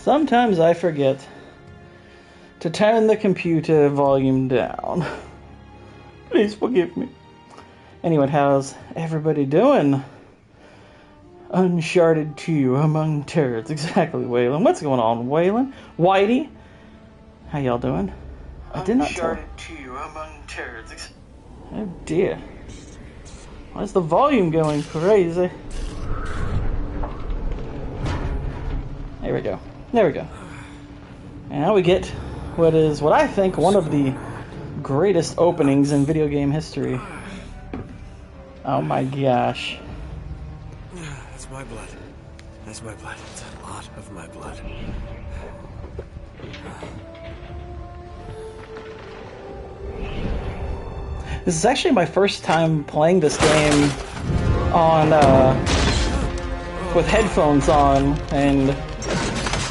Sometimes I forget to turn the computer volume down. Please forgive me. Anyway, how's everybody doing? Uncharted 2 among turds. Exactly, Waylon. What's going on, Waylon? Whitey? How y'all doing? I did not tell. Uncharted 2 among turds. Oh dear. Why is the volume going crazy? There we go. There we go. And now we get what I think one of the greatest openings in video game history. Oh my gosh. That's my blood. That's my blood. It's a lot of my blood. This is actually my first time playing this game on with headphones on, and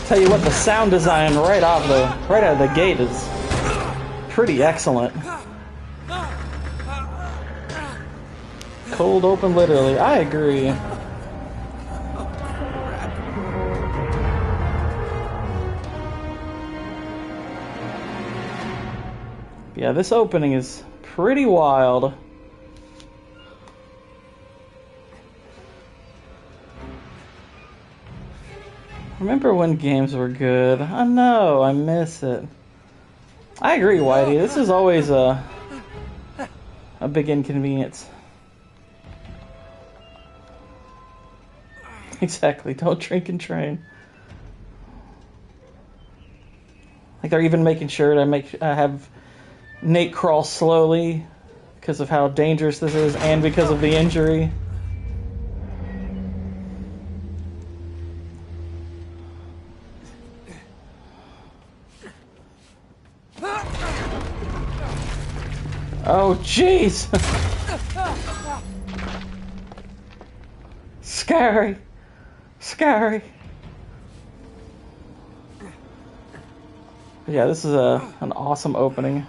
tell you what, the sound design right out of the gate is pretty excellent. Cold open, literally. I agree. Yeah, this opening is pretty wild. Remember when games were good? I know, I miss it. I agree, Whitey. This is always a big inconvenience. Exactly, don't drink and train. Like they're even making sure to have Nate crawl slowly because of how dangerous this is and because of the injury. Oh, jeez! Scary. Scary. Yeah, this is an awesome opening.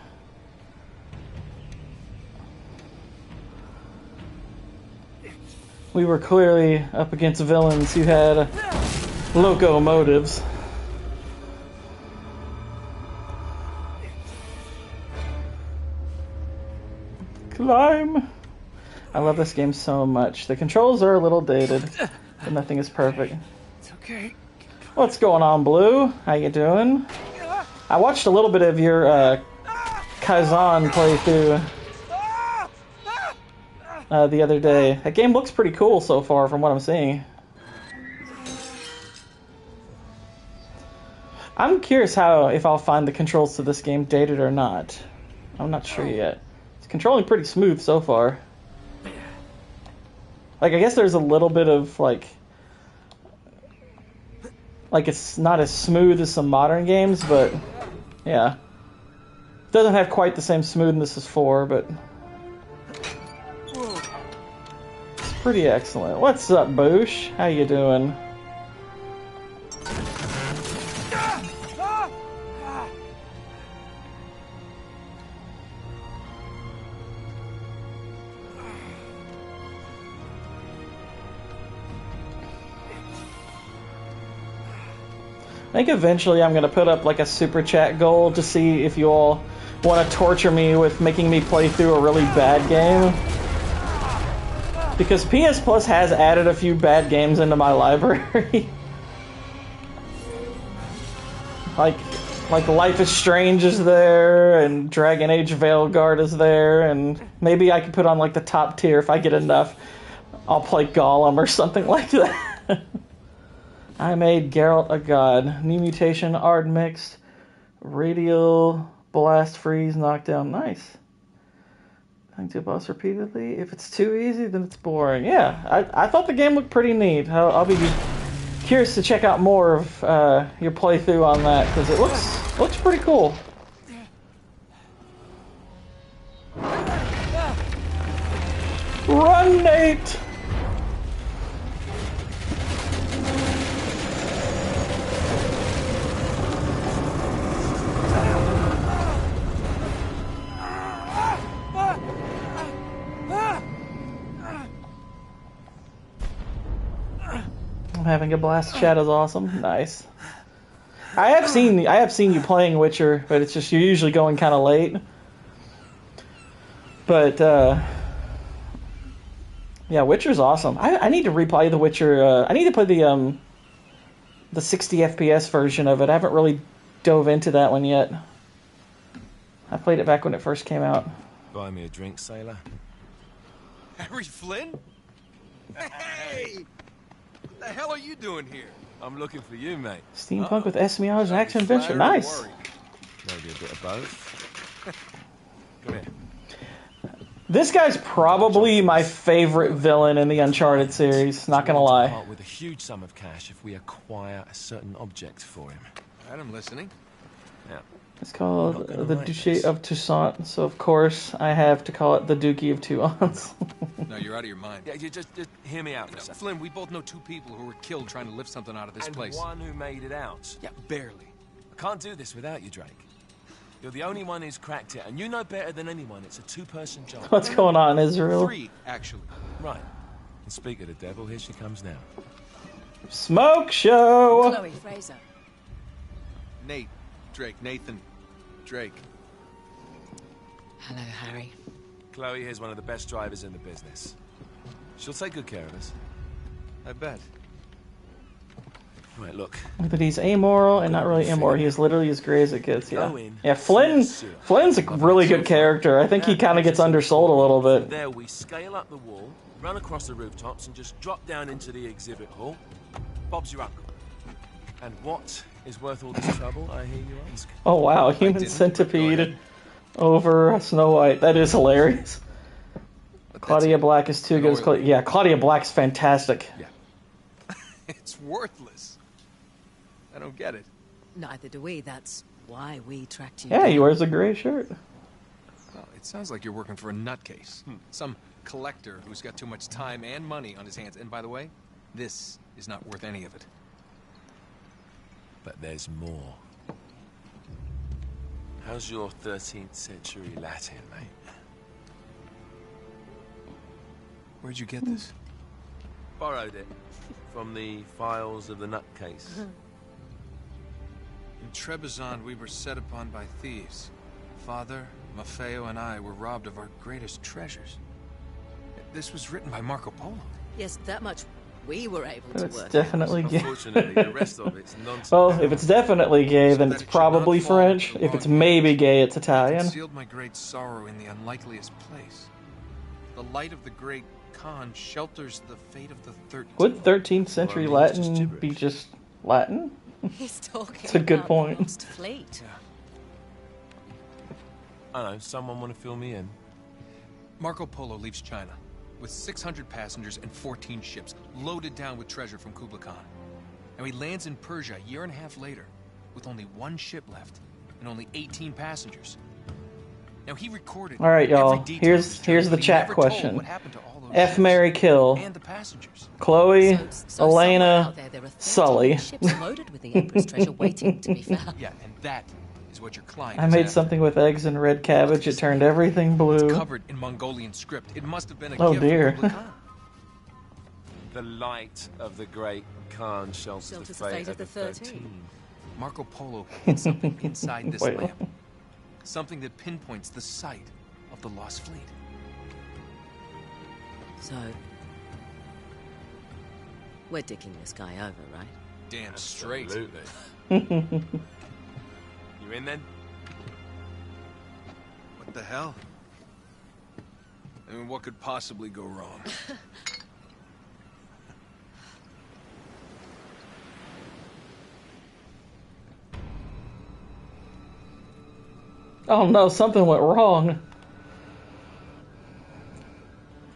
We were clearly up against villains who had locomotives. Climb! I love this game so much. The controls are a little dated, but nothing is perfect. It's okay. What's going on, Blue? How you doing? I watched a little bit of your Kaizen playthrough the other day. That game looks pretty cool so far from what I'm seeing. I'm curious if I'll find the controls to this game dated or not. I'm not sure yet. It's controlling pretty smooth so far. Like, I guess there's a little bit of, like it's not as smooth as some modern games, but, yeah. Doesn't have quite the same smoothness as 4, but it's pretty excellent. What's up, Boosh? How you doing? I think eventually I'm going to put up like a super chat goal to see if you all want to torture me with making me play through a really bad game. Because PS Plus has added a few bad games into my library. like Life is Strange is there, and Dragon Age Veilguard is there, and maybe I could put on like the top tier if I get enough. I'll play Gollum or something like that. I made Geralt a god. New mutation, Ard mixed, radial, blast, freeze, knockdown. Nice. Going to boss repeatedly. If it's too easy, then it's boring. Yeah, I thought the game looked pretty neat. I'll be curious to check out more of your playthrough on that, because it looks pretty cool. Run, Nate! I'm having a blast. Chat is awesome. Nice. I have seen you playing Witcher, but it's just you're usually going kind of late. But yeah, Witcher's awesome. I need to replay The Witcher. I need to play the 60 FPS version of it. I haven't really dove into that one yet. I played it back when it first came out. Buy me a drink, sailor. Harry Flynn? Hey! What the hell are you doing here? I'm looking for you, mate. Steampunk with espionage and action adventure. Nice. Maybe a bit of both. Come here. This guy's probably my favorite villain in the Uncharted series. Not gonna lie. Part with a huge sum of cash if we acquire a certain object for him. All right, I'm listening. Yeah. It's called the Duchy of Toussaint, so of course I have to call it the Dookie of Toussaint. No, you're out of your mind. Yeah, you just hear me out for a second. Flynn, we both know 2 people who were killed trying to lift something out of this And place. one who made it out. Yeah, barely. I can't do this without you, Drake. You're the only one who's cracked it, and you know better than anyone it's a 2-person job. What's going on, Israel? 3, actually. Right. And speak of the devil, here she comes now. Smoke show! Chloe Fraser. Nate, Drake, Nathan, Drake. Hello, Harry. Chloe here's one of the best drivers in the business. She'll take good care of us. I bet. Right, look. But he's amoral and not really immoral. He's literally as gray as it gets, yeah. Yeah, Flynn's a really good character. I think he kind of gets undersold a little bit. There we scale up the wall, run across the rooftops, and just drop down into the exhibit hall. Bob's your uncle. And what is worth all this trouble, I hear you ask? Oh wow, Human Centipede over Snow White. That is hilarious. Claudia Black is too good as yeah, Claudia Black's fantastic. Yeah. It's worthless. I don't get it. Neither do we. That's why we tracked you. Yeah, he wears a gray shirt. Well, it sounds like you're working for a nutcase. Some collector who's got too much time and money on his hands. And by the way, this is not worth any of it. But there's more. How's your 13th century Latin, mate? Where'd you get this? Borrowed it from the files of the nutcase. In Trebizond, we were set upon by thieves. Father, Maffeo, and I were robbed of our greatest treasures. This was written by Marco Polo. Yes, that much we were able to It's work definitely gay. Unfortunately, the rest of it's nonsense. Well, if it's definitely gay, then it's probably French. If it's maybe gay, it's I Italian. concealed my great sorrow in the unlikeliest place. The light of the great Khan shelters the fate of the 13th. Would 13th century Well, I mean, it's just Latin gibberish. be just Latin? He's talking It's a good about point. the lost fleet. I know, someone want to fill me in? Marco Polo leaves China with 600 passengers and 14 ships, loaded down with treasure from Kublai Khan. Now he lands in Persia a year and a half later, with only 1 ship left and only 18 passengers. Now he recorded. All right, y'all. every detail of his journey, Here's the but he chat never told question. what happened to all those F, ships marry, kill. and the passengers. Chloe, So somewhere Elena, out there are 13 Sully. ships loaded with the Emperor's treasure waiting to be found. Yeah, and that is what your client. I is made after. something with eggs and red cabbage. It turned everything It's blue. covered in Mongolian script. It must have been a Oh, gift dear. from Kublai Khan. The light of the great Khan shelters the fate of the 13. Marco Polo hid something inside this Wait. lamp. Something that pinpoints the site of the lost fleet. So, we're dicking this guy over, right? Damn straight. Absolutely. You in then? What the hell? I mean, what could possibly go wrong? Oh no, something went wrong.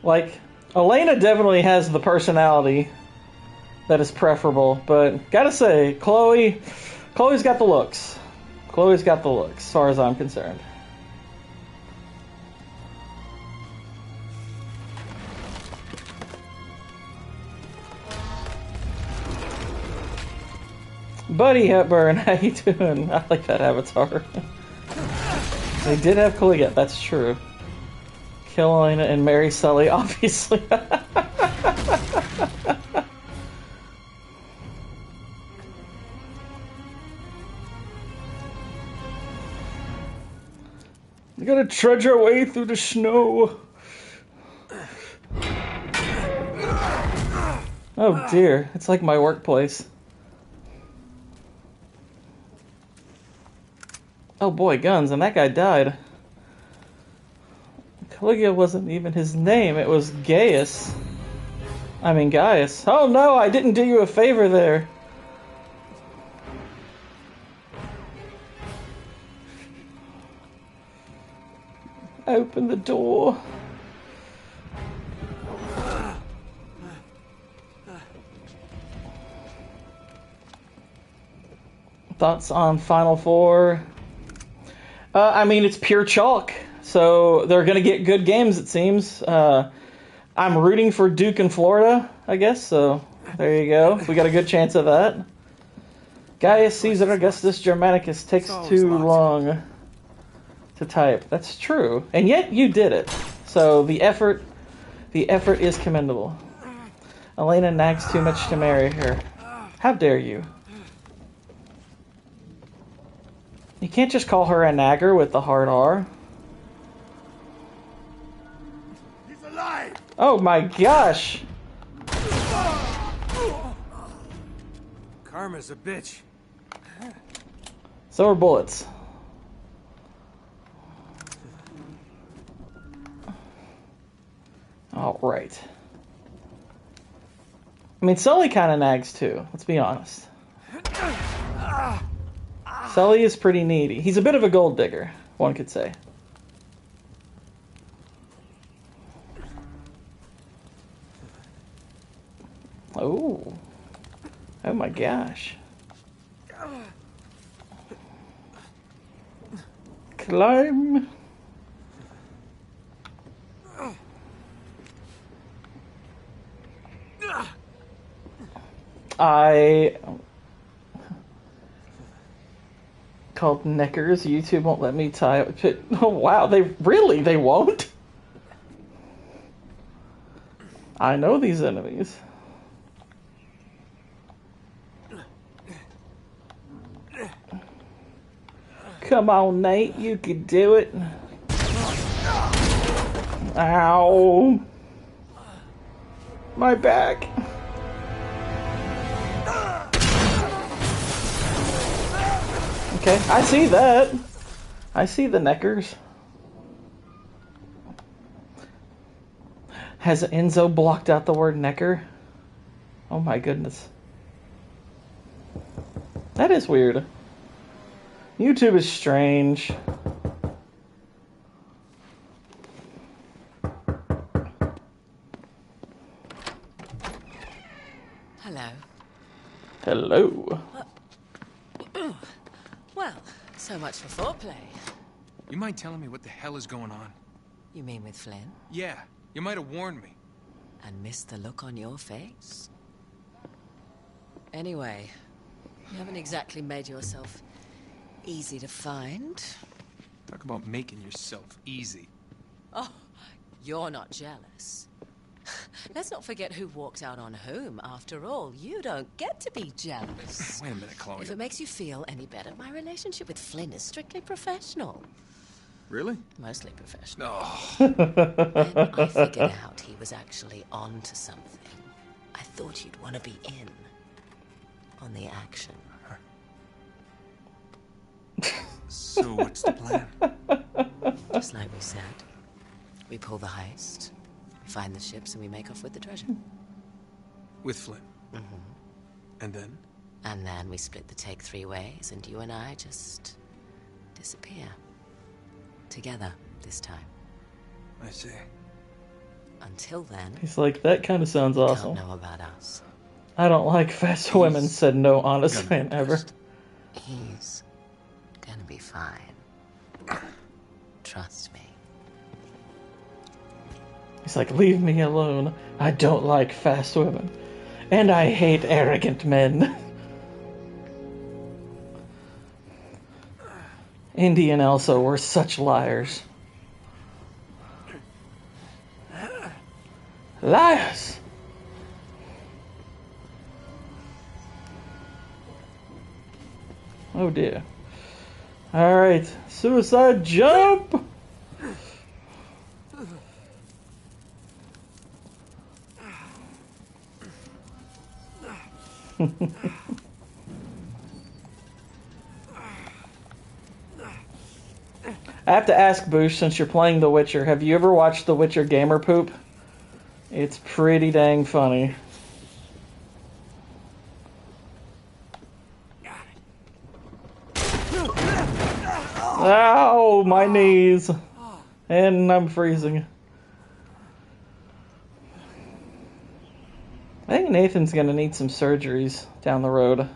Like, Elena definitely has the personality that is preferable, but gotta say, Chloe's got the looks. Chloe's got the looks, as far as I'm concerned. Buddy Hepburn, how you doing? I like that avatar. They did have Caligula, that's true. Kill Elena and marry Sully, obviously. We gotta trudge our way through the snow. Oh dear, it's like my workplace. Oh boy, guns, and that guy died. Caligula wasn't even his name, it was Gaius. Gaius. Oh no, I didn't do you a favor there. Open the door. Thoughts on Final Four? It's pure chalk. So they're going to get good games, it seems. I'm rooting for Duke and Florida, I guess. So there you go. We got a good chance of that. Gaius Caesar Augustus Germanicus takes too long to type. That's true. And yet you did it. So the effort is commendable. Elena nags too much to marry her. How dare you? You can't just call her a nagger with the hard R. He's alive! Oh my gosh! Karma's a bitch. So are bullets. Alright. Sully kind of nags too, let's be honest. Sully is pretty needy. He's a bit of a gold digger, one could say. Oh. Oh my gosh. Climb. Called Neckers. YouTube won't let me type it. Oh wow, they won't? I know these enemies. Come on, Nate, you can do it. Ow. My back. Okay, I see that. I see the Neckers. Has Enzo blocked out the word Necker? Oh my goodness. That is weird. YouTube is strange. Hello. Hello. Well, so much for foreplay. You mind telling me what the hell is going on? You mean with Flynn? Yeah, you might have warned me. And missed the look on your face? Anyway, you haven't exactly made yourself easy to find. Talk about making yourself easy. Oh, you're not jealous. Let's not forget who walked out on whom. After all, you don't get to be jealous. Wait a minute, Chloe. If it makes you feel any better, my relationship with Flynn is strictly professional. Really? Mostly professional. Oh. When I figured out he was actually on to something, I thought you'd want to be in on the action. So what's the plan? Just like we said. We pull the heist, we find the ships, and we make off with the treasure. With Flynn? Mm-hmm. And then? And then we split the take 3 ways, and you and I just disappear. Together, this time. I see. Until then, He's like, that kind of sounds you awesome. don't know about us. I don't like fast women, said no honest man ever. He's gonna be fine. Trust me. He's like, leave me alone. I don't like fast women. And I hate arrogant men. Indy and Elsa were such liars. Liars! Oh dear. Alright, suicide jump! I have to ask, Boosh, since you're playing The Witcher, have you ever watched The Witcher Gamer Poop? It's pretty dang funny. Ow, my knees. And I'm freezing. I think Nathan's gonna need some surgeries down the road.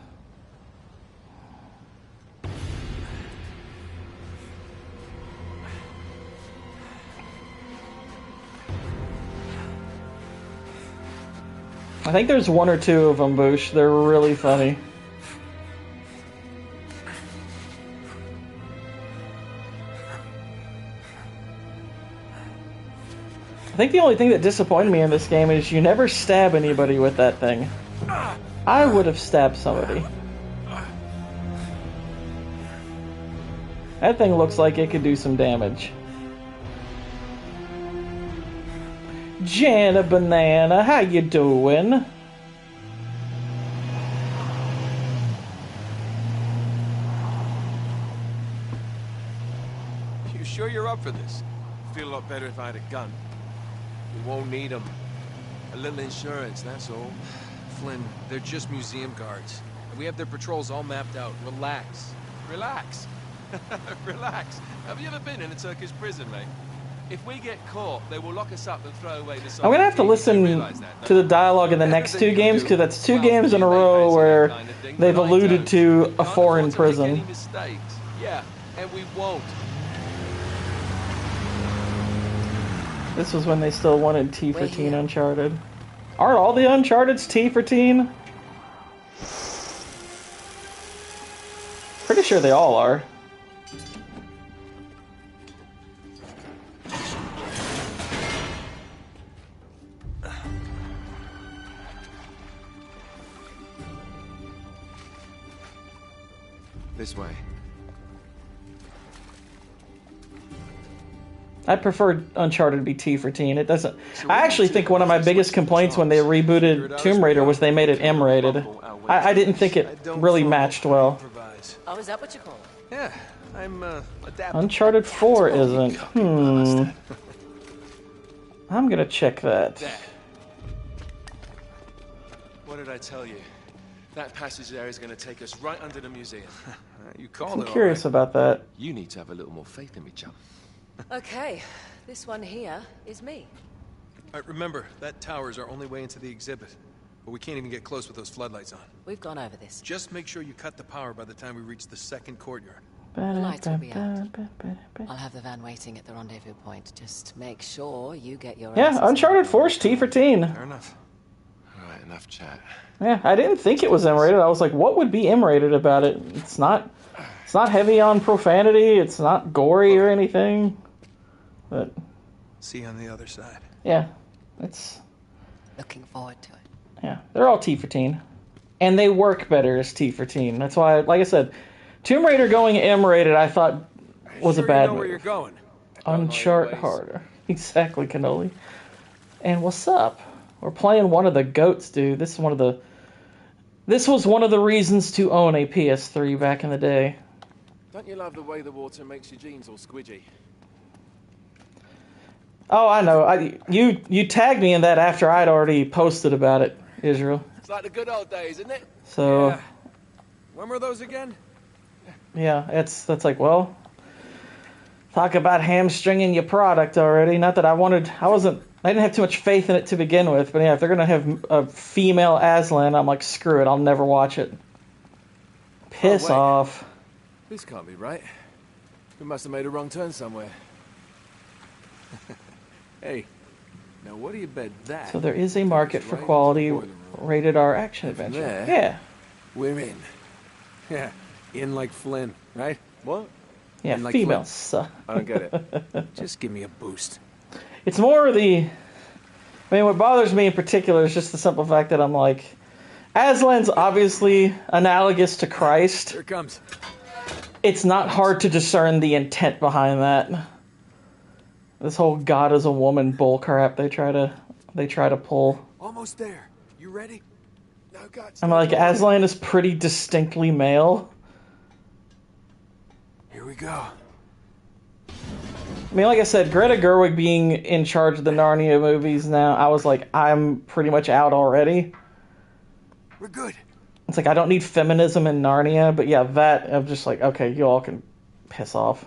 I think there's one or two of them, Boosh. They're really funny. I think the only thing that disappointed me in this game is you never stab anybody with that thing. I would have stabbed somebody. That thing looks like it could do some damage. Jana Banana, how you doing? You sure you're up for this? Feel a lot better if I had a gun. We won't need them. A little insurance, that's all. Flynn, they're just museum guards. And we have their patrols all mapped out. Relax. Relax. Relax. Have you ever been in a Turkish prison, mate? If we get caught, they will lock us up and throw away the I'm gonna have to listen to the dialogue in the next two games, because that's two games in a row where they've alluded to a foreign prison. Yeah, and we won't. This was when they still wanted T for teen Uncharted. Aren't all the Uncharted's T for teen? Pretty sure they all are. This way. I prefer Uncharted to be T for teen. It doesn't. I actually think one of my biggest complaints when they rebooted Tomb Raider was they made it M rated. I didn't think it really matched well. Oh, is that what you call it? Yeah, I'm adaptable. Uncharted 4 isn't. I'm gonna check that. There. What did I tell you? That passage there is going to take us right under the museum. You call I'm it curious all about that. You need to have a little more faith in me, chum. Okay, this one here is me. right. All right, remember, that tower is our only way into the exhibit. But we can't even get close with those floodlights on. We've gone over this. Just make sure you cut the power by the time we reach the second courtyard. The lights will be out. I'll have the van waiting at the rendezvous point. Just make sure you get your Yeah, asses Uncharted in. 4's T for teen. Fair enough. All right, enough chat. Yeah, I didn't think it was M rated. I was like, what would be M rated about it? It's not heavy on profanity. It's not gory or anything. But See you on the other side. yeah, it's Looking forward to it. yeah, they're all T for teen, and they work better as T for teen. That's why, like I said, Tomb Raider going M rated, I thought was a bad You know where move. you're going. Unchart harder. Exactly, Cannoli. And what's up? We're playing one of the goats, dude. This was one of the reasons to own a PS3 back in the day. Don't you love the way the water makes your jeans all squidgy? Oh, I know. You tagged me in that after I'd already posted about it, Israel. It's like the good old days, isn't it? So Yeah. When were those again? yeah, that's like, well, talk about hamstringing your product already. Not that I didn't have too much faith in it to begin with, but yeah, if they're gonna have a female Aslan, I'm like, screw it, I'll never watch it. Piss wait. off. This can't be right. We must have made a wrong turn somewhere. Hey, now what do you bet that? So there is a market for quality rated R action adventure. there. Yeah. We're in. Yeah. In like Flynn, right? What? Yeah, And like females. I don't get it. Just give me a boost. It's more what bothers me in particular is just the simple fact that I'm like, Aslan's obviously analogous to Christ. Here it comes. It's not hard to discern the intent behind that. This whole God is a woman bull crap they try to pull. Almost there. You ready? No, I'm like, Aslan is pretty distinctly male. Here we go. I mean, like I said, Greta Gerwig being in charge of the Narnia movies now, I was like, I'm pretty much out already. We're good. It's like, I don't need feminism in Narnia, but yeah, that, I'm just like, okay, you all can piss off.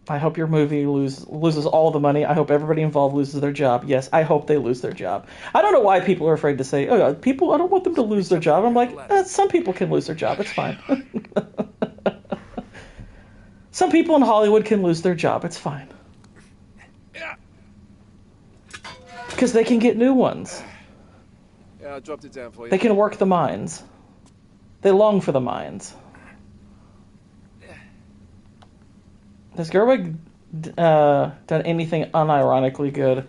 I hope your movie loses all the money. I hope everybody involved loses their job. Yes, I hope they lose their job. I don't know why people are afraid to say, oh, people, I don't want them to lose their job. I'm like, some people can lose their job. It's fine. Some people in Hollywood can lose their job. It's fine. Because they can get new ones. Yeah, I dropped it down for you. They can work the mines. They long for the mines. Has Gerwig done anything unironically good?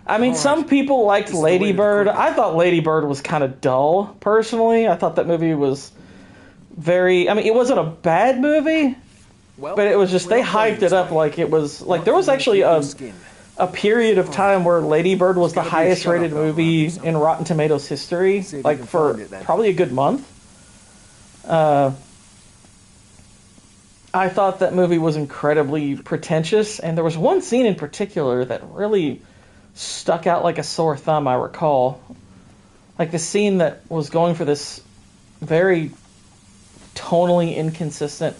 I mean, some people liked Lady Bird. I thought Lady Bird was kind of dull, personally. I thought that movie was very... I mean, it wasn't a bad movie, but it was just... They hyped it up like it was... Like, there was actually a period of time where Lady Bird was the highest rated movie in Rotten Tomatoes history, like, for probably a good month. I thought that movie was incredibly pretentious, and there was one scene in particular that really stuck out like a sore thumb, I recall. Like the scene that was going for this very tonally inconsistent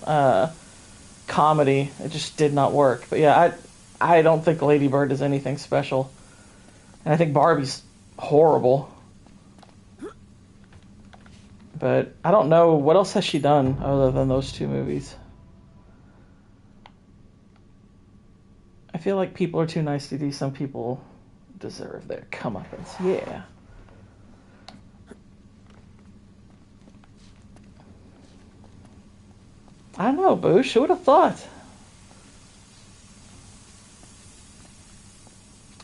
comedy. It just did not work. But yeah, I don't think Lady Bird is anything special. And I think Barbie's horrible. But I don't know, what else has she done other than those two movies? I feel like people are too nice to these. Some people deserve their comeuppance. Yeah. I don't know, Boosh. Who would have thought?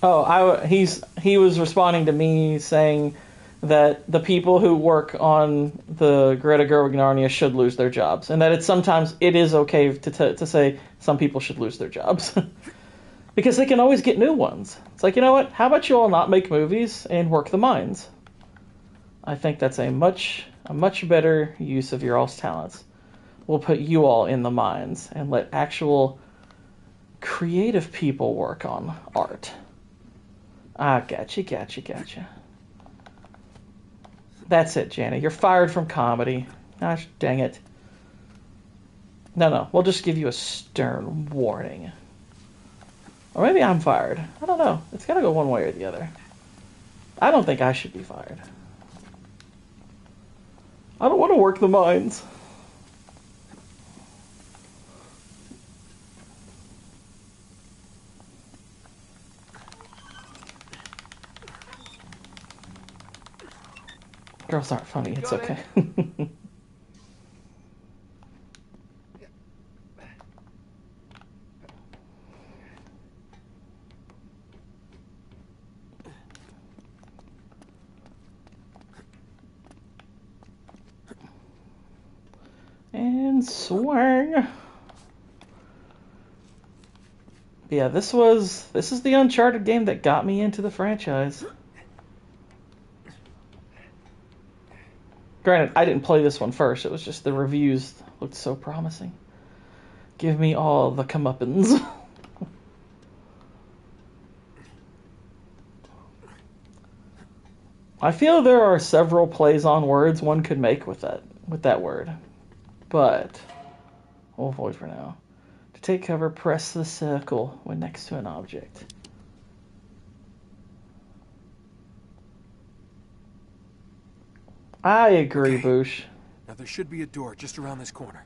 Oh, he was responding to me saying that the people who work on the Greta Gerwig Narnia should lose their jobs, and that it is okay to say some people should lose their jobs. Because they can always get new ones. It's like, you know what? How about you all not make movies and work the mines? I think that's a much better use of your all's talents. We'll put you all in the mines and let actual creative people work on art. Ah, gotcha. That's it, Janet. You're fired from comedy. Gosh, dang it. No, we'll just give you a stern warning. Or maybe I'm fired. I don't know. It's got to go one way or the other. I don't think I should be fired. I don't want to work the mines. Girls aren't funny. It's okay. And swing. Yeah, this is the Uncharted game that got me into the franchise. Granted, I didn't play this one first. It was just the reviews looked so promising. Give me all the comeuppance. I feel there are several plays on words one could make with that word. But we'll avoid for now. To take cover, press the circle when next to an object. I agree, Okay. Boosh. Now there should be a door just around this corner.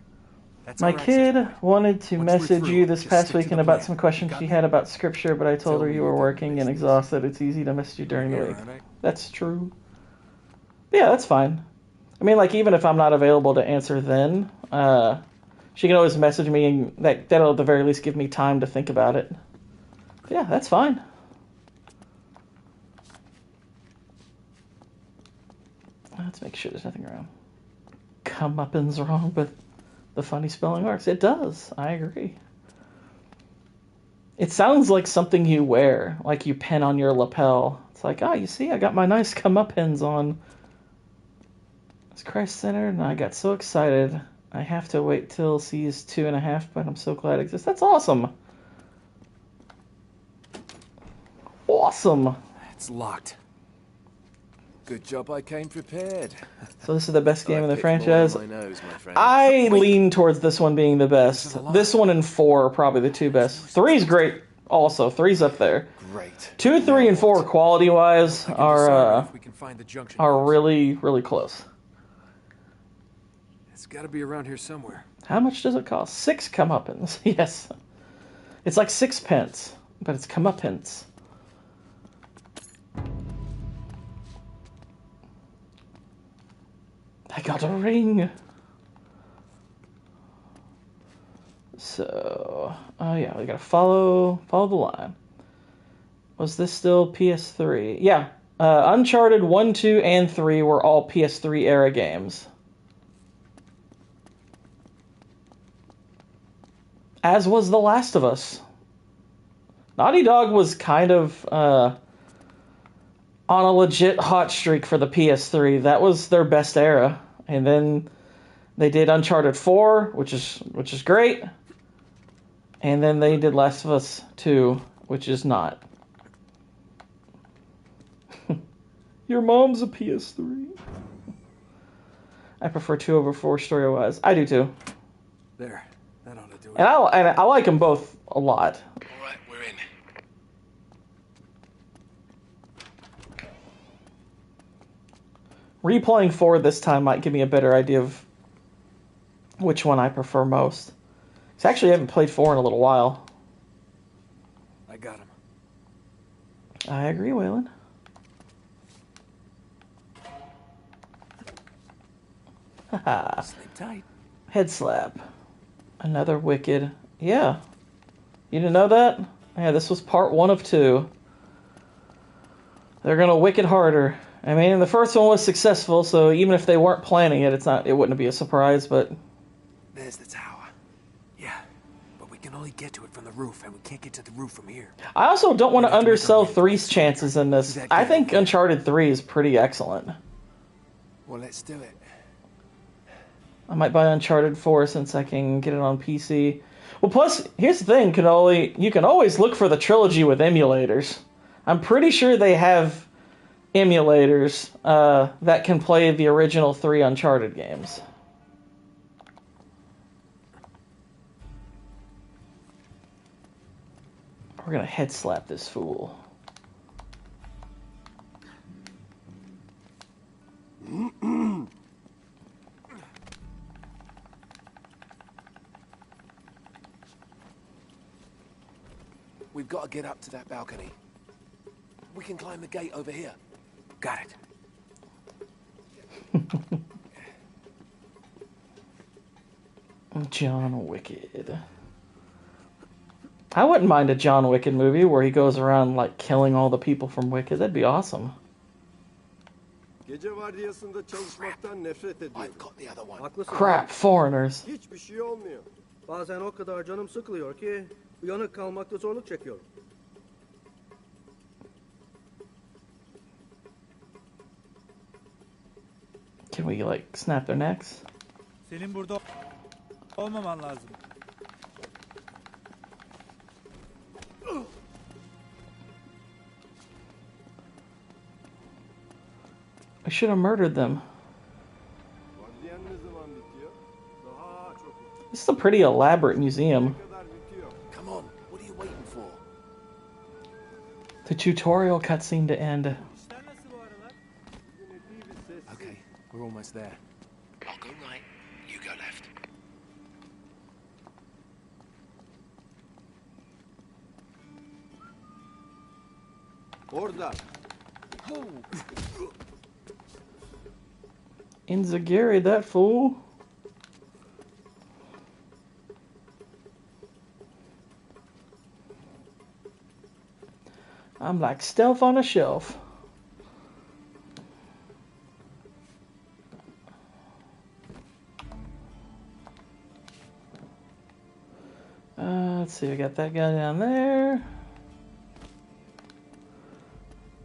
That's My our access kid point. wanted to Once we're message through, you this just past stick to weekend the about plan. some questions Got she me? had about scripture, but I told her Tell you me were your working and business. exhausted. It's easy to message you during the Here, week. aren't I? That's true. Yeah, that's fine. I mean, like, even if I'm not available to answer then, she can always message me, and that'll at the very least give me time to think about it. Yeah, that's fine. Let's make sure there's nothing wrong. Comeuppance wrong, but the funny spelling works. It does. I agree. It sounds like something you wear, like you pin on your lapel, It's like, oh, you see, I got my nice comeuppance on. It's Christ-centered, and I got so excited. I have to wait till C's 2.5, but I'm so glad it exists. That's awesome. Awesome. It's locked. Good job I came prepared. So this is the best game I in the picked more franchise. than my nose, my friend. I lean towards this one being the best. This is a lot. This one and 4 are probably the two best. 3's great also. 3's up there. Great. 2, 3, and 4 quality-wise I can decide are if we can find the junction are box. really, really close. It's got to be around here somewhere. How much does it cost? 6 comeuppance. Yes. It's like 6 pence, but it's comeuppance. I got a ring. So, oh yeah, we gotta follow the line. Was this still PS3? Yeah, Uncharted 1, 2, and 3 were all PS3 era games. As was The Last of Us. Naughty Dog was kind of on a legit hot streak for the PS3. That was their best era. And then they did Uncharted 4, which is great. And then they did Last of Us 2, which is not. Your mom's a PS3. I prefer 2 over 4 story-wise. I do too. There. That ought to do it. And I like them both a lot. All right, we're in. Replaying 4 this time might give me a better idea of which one I prefer most. I actually haven't played 4 in a little while. I got him. I agree, Waylon. Haha. Sleep tight. Head slap. Another wicked. Yeah. You didn't know that? Yeah, this was part 1 of 2. They're gonna wicked harder. I mean, the first one was successful, so even if they weren't planning it, it wouldn't be a surprise, but... There's the tower. Yeah, but we can only get to it from the roof, and we can't get to the roof from here. I also don't want to undersell 3's chances in this. I think Uncharted 3 is pretty excellent. Well, let's do it. I might buy Uncharted 4 since I can get it on PC. Well, plus, here's the thing, you can always look for the trilogy with emulators. I'm pretty sure they have emulators that can play the original 3 Uncharted games. We're gonna head slap this fool. We've got to get up to that balcony. We can climb the gate over here. Got it. John Wicked. I wouldn't mind a John Wicked movie where he goes around like killing all the people from Wicked. That'd be awesome. Gece vardiyasında çalışmaktan nefret ediyorum. I've got the other one. Haklısın. Crap, foreigners. Hiçbir şey olmuyor. Bazen o kadar canım sıkılıyor ki uyanık kalmakta zorluk çekiyorum. Can we like snap their necks? Senin burada olmaman lazım. We should have murdered them. Vardiyan ne zaman bitiyor? Daha çok. This is a pretty elaborate museum. Ne kadar bitiyor? Come on, what are you waiting for? The tutorial cutscene to end. İşler nasıl bu aralar? Yine bir ses. Okay, we're almost there. I'll go right, you go left. Orada. Inzaguri, that fool. I'm like stealth on a shelf. Let's see, we got that guy down there.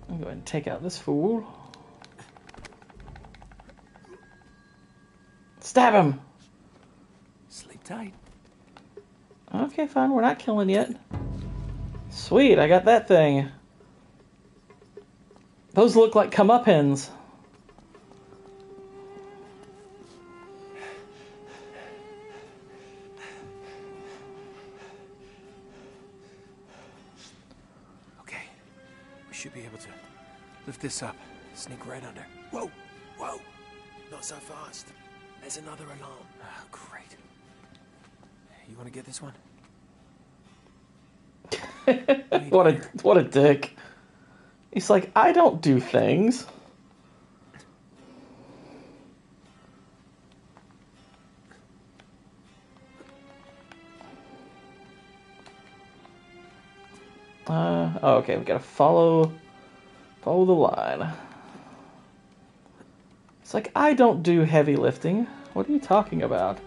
I'll go ahead and take out this fool. Stab him! Sleep tight. Okay, fine, we're not killing yet. Sweet, I got that thing. Those look like comeuppance. Okay. We should be able to lift this up. Sneak right under. Whoa! Whoa! Not so fast. There's another alarm. Oh, great. You want to get this one? What a dick. He's like, I don't do things. Oh, okay, we gotta follow the line. It's like, I don't do heavy lifting. What are you talking about?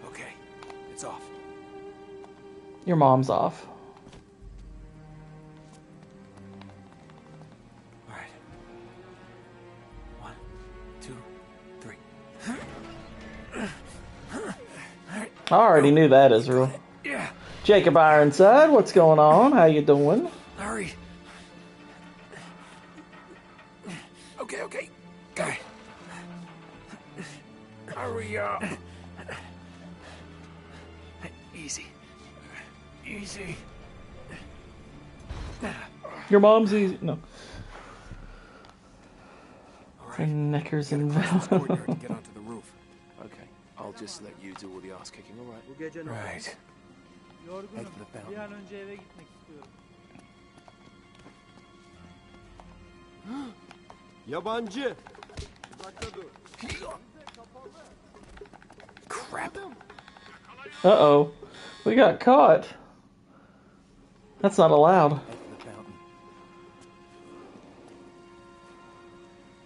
Okay. It's off. Your mom's off. All right. 1, 2, 3. I already knew that, Israel. Yeah. Jacob Ironside, what's going on? How you doing? Hurry. Okay. Go. Hurry up. Easy. Your mom's easy. No. All right. And Neckers and Courtyard and get onto the roof. Okay. I'll just let you do all the ass kicking, all right? Bu gece ne? Right. Yorgunum. Head for the fountain. Bir an önce eve gitmek istiyorum. Yabancı. Uzakta dur. Crap. Uh-oh. We got caught. That's not allowed. Head for the fountain.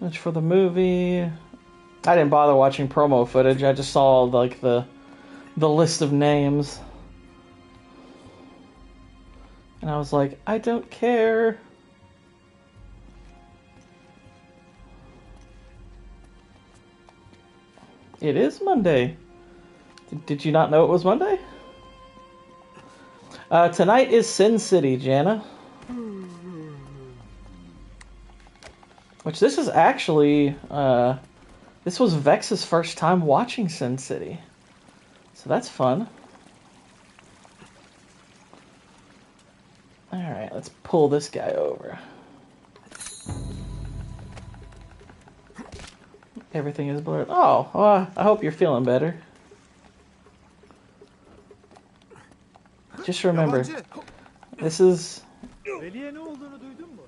Much for the movie. I didn't bother watching promo footage. I just saw like the list of names. And I was like, I don't care. It is Monday. Did you not know it was Monday? Tonight is Sin City, Jana. Which this is actually, this was Vex's first time watching Sin City. So that's fun. Alright, let's pull this guy over. Everything is blurred. Oh, well, I hope you're feeling better. Just remember, Yabancı. this is Veli'ye ne olduğunu duydun mu?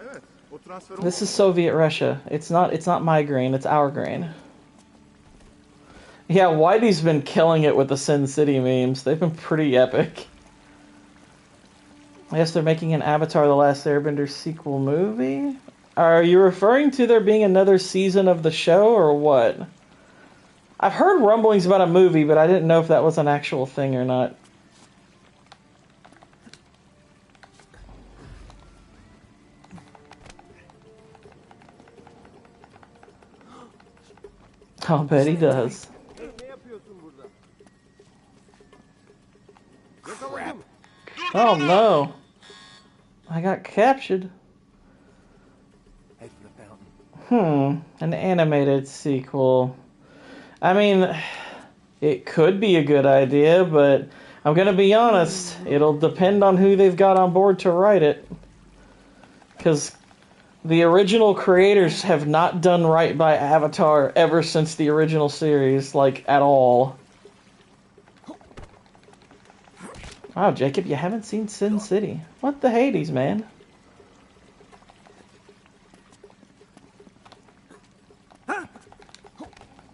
Evet. O transfer this is Soviet Russia. It's not my grain, it's our grain. Yeah, Whitey's been killing it with the Sin City memes. They've been pretty epic. I guess they're making an Avatar: The Last Airbender sequel movie? Are you referring to there being another season of the show, or what? I've heard rumblings about a movie, but I didn't know if that was an actual thing or not. I'll bet he does. Ne yapıyorsun burada? Crap. Oh no. I got captured. Head for the fountain. An animated sequel. I mean, it could be a good idea, but I'm gonna be honest, it'll depend on who they've got on board to write it. Because the original creators have not done right by Avatar ever since the original series, like, at all. Wow, Jacob, you haven't seen Sin City. What the Hades, man?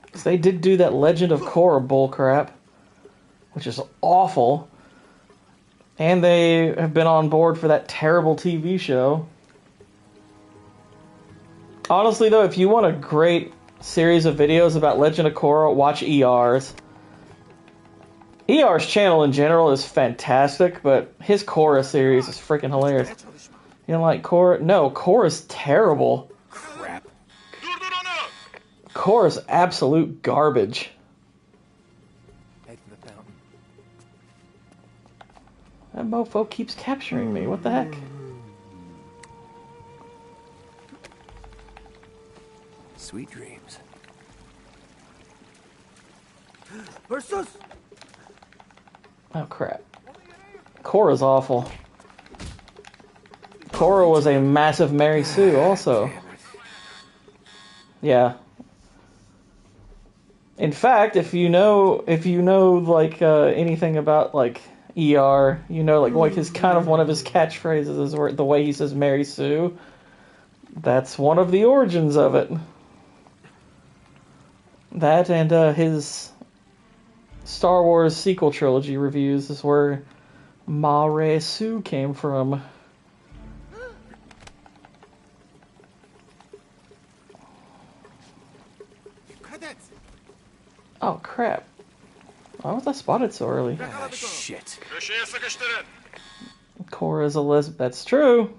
Because they did do that Legend of Korra bullcrap, which is awful. And they have been on board for that terrible TV show. Honestly, though, if you want a great series of videos about Legend of Korra, watch ERs. ER's channel in general is fantastic, but his Korra series is freaking hilarious. You don't like Korra? No, Korra's terrible. Crap. Korra's absolute garbage. Head for the fountain. That mofo keeps capturing me. What the heck? Sweet dreams. Hırsız! Oh crap. Korra's awful. Korra was a massive Mary Sue also. Yeah. In fact, if you know like anything about like ER, you know like his kind of one of his catchphrases is the way he says Mary Sue. That's one of the origins of it. That and his Star Wars sequel trilogy reviews is where Mare Sue came from. Oh crap. Why was I spotted so early? Ah, shit. Korra's a lesbian. That's true.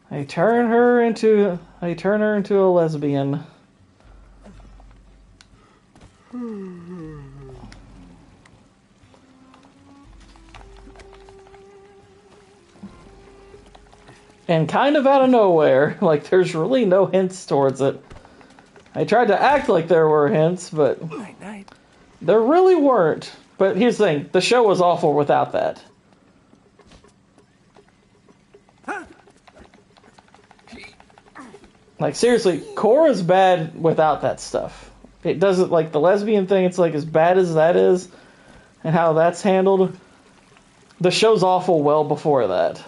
I turn her into a lesbian. And kind of out of nowhere, like there's really no hints towards it. I tried to act like there were hints, but there really weren't. But here's the thing, the show was awful without that. Like seriously, Korra's bad without that stuff. It doesn't, like the lesbian thing, it's like as bad as that is and how that's handled, the show's awful well before that.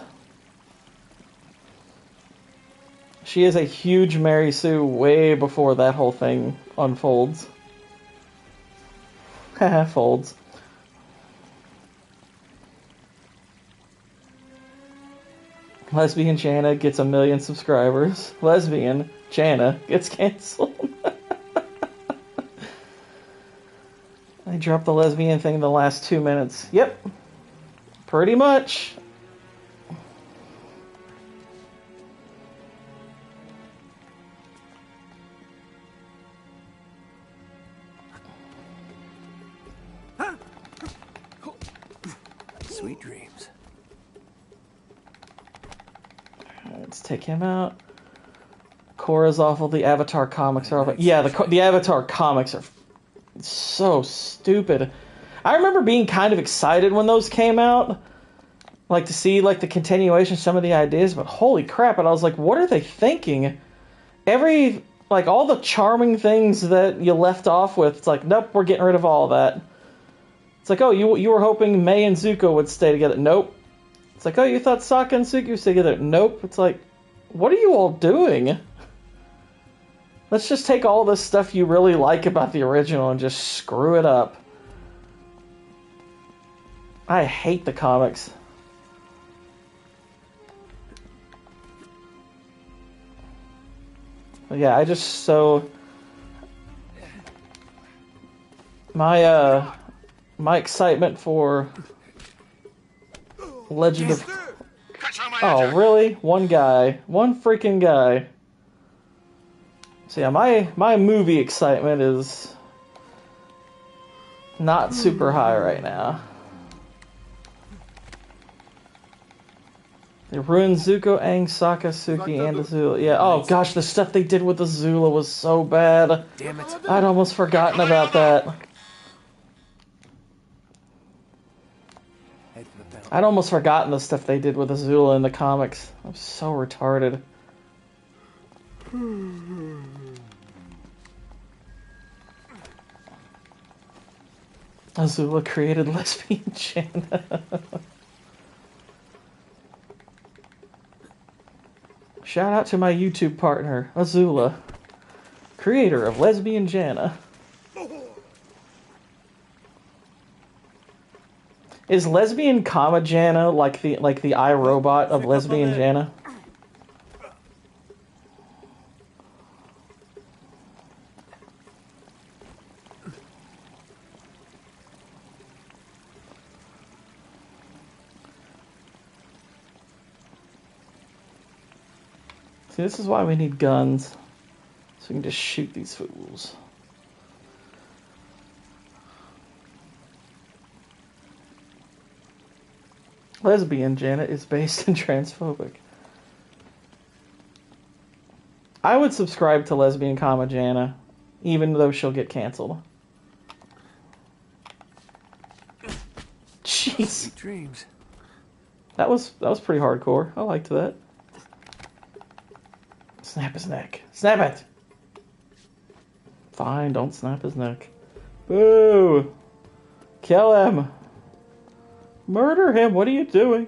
She is a huge Mary Sue way before that whole thing unfolds. Haha, folds. Lesbian Jana gets 1 million subscribers. Lesbian Jana gets canceled. I dropped the lesbian thing in the last 2 minutes. Yep. Pretty much. Sweet dreams. Let's take him out. Korra's awful. The Avatar comics are awful. Yeah, the Avatar comics are so stupid. I remember being kind of excited when those came out, like to see like the continuation of some of the ideas, but holy crap, and I was like, what are they thinking? All the charming things that you left off with, it's like, nope, we're getting rid of all that. It's like, oh, you were hoping Mei and Zuko would stay together. Nope. It's like, oh, you thought Sokka and Suki would stay together. Nope. It's like, what are you all doing? Let's just take all this stuff you really like about the original and just screw it up. I hate the comics. But yeah, my excitement for Legend of... Oh, really? One guy. One freaking guy. So yeah, my movie excitement is not super high right now. They ruined Zuko, Aang, Sokka, Suki, and Azula. Yeah, oh gosh, the stuff they did with Azula was so bad. Damn it. I'd almost forgotten about that. Head for the fountain. I'd almost forgotten the stuff they did with Azula in the comics. I'm so retarded. Azula created lesbian Jana. Shout out to my YouTube partner, Azula, creator of Lesbian Jana. Is Lesbian Kama Jana like the iRobot of Lesbian Jana? See, this is why we need guns. So we can just shoot these fools. Lesbian Janet is based and transphobic. I would subscribe to Lesbian Comma Jana, even though she'll get canceled. Jeez. Sweet dreams. That was pretty hardcore. I liked that. Snap his neck. Snap it! Fine, don't snap his neck. Boo! Kill him! Murder him! What are you doing?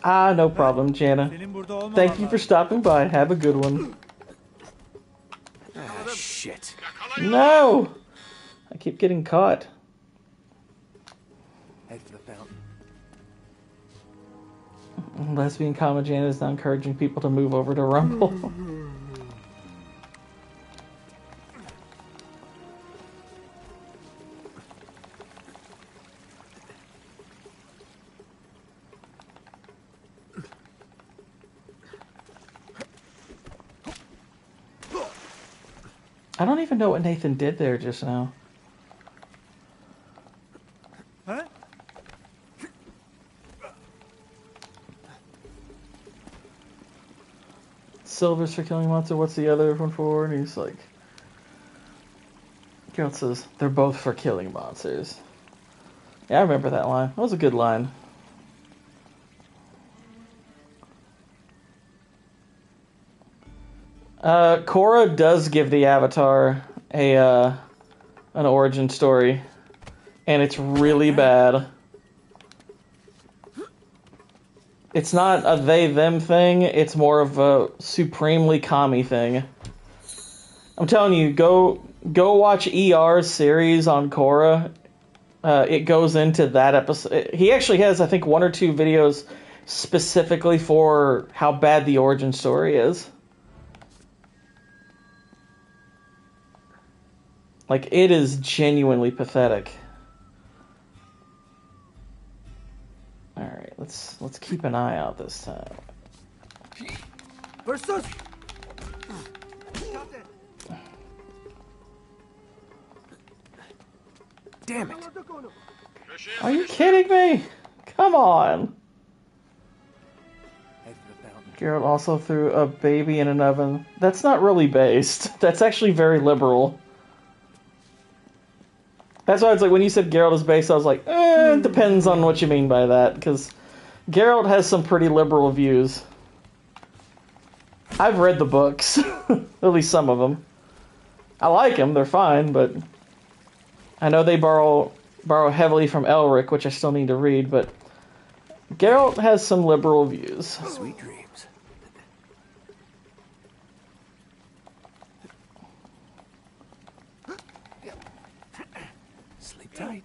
Ah, no problem, Jana. Senin burada olmaman Thank you for lazım. stopping by. Have a good one. Ah, shit. No! I keep getting caught. Head for the fountain. Lesbian Comma Jana is now encouraging people to move over to Rumble. I don't even know what Nathan did there just now. Ha? Silver's for killing monster. What's the other one for? And he's like, Geralt says they're both for killing monsters. Yeah, I remember that line. That was a good line. Korra does give the Avatar an origin story, and it's really bad. It's not a they-them thing, it's more of a supremely commie thing. I'm telling you, go watch ER's series on Korra. It goes into that episode. He actually has, I think, 1 or 2 videos specifically for how bad the origin story is. Like, it is genuinely pathetic. Alright, let's keep an eye out this time. Hırsız! Damn it. Yakaladık onu. Are you kidding me? Come on! Head for the fountain. Geralt also threw a baby in an oven. That's not really based. That's actually very liberal. That's why it's like, when you said Geralt is based, I was like, it depends on what you mean by that, because Geralt has some pretty liberal views. I've read the books, at least some of them. I like them, they're fine, but I know they borrow heavily from Elric, which I still need to read, but Geralt has some liberal views. Sweet dreams. Sleep tight.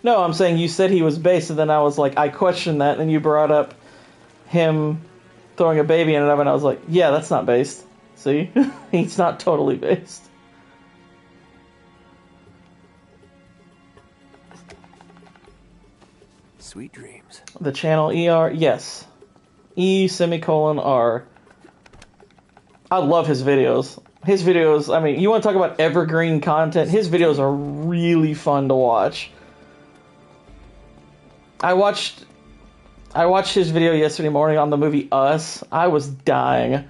No, I'm saying you said he was based, and then I was like, I questioned that, and then you brought up him throwing a baby in an oven. I was like, yeah, that's not based. See? He's not totally based. Sweet dreams. The channel ER? Yes. E:*R. I love his videos. His videos, I mean, you want to talk about evergreen content? His videos are really fun to watch. I watched his video yesterday morning on the movie Us. I was dying.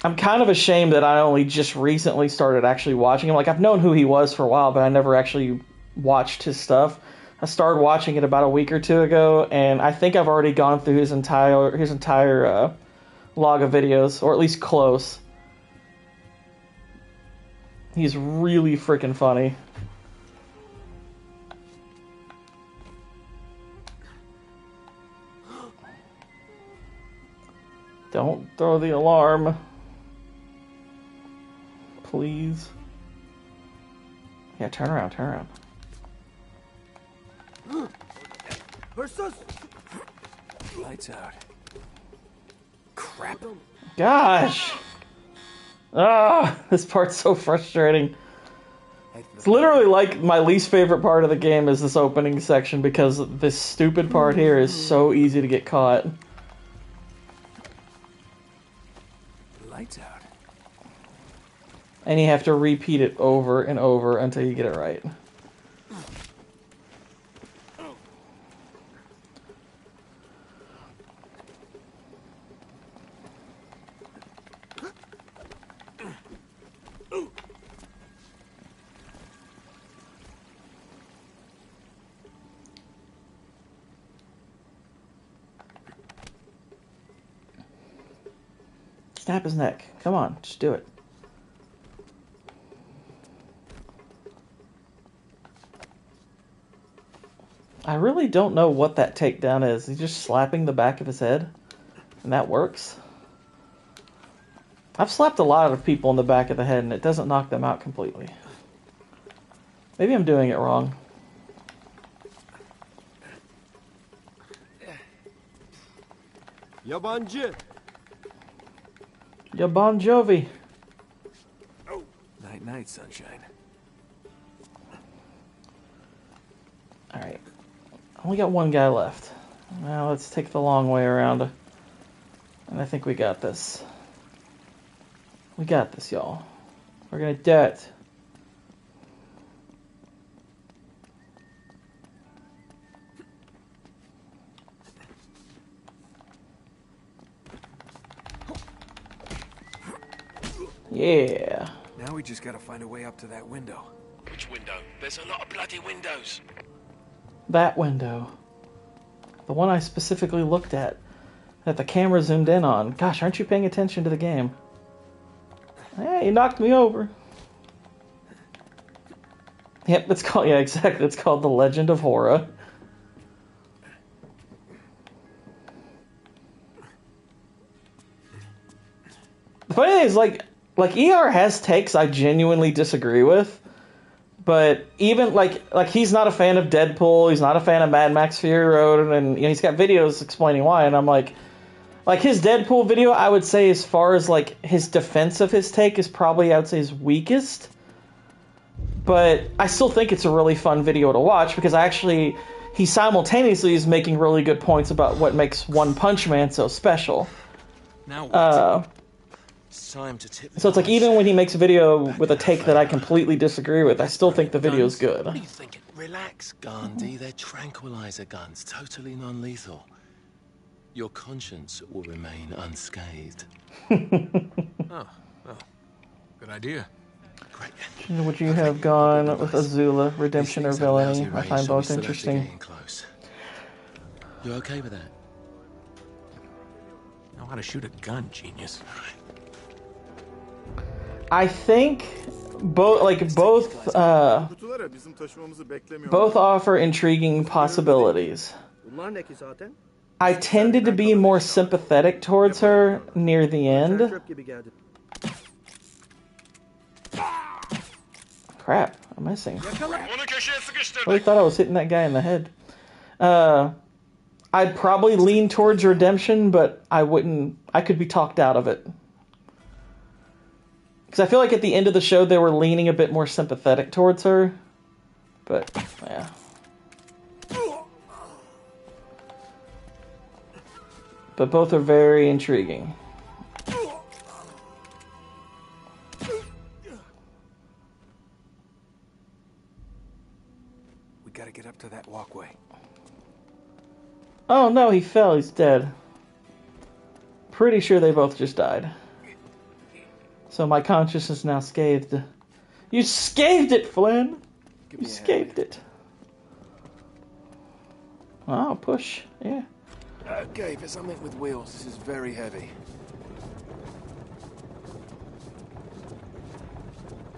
I'm kind of ashamed that I only just recently started actually watching him. Like, I've known who he was for a while, but I never actually watched his stuff. I started watching it about a week or 2 ago, and I think I've already gone through his entire log of videos, or at least close. He's really freaking funny. Don't throw the alarm. Please. Yeah, turn around, turn around. Hırsız! Lights out. Crap. Gosh! Ah, this part's so frustrating. It's literally like my least favorite part of the game is this opening section because this stupid part here is so easy to get caught. Lights out. And you have to repeat it over and over until you get it right. Snap his neck. Come on, just do it. I really don't know what that takedown is. He's just slapping the back of his head, and that works. I've slapped a lot of people in the back of the head, and it doesn't knock them out completely. Maybe I'm doing it wrong. Yabancı. Ya Bon Jovi. Night, night, sunshine. Alright. Only got one guy left. Now let's take the long way around. And I think we got this. We got this, y'all. We're gonna do it. Yeah. Now we just gotta find a way up to that window. Which window? There's a lot of bloody windows. That window. The one I specifically looked at. That the camera zoomed in on. Gosh, aren't you paying attention to the game? Hey, you knocked me over. Yep, it's called, yeah, exactly. It's called The Legend of Horror. The funny thing is, like ER has takes I genuinely disagree with, but even like he's not a fan of Deadpool, he's not a fan of Mad Max Fury Road, and you know, he's got videos explaining why, and I'm like his Deadpool video, I would say as far as like his defense of his take is probably, I would say, his weakest, but I still think it's a really fun video to watch because he simultaneously is making really good points about what makes One Punch Man so special. Now what? It's time to tip the So it's like, even when he makes a video with a take that I completely disagree with, I still think the video's good. What are you thinking? Relax, Gandhi. They're tranquilizer guns, totally non-lethal. Your conscience will remain unscathed. Oh, well, good idea. Great. Would you have gone with Azula, redemption or These things have lousy villainy? I range, find so we both still have to get interesting. in close. You okay with that? Know how to shoot a gun, genius. I think both Kutulara bizim taşımamızı beklemiyor. both offer intriguing possibilities. Bunlar ne ki zaten? I tended to be more sympathetic towards her near the end. Çöp gibi geldi. Crap, I'm missing. Onu köşeye sıkıştır. I really thought I was hitting that guy in the head. I'd probably lean towards redemption, but I could be talked out of it. Because I feel like at the end of the show they were leaning a bit more sympathetic towards her. But, yeah. But both are very intriguing. We gotta get up to that walkway. Oh no, he fell. He's dead. Pretty sure they both just died. So my conscience is now scathed. You scathed it, Flynn! You scathed it. Oh, push. Yeah. Okay, for something with wheels, this is very heavy.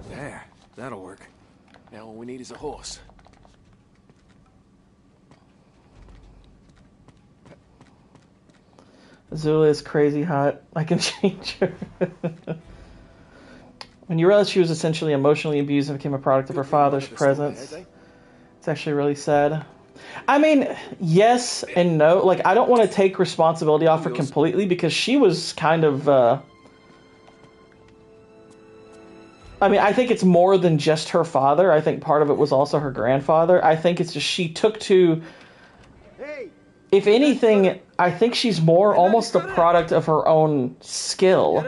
There, that'll work. Now all we need is a horse. Azula is crazy hot. I can change her. When you realize she was essentially emotionally abused and became a product of her father's presence, it's actually really sad. I mean, yes and no. Like, I don't want to take responsibility off her completely because she was kind of, I mean, I think it's more than just her father. I think part of it was also her grandfather. I think it's just she took to... If anything, I think she's more almost a product of her own skill.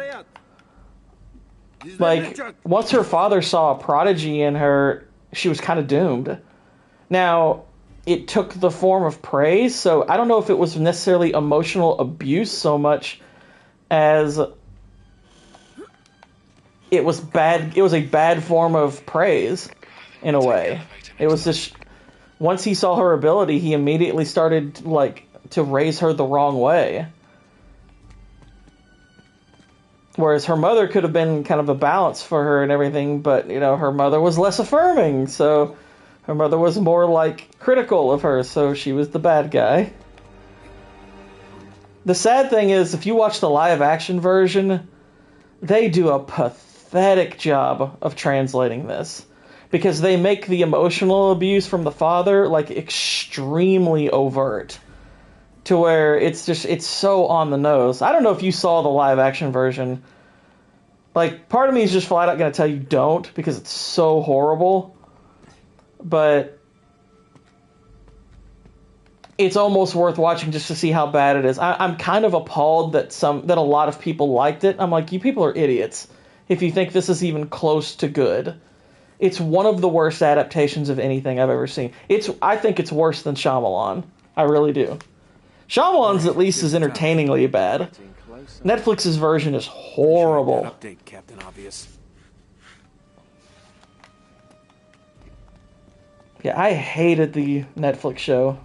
Like, once her father saw a prodigy in her, she was kind of doomed. Now, it took the form of praise, so I don't know if it was necessarily emotional abuse so much as it was bad. It was a bad form of praise, in a way. It was just... Once he saw her ability, he immediately started, like, to raise her the wrong way. Whereas her mother could have been kind of a balance for her and everything, but, you know, her mother was less affirming, so her mother was more, like, critical of her, so she was the bad guy. The sad thing is, if you watch the live-action version, they do a pathetic job of translating this. Because they make the emotional abuse from the father, like, extremely overt. To where it's so on the nose. I don't know if you saw the live-action version. Like, part of me is just flat out going to tell you don't, because it's so horrible. But it's almost worth watching just to see how bad it is. I'm kind of appalled that a lot of people liked it. I'm like, you people are idiots if you think this is even close to good. It's one of the worst adaptations of anything I've ever seen. I think it's worse than Shyamalan. I really do. Shyamalan's at least is entertainingly bad. Netflix's version is horrible. Update, Captain Obvious. Yeah, I hated the Netflix show.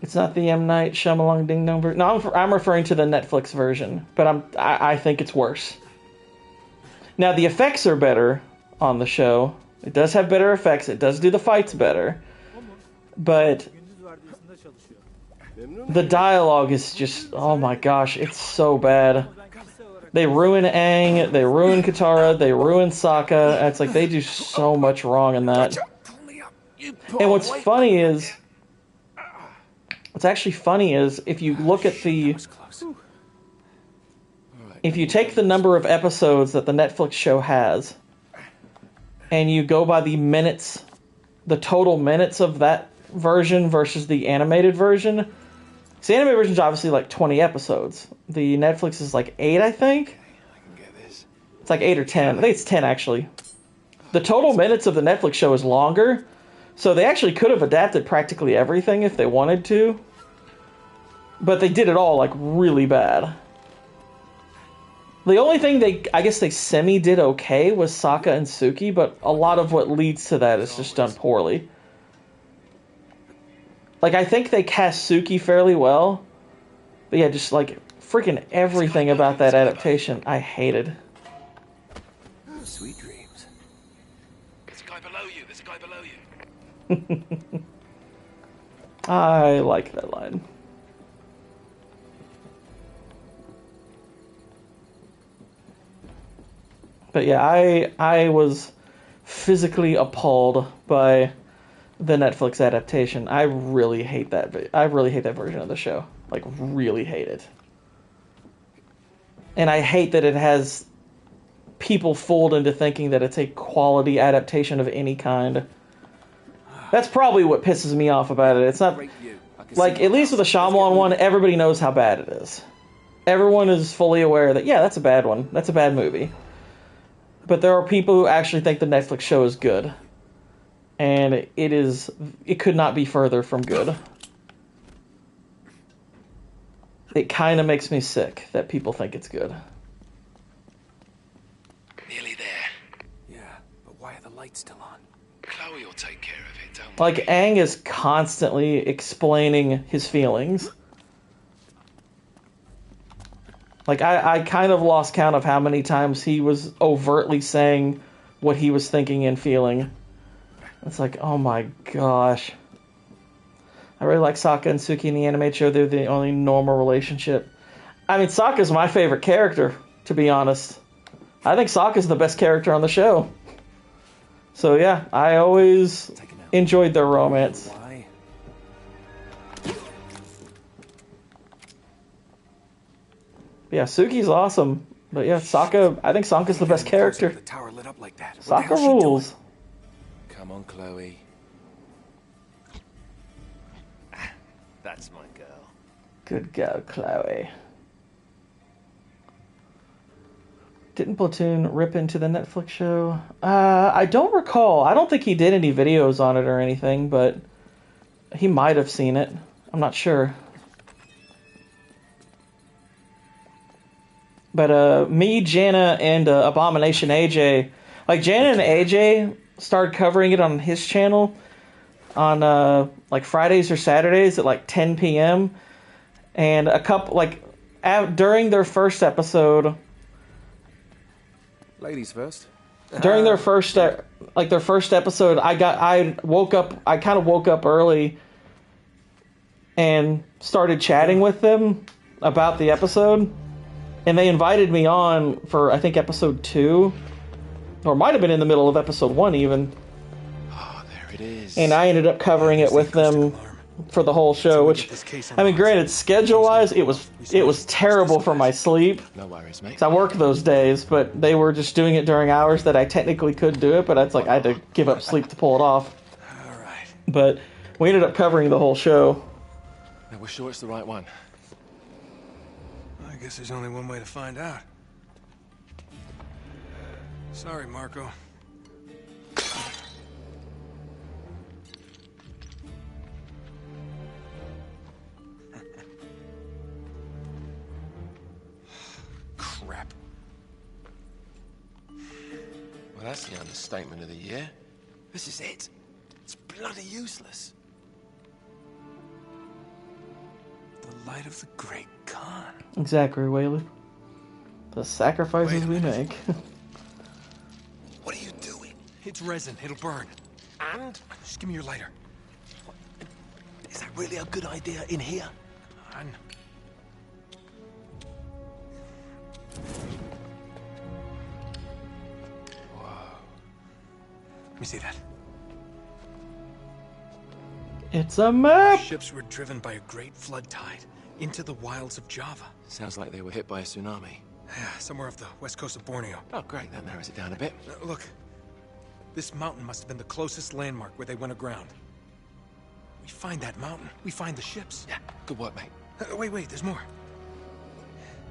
It's not the M. Night Shyamalan Ding Dong version. No, I'm referring to the Netflix version, but I think it's worse. Now, the effects are better on the show. It does have better effects. It does do the fights better. But the dialogue is just, oh my gosh, it's so bad. They ruin Aang, they ruin Katara, they ruin Sokka. It's like they do so much wrong in that. And what's actually funny is if you look at if you take the number of episodes that the Netflix show has and you go by the minutes, the total minutes of that version versus the animated version. So the animated version is obviously like 20 episodes. The Netflix is like 8, I think. It's like 8 or 10. I think it's 10 actually. The total minutes of the Netflix show is longer. So they actually could have adapted practically everything if they wanted to. But they did it all, like, really bad. The only thing I guess they semi-did okay was Sokka and Suki, but a lot of what leads to that is just done poorly. Like, I think they cast Suki fairly well. But yeah, just, like, freaking everything about that adaptation I hated. Sweet dreams. There's a guy below you. There's a guy below you. I like that line. But yeah, I was physically appalled by the Netflix adaptation. I really hate that version of the show. Like, really hate it. And I hate that it has people fooled into thinking that it's a quality adaptation of any kind. That's probably what pisses me off about it. It's not... Like, at least with the Shyamalan one, everybody knows how bad it is. Everyone is fully aware that, yeah, that's a bad one. That's a bad movie. But there are people who actually think the Netflix show is good. And it could not be further from good. It kind of makes me sick that people think it's good. Nearly there. Yeah, but why are the lights still on? Chloe will take care of it, don't Like, Aang is constantly explaining his feelings. Like, I kind of lost count of how many times he was overtly saying what he was thinking and feeling. It's like, oh my gosh. I really like Sokka and Suki in the animated show. They're the only normal relationship. I mean, Sokka's my favorite character, to be honest. I think Sokka's the best character on the show. So yeah, I always enjoyed their romance. Why? Yeah, Suki's awesome. But yeah, Sokka, I think Sokka's the best character. The tower lit up like that. What the Sokka hell's she doing? rules. Come on, Chloe. That's my girl. Good girl, Chloe. Didn't Platoon rip into the Netflix show? I don't recall. I don't think he did any videos on it or anything, but he might have seen it. I'm not sure. But me, Jana, and Abomination AJ, like Jana and AJ started covering it on his channel on like Fridays or Saturdays at like 10 p.m. And a couple like during their first episode. Ladies first. During their first episode, I kind of woke up early and started chatting with them about the episode, and they invited me on for I think episode 2, or it might have been in the middle of episode 1 even. Oh, there it is. And I ended up covering it with them for the whole show, which, I mean, granted, schedule-wise, it was terrible for my sleep. No worries, mate. 'Cause I work those days, but they were just doing it during hours that I technically could do it, but it's like I had to give up sleep to pull it off. All right. But we ended up covering the whole show. Now we're sure it's the right one. I guess there's only one way to find out. Sorry, Marco. Crap. Well, that's the understatement of the year. This is it. It's bloody useless. The light of the great Khan. Exactly, Whaley. The sacrifices we make. What are you doing? It's resin. It'll burn. And? Just give me your lighter. Is that really a good idea in here? Come on. Let me see that. It's a map! Ships were driven by a great flood tide into the wilds of Java. Sounds like they were hit by a tsunami. Yeah, somewhere off the west coast of Borneo. Oh, great. That narrows it down a bit. Look, this mountain must have been the closest landmark where they went aground. We find that mountain, we find the ships. Yeah, good work, mate. Wait, there's more.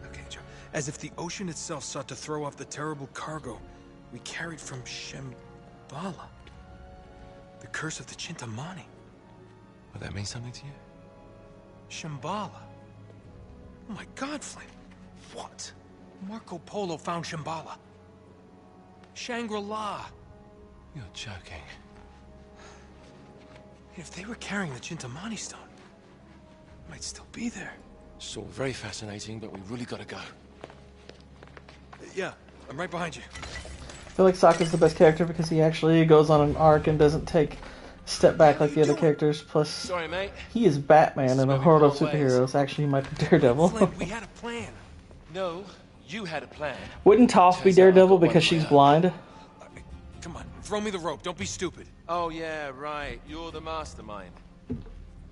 Okay, Joe. As if the ocean itself sought to throw off the terrible cargo we carried from Shambhala. The curse of the Chintamani. Will that mean something to you? Shambhala. Oh my God, Flynn. What? Marco Polo found Shambhala. Shangri-La. You're joking. If they were carrying the Chintamani stone, it might still be there. It's all very fascinating, but we really gotta go. Yeah, I'm right behind you. I feel like Sokka's the best character because he actually goes on an arc and doesn't take a step back like the other characters. Plus, Sorry, mate. he is Batman in a Smelly horde of always. superheroes. Actually, he might be Daredevil. Flynn, we had a plan. No, you had a plan. Wouldn't Toph be Turns out I've Daredevil got one because she's plan. blind? Come on, throw me the rope. Don't be stupid. Oh, yeah, right. You're the mastermind.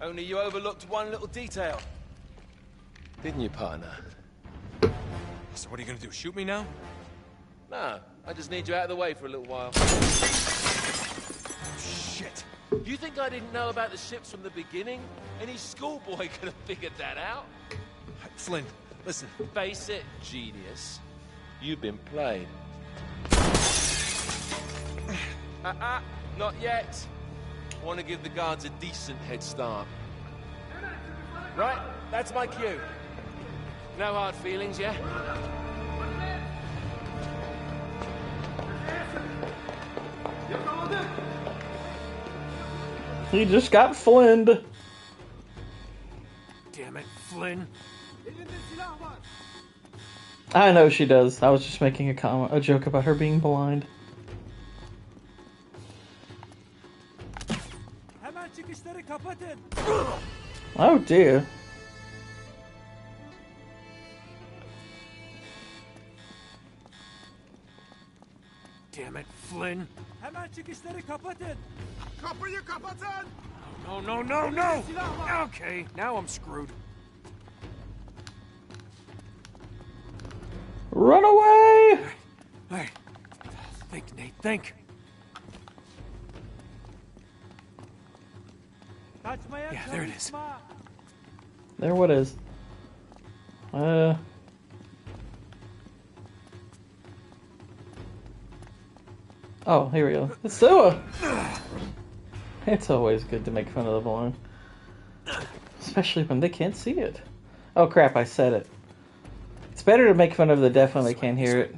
Only you overlooked one little detail. Didn't you, partner? So what are you gonna do? Shoot me now? No, I just need you out of the way for a little while. Shit. You think I didn't know about the ships from the beginning? Any schoolboy could have figured that out. Flynn, listen. Face it, genius. You've been played. Not yet. Want to give the guards a decent head start. Right, that's my cue. No hard feelings, yeah? He just got flinned. Damn it, Flynn. I know she does. I was just making a joke about her being blind. Hemen çıkışları kapatın. Oh dear. Damn it, Flynn. Hemen çıkışları kapatın. Kapıyı kapatın! No. Okay, now I'm screwed. Run away! Alright. Think, Nate, think. Kaçmaya Yeah, there it is. çalışma. There, what is? Oh, here we go. The sewer! It's always good to make fun of the balloon. Especially when they can't see it. Oh crap, I said it. It's better to make fun of the deaf when they can't hear it.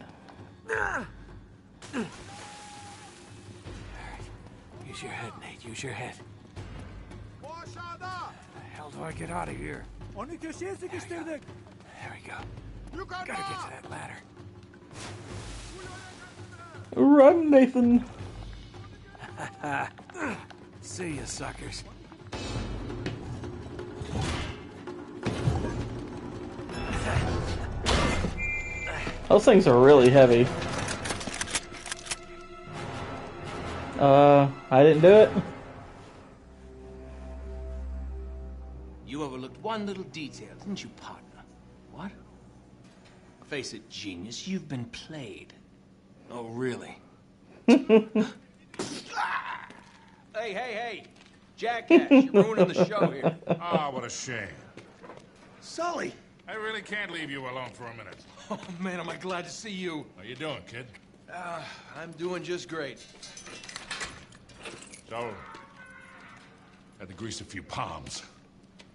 Use your head, Nate. Use your head. How the hell do I get out of here? Onu köşeye sıkıştırdık. There we go. Gotta get to that ladder. Run, Nathan! See ya, suckers. Those things are really heavy. I didn't do it. You overlooked one little detail, didn't you, partner? What? Face it, genius, you've been played. Oh, really? Hey! Jackass, you're ruining the show here. Ah, what a shame. Sully! I really can't leave you alone for a minute. Oh, man, am I glad to see you. How you doing, kid? I'm doing just great. So, had to grease a few palms.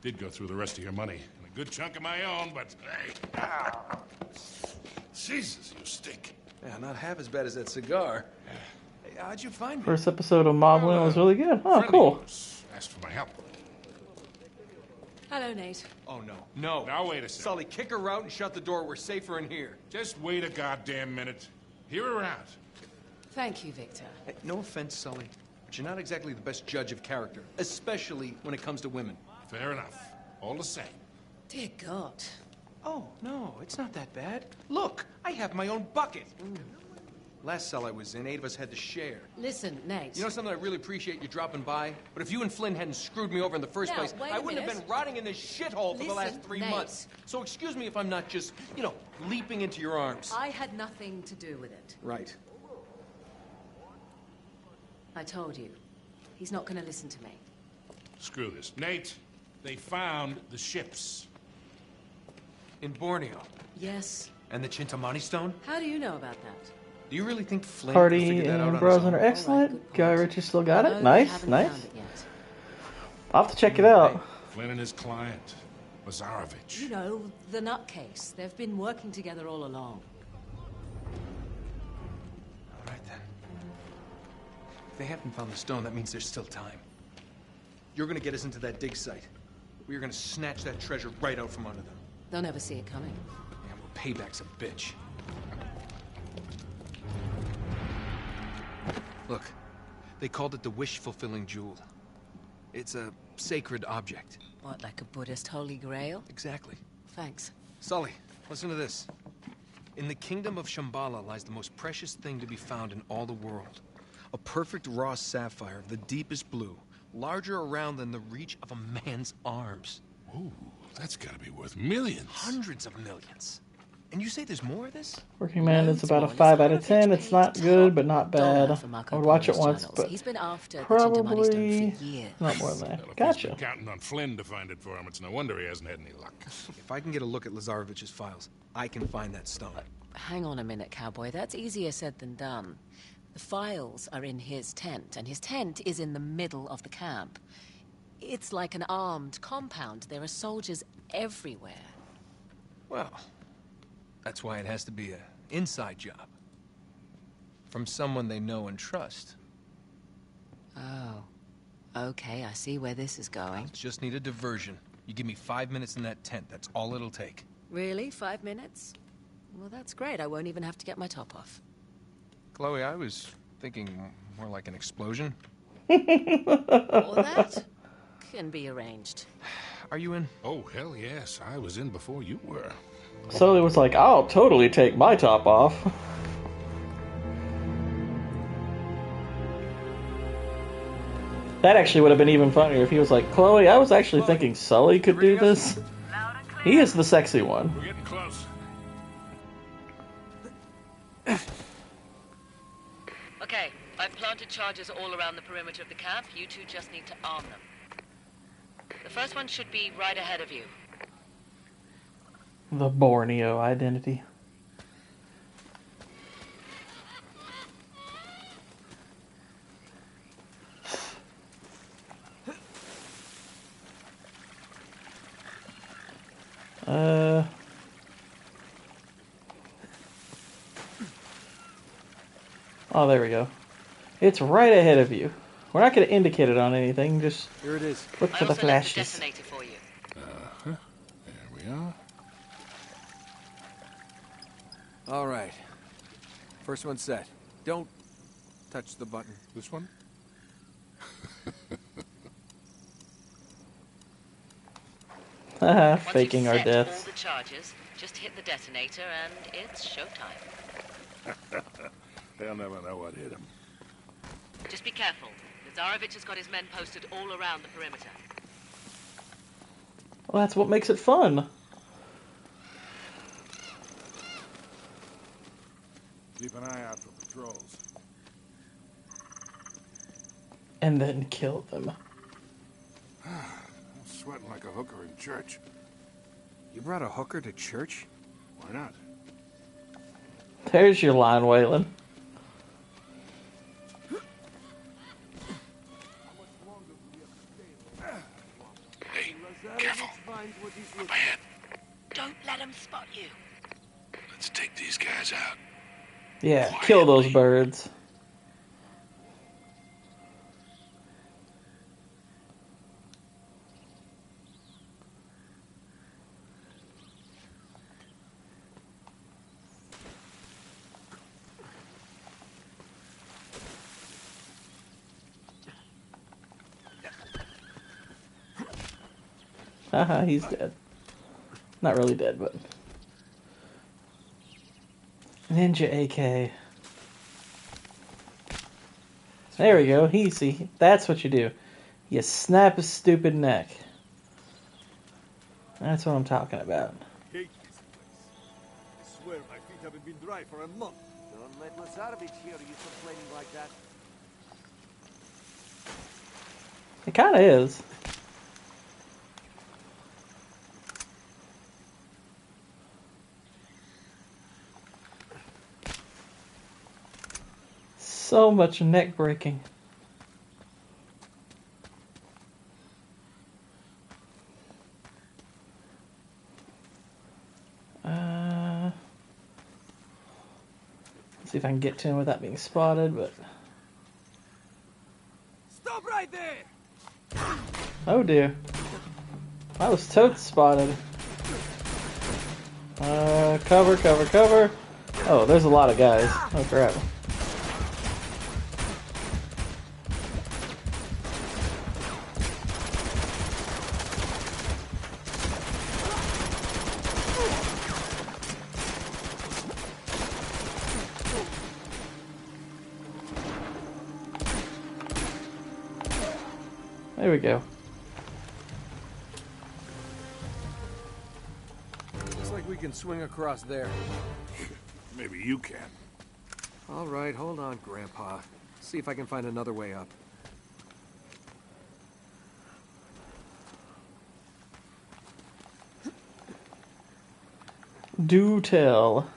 Did go through the rest of your money. And a good chunk of my own, but hey. Jesus, you stink. Yeah, not half as bad as that cigar. Hey, how'd you find me? First episode of Moblin was really good. Oh, Friend of cool. yours asked for my help. Hello, Nate. Oh, no. Now wait a second. Sully, kick her out and shut the door. We're safer in here. Just wait a goddamn minute. Hear her out. Thank you, Victor. Hey, no offense, Sully, but you're not exactly the best judge of character, especially when it comes to women. Fair enough. All the same. Dear God. Oh, no, it's not that bad. Look, I have my own bucket. Last cell I was in, 8 of us had to share. Listen, Nate. You know something, I really appreciate you dropping by, but if you and Flynn hadn't screwed me over in the first Now, place, wait I a wouldn't have minute. been rotting in this shithole for the last Listen, 3 Nate. months. So excuse me if I'm not just, leaping into your arms. I had nothing to do with it. Right. I told you. He's not going to listen to me. Screw this. Nate, they found the ships. In Borneo. Yes. And the Chintamani stone? How do you know about that? Do you really think Flynn could Party figure that out and on his Brosnan own? are excellent. good point. Guy Ritchie still got No, it. they Nice, haven't nice. found it yet. I'll have to check it out. Flynn and his client, Lazarovich. You know, the nutcase. They've been working together all along. All right, then. If they haven't found the stone, that means there's still time. You're gonna get us into that dig site. We're gonna snatch that treasure right out from under them. They'll never see it coming. Yeah, well, payback's a bitch. Look, they called it the wish-fulfilling jewel. It's a sacred object. What, like a Buddhist holy grail? Exactly. Thanks. Sully, listen to this. In the kingdom of Shambhala lies the most precious thing to be found in all the world. A perfect raw sapphire of the deepest blue, larger around than the reach of a man's arms. Ooh, that's gotta be worth millions. Hundreds of millions. And you say there's more of this? Working Man is Loads about a more. 5 out of 10. Lazarovich It's not paid good, but not $1 bad. for Marco I would watch it Polo's once, channels. but He's been after the Chintamani stone probably for years. not more than that. Well, if he's Gotcha. been counting on Flynn to find it for him, it's no wonder he hasn't had any luck. If I can get a look at Lazarovich's files, I can find that stone. Hang on a minute, cowboy. That's easier said than done. The files are in his tent, and his tent is in the middle of the camp. It's like an armed compound. There are soldiers everywhere. Well, that's why it has to be an inside job. From someone they know and trust. Oh. Okay, I see where this is going. Just need a diversion. You give me 5 minutes in that tent, that's all it'll take. Really? 5 minutes? Well, that's great. I won't even have to get my top off. Chloe, I was thinking more like an explosion. Or that can be arranged. Are you in? Oh, hell yes. I was in before you were. Sully was like, I'll totally take my top off. That actually would have been even funnier if he was like, Chloe, I was actually thinking Sully could do this. He is the sexy one. We're getting close. Okay, I've planted charges all around the perimeter of the camp. You two just need to arm them. The first one should be right ahead of you. The Borneo identity. Oh, there we go. It's right ahead of you. We're not going to indicate it on anything, just Here it is. look for the flashes. Detonator for you. Uh-huh. There we are. All right. First one set. Don't touch the button. This one? Haha, Once faking you've our set deaths. all the charges, just hit the detonator and it's showtime. They'll never know what hit them. Just be careful. Lazarevich has got his men posted all around the perimeter. Well, that's what makes it fun. Keep an eye out for patrols. And then kill them. I'm sweating like a hooker in church. You brought a hooker to church? Why not? There's your line, Waylon. Hey, careful. Up ahead. Don't let them spot you. Let's take these guys out. Yeah, kill those birds. Haha, he's dead. Not really dead, but... Ninja AK. There we go, easy. That's what you do. You snap his stupid neck. That's what I'm talking about. Hate this place. I swear my feet haven't been dry for a month. Don't let Lazarevich hear you complaining like that. It kind of is. So much neck breaking. See if I can get to him without being spotted, but... Stop right there! Oh dear. I was totes spotted. Cover, cover, cover. Oh, there's a lot of guys. Oh crap. There we go. Looks like we can swing across there. Maybe you can. All right, hold on, Grandpa. See if I can find another way up. Do tell.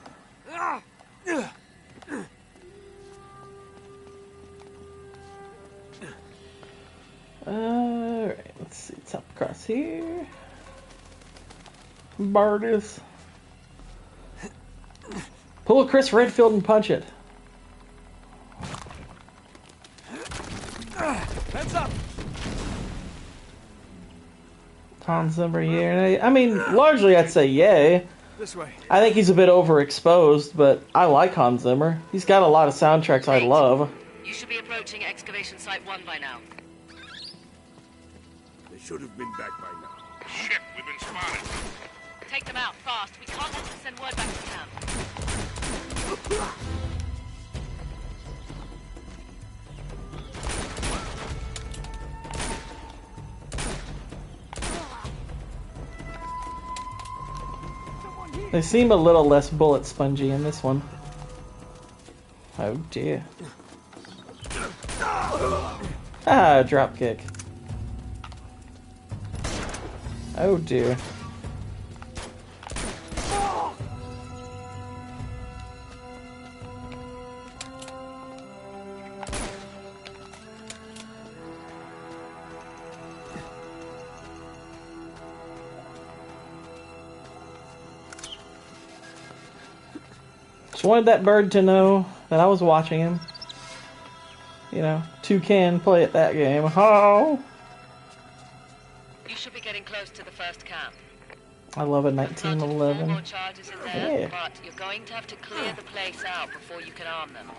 Alright, let's see. It's up across here. Bardis. Pull a Chris Redfield and punch it. Heads up! Tom Zimmer here. I mean, largely I'd say yay. This way. I think he's a bit overexposed, but I like Hans Zimmer. He's got a lot of soundtracks I love. You should be approaching excavation site 1 by now. They should have been back by now. Shit, we've been spotted. Take them out, fast. We can't let them send word back to camp. They seem a little less bullet spongy in this one. Oh dear. Ah, drop kick. Oh dear. Just wanted that bird to know that I was watching him. You know, Toucan play at that game. Oh! You should be getting close to the first camp. I love a I've planted 4 more 1911. charges in there, Yeah. but you're going to have to clear the place out before you can arm them.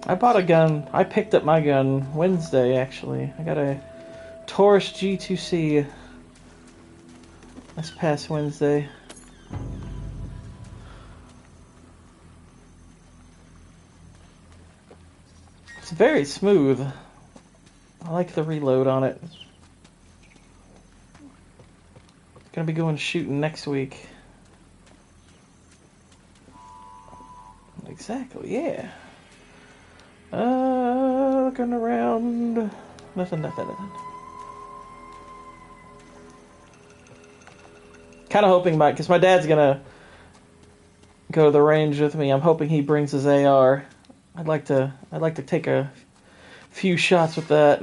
I bought a gun. I picked up my gun Wednesday, actually. I got a Taurus G2C this past Wednesday. It's very smooth. I like the reload on it. Gonna be going shooting next week. Exactly, yeah. Looking around. Nothing. Kind of hoping, Mike, because my dad's gonna go to the range with me. I'm hoping he brings his AR. I'd like to take a few shots with that.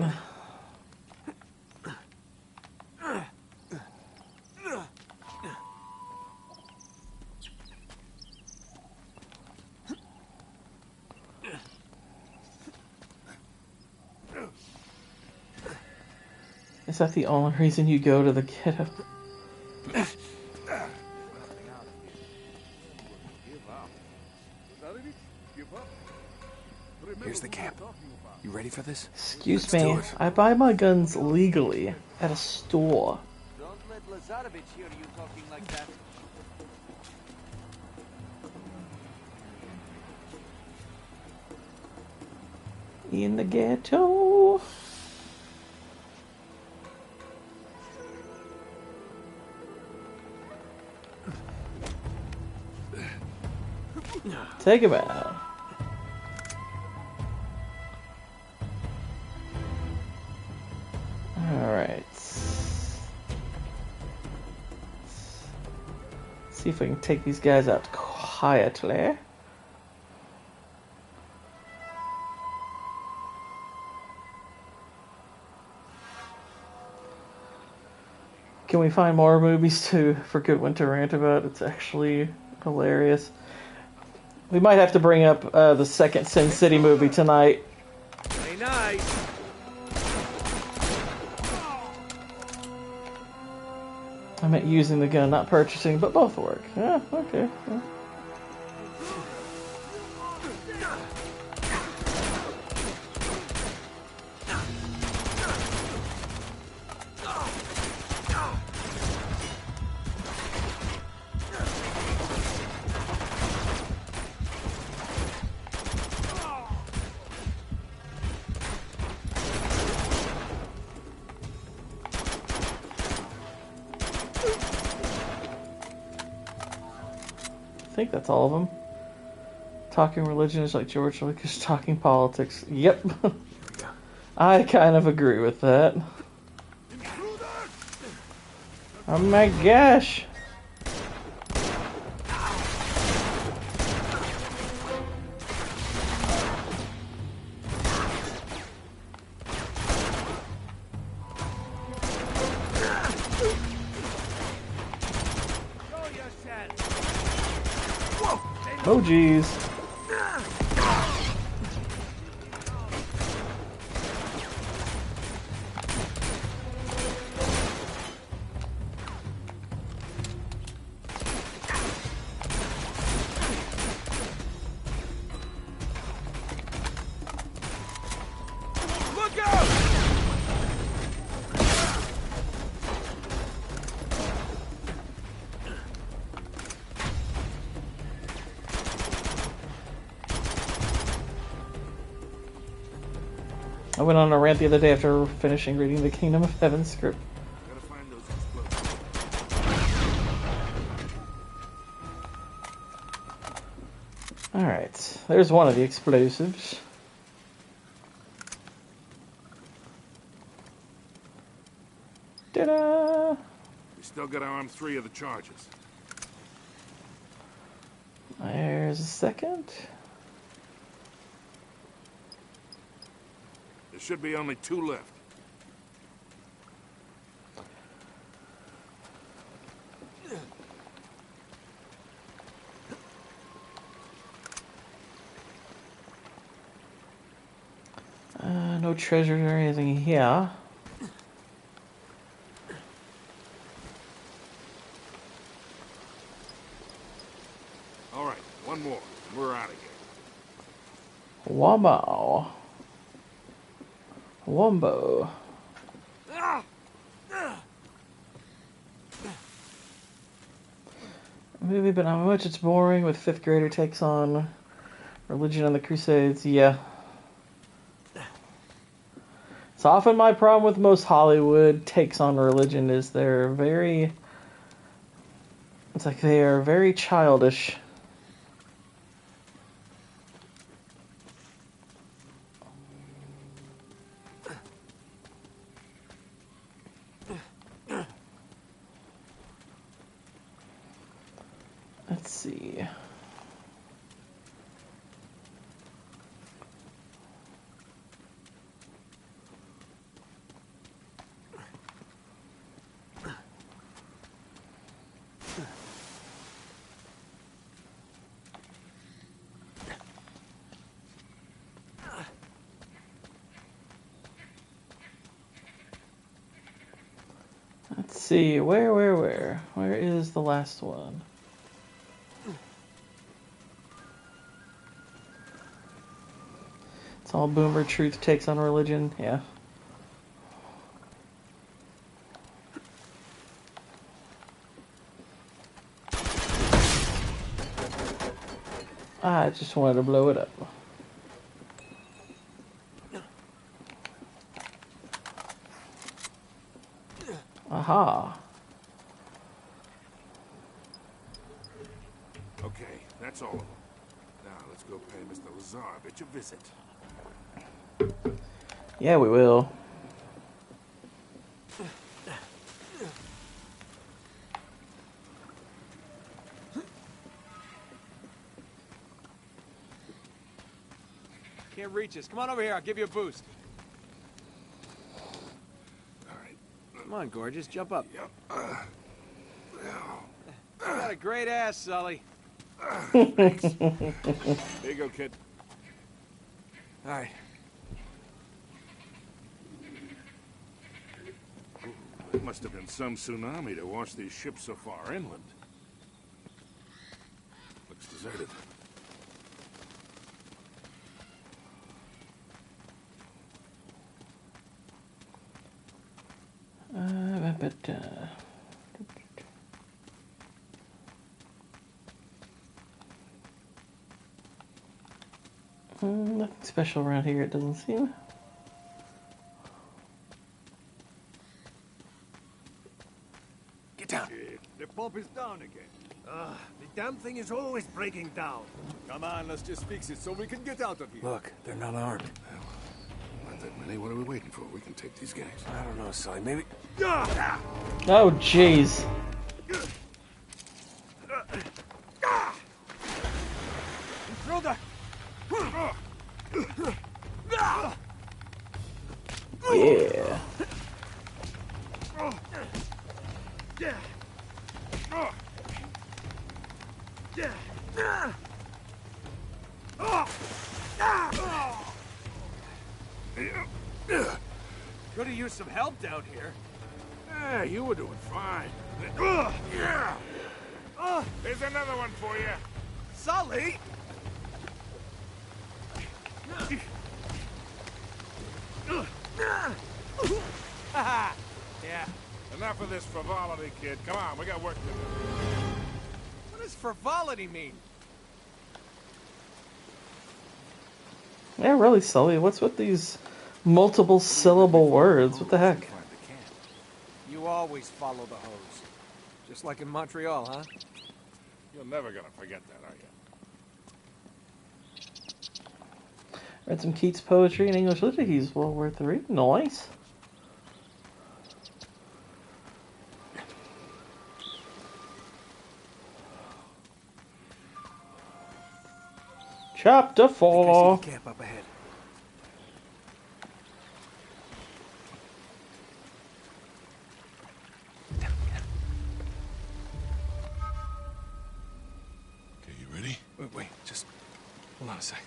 Is that the only reason you go to the ghetto? Here's the camp. You ready for this? Excuse Let's me, do it. I buy my guns legally at a store. Don't let Lazarevich hear you talking like that. In the ghetto. Take him out. Alright. See if we can take these guys out quietly. Can we find more movies for Goodwin to rant about? It's actually hilarious. We might have to bring up the second Sin City movie tonight. Hey, nice. I meant using the gun, not purchasing, but both work. Yeah, okay. Yeah. I think that's all of them. Talking religion is like George Lucas talking politics. Yep. I kind of agree with that. Oh my gosh. Oh geez. Look out! I went on a rant the other day after finishing reading the Kingdom of Heaven script. Gotta find those explosives. Alright, there's one of the explosives. Ta-da! We still got to arm 3 of the charges. There's a second. There should be only 2 left. No treasures or anything here. All right, one more, and we're out of here. Wombo. Wombo. Movie, but not much. It's boring with 5th grader takes on religion and the Crusades. Yeah. It's often my problem with most Hollywood takes on religion is it's like they are very childish. Let's see. Let's see, where is the last one? It's all boomer truth takes on religion, yeah. I just wanted to blow it up. Aha. Okay, that's all of them. Now let's go pay Mr. Lazarevich a visit. Yeah, we will. Can't reach us. Come on over here. I'll give you a boost. All right. Come on, gorgeous. Jump up. Yep. You got a great ass, Sully. Thanks. Here you go, kid. All right. It must have been some tsunami to wash these ships so far inland. Looks deserted. Nothing special around here, it doesn't seem. Get down. The pump is down again. The damn thing is always breaking down. Come on, let's just fix it so we can get out of here. Look, they're not armed. Not that many. What are we waiting for? We can take these guys. I don't know, Sully. Maybe... Oh, jeez. Intruder! Yeah. Could have used some help down here. Yeah, you were doing fine. Yeah. There's another one for you. Sully! Yeah. Enough of this frivolity, kid. Come on, we got work to do. What does frivolity mean? Yeah, really, Sully. What's with these multiple syllable words? What the heck? You always follow the hose. Just like in Montreal, huh? You're never gonna forget that, are you? Read some Keats poetry and English literature. He's well worth the read. Nice. Chapter I think I 4. see the camp up ahead. Okay, you ready? Wait, just hold on a sec.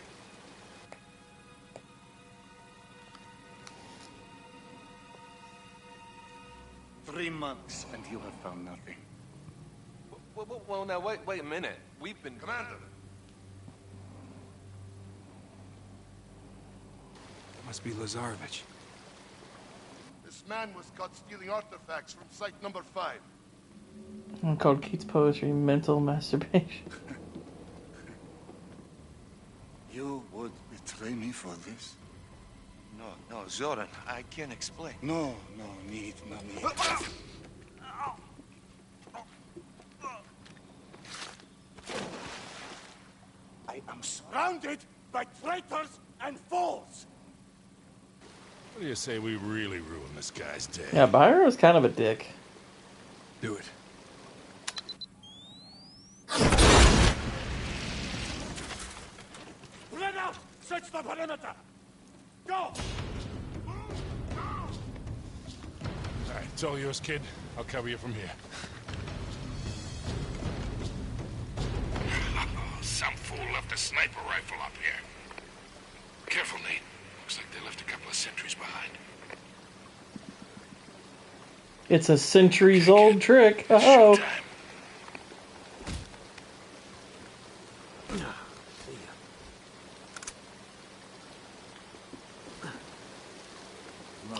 3 months, and you have found nothing. Well, now, wait a minute. We've been... Commander! Must be Lazarevich. This man was caught stealing artifacts from site number 5. One called Keats' poetry, mental masturbation. You would betray me for this? No, Zoran, I can't explain. No need. I am surrounded by traitors and fools! What do you say we really ruin this guy's day? Yeah, Byron was kind of a dick. Do it. Run out! Search the perimeter! Go! All right, it's all yours, kid. I'll cover you from here. Some fool left a sniper rifle up here. Careful, Nate. Looks like they left a couple of sentries behind. It's a centuries-old trick. Oh. Showtime.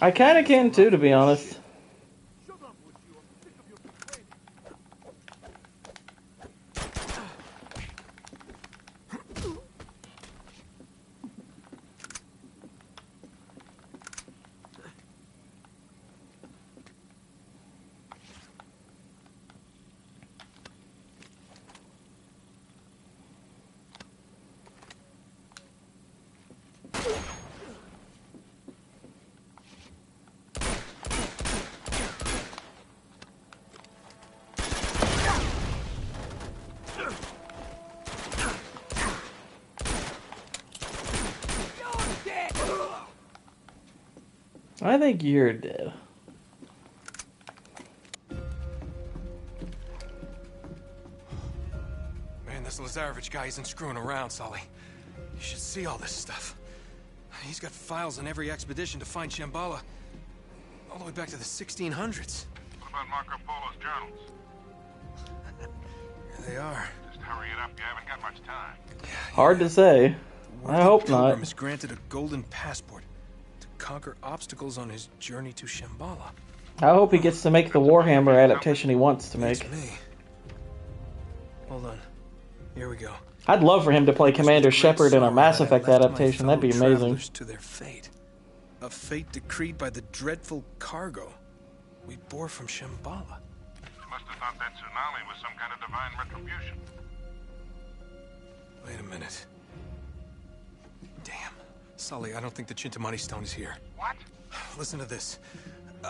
I kind of can too, to be honest. I think you're dead. Man, this Lazarevich guy isn't screwing around, Sully. You should see all this stuff. He's got files on every expedition to find Shambhala, all the way back to the 1600s. What about Marco Polo's journals? Here they are. Just hurry it up. You haven't got much time. Hard to say. I hope not. Pilgrim is granted a golden passport to conquer obstacles on his journey to Shambhala. I hope he gets to make the Warhammer adaptation he wants to make. It's me. Hold on. Here we go. I'd love for him to play Commander Shepard in a Mass Effect adaptation. That'd be amazing. To their fate. A fate decreed by the dreadful cargo we bore from Shambhala. You must have thought that tsunami was some kind of divine retribution. Wait a minute. Damn. Sully, I don't think the Chintamani stone is here. What? Listen to this.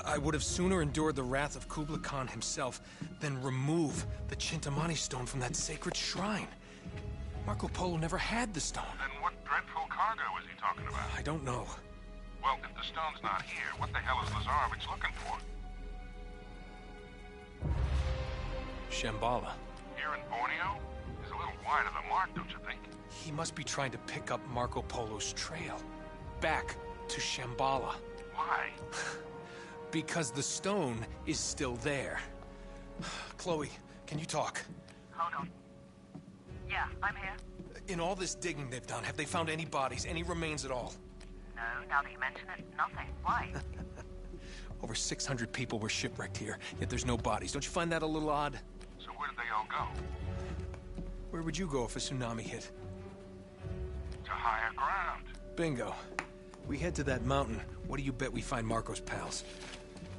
I would have sooner endured the wrath of Kublai Khan himself than remove the Chintamani stone from that sacred shrine. Marco Polo never had the stone. Then what dreadful cargo is he talking about? I don't know. Well, if the stone's not here, what the hell is Lazarevich looking for? Shambhala. Here in Borneo? He's a little wide of the mark, don't you think? He must be trying to pick up Marco Polo's trail. Back to Shambhala. Why? Because the stone is still there. Chloe, can you talk? Hold on. Yeah, I'm here. In all this digging they've done, have they found any bodies, any remains at all? No, now that you mention it, nothing. Why? Over 600 people were shipwrecked here, yet there's no bodies. Don't you find that a little odd? So where did they all go? Where would you go if a tsunami hit? To higher ground. Bingo. We head to that mountain. What do you bet we find Marco's pals?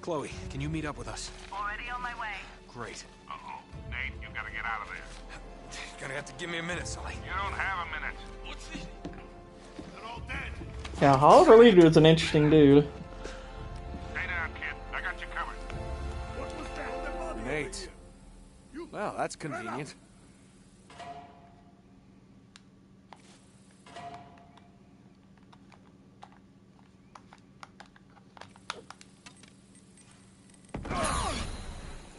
Chloe, can you meet up with us? Already on my way. Great. Uh-oh. Nate, you gotta get out of there. You're gonna have to give me a minute, Sully. You don't have a minute. What's this? They're all dead. Yeah, Oliver Reed was an interesting dude. Stay down, kid. I got you covered. What was that? Nate. Well, that's convenient.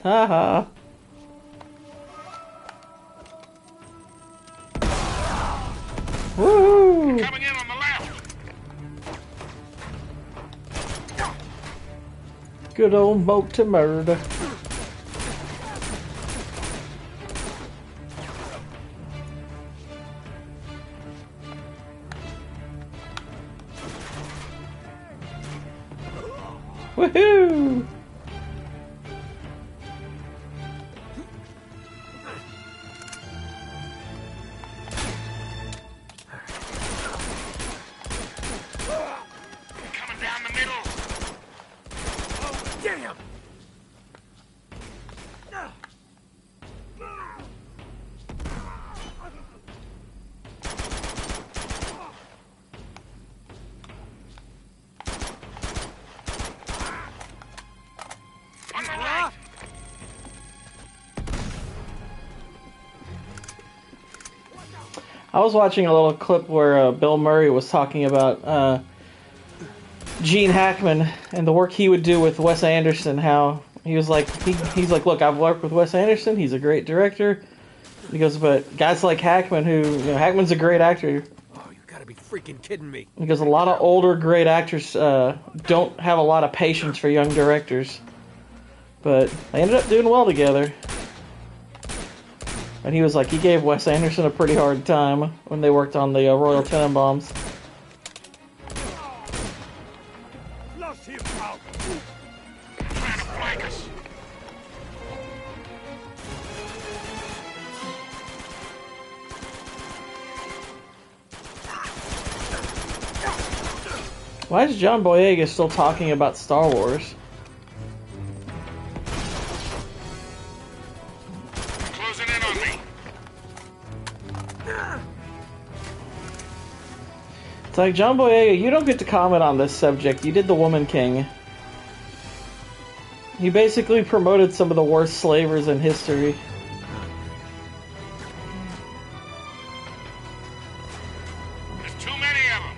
Haha. Woo! Coming in on the left. Good old Moat to murder. Woohoo! Coming down the middle. Oh, damn! On the right. I was watching a little clip where Bill Murray was talking about Gene Hackman and the work he would do with Wes Anderson. How he was like, he's like, look, I've worked with Wes Anderson. He's a great director. He goes, but guys like Hackman, Hackman's a great actor. Oh, you gotta be freaking kidding me. Because a lot of older great actors don't have a lot of patience for young directors. But they ended up doing well together. And he was like, he gave Wes Anderson a pretty hard time when they worked on the Royal Tenenbaums. Flush him out! Trying to flank us. Why is John Boyega still talking about Star Wars? Closing in on me. It's like, John Boyega, you don't get to comment on this subject. You did The Woman King. He basically promoted some of the worst slavers in history. There's too many of them.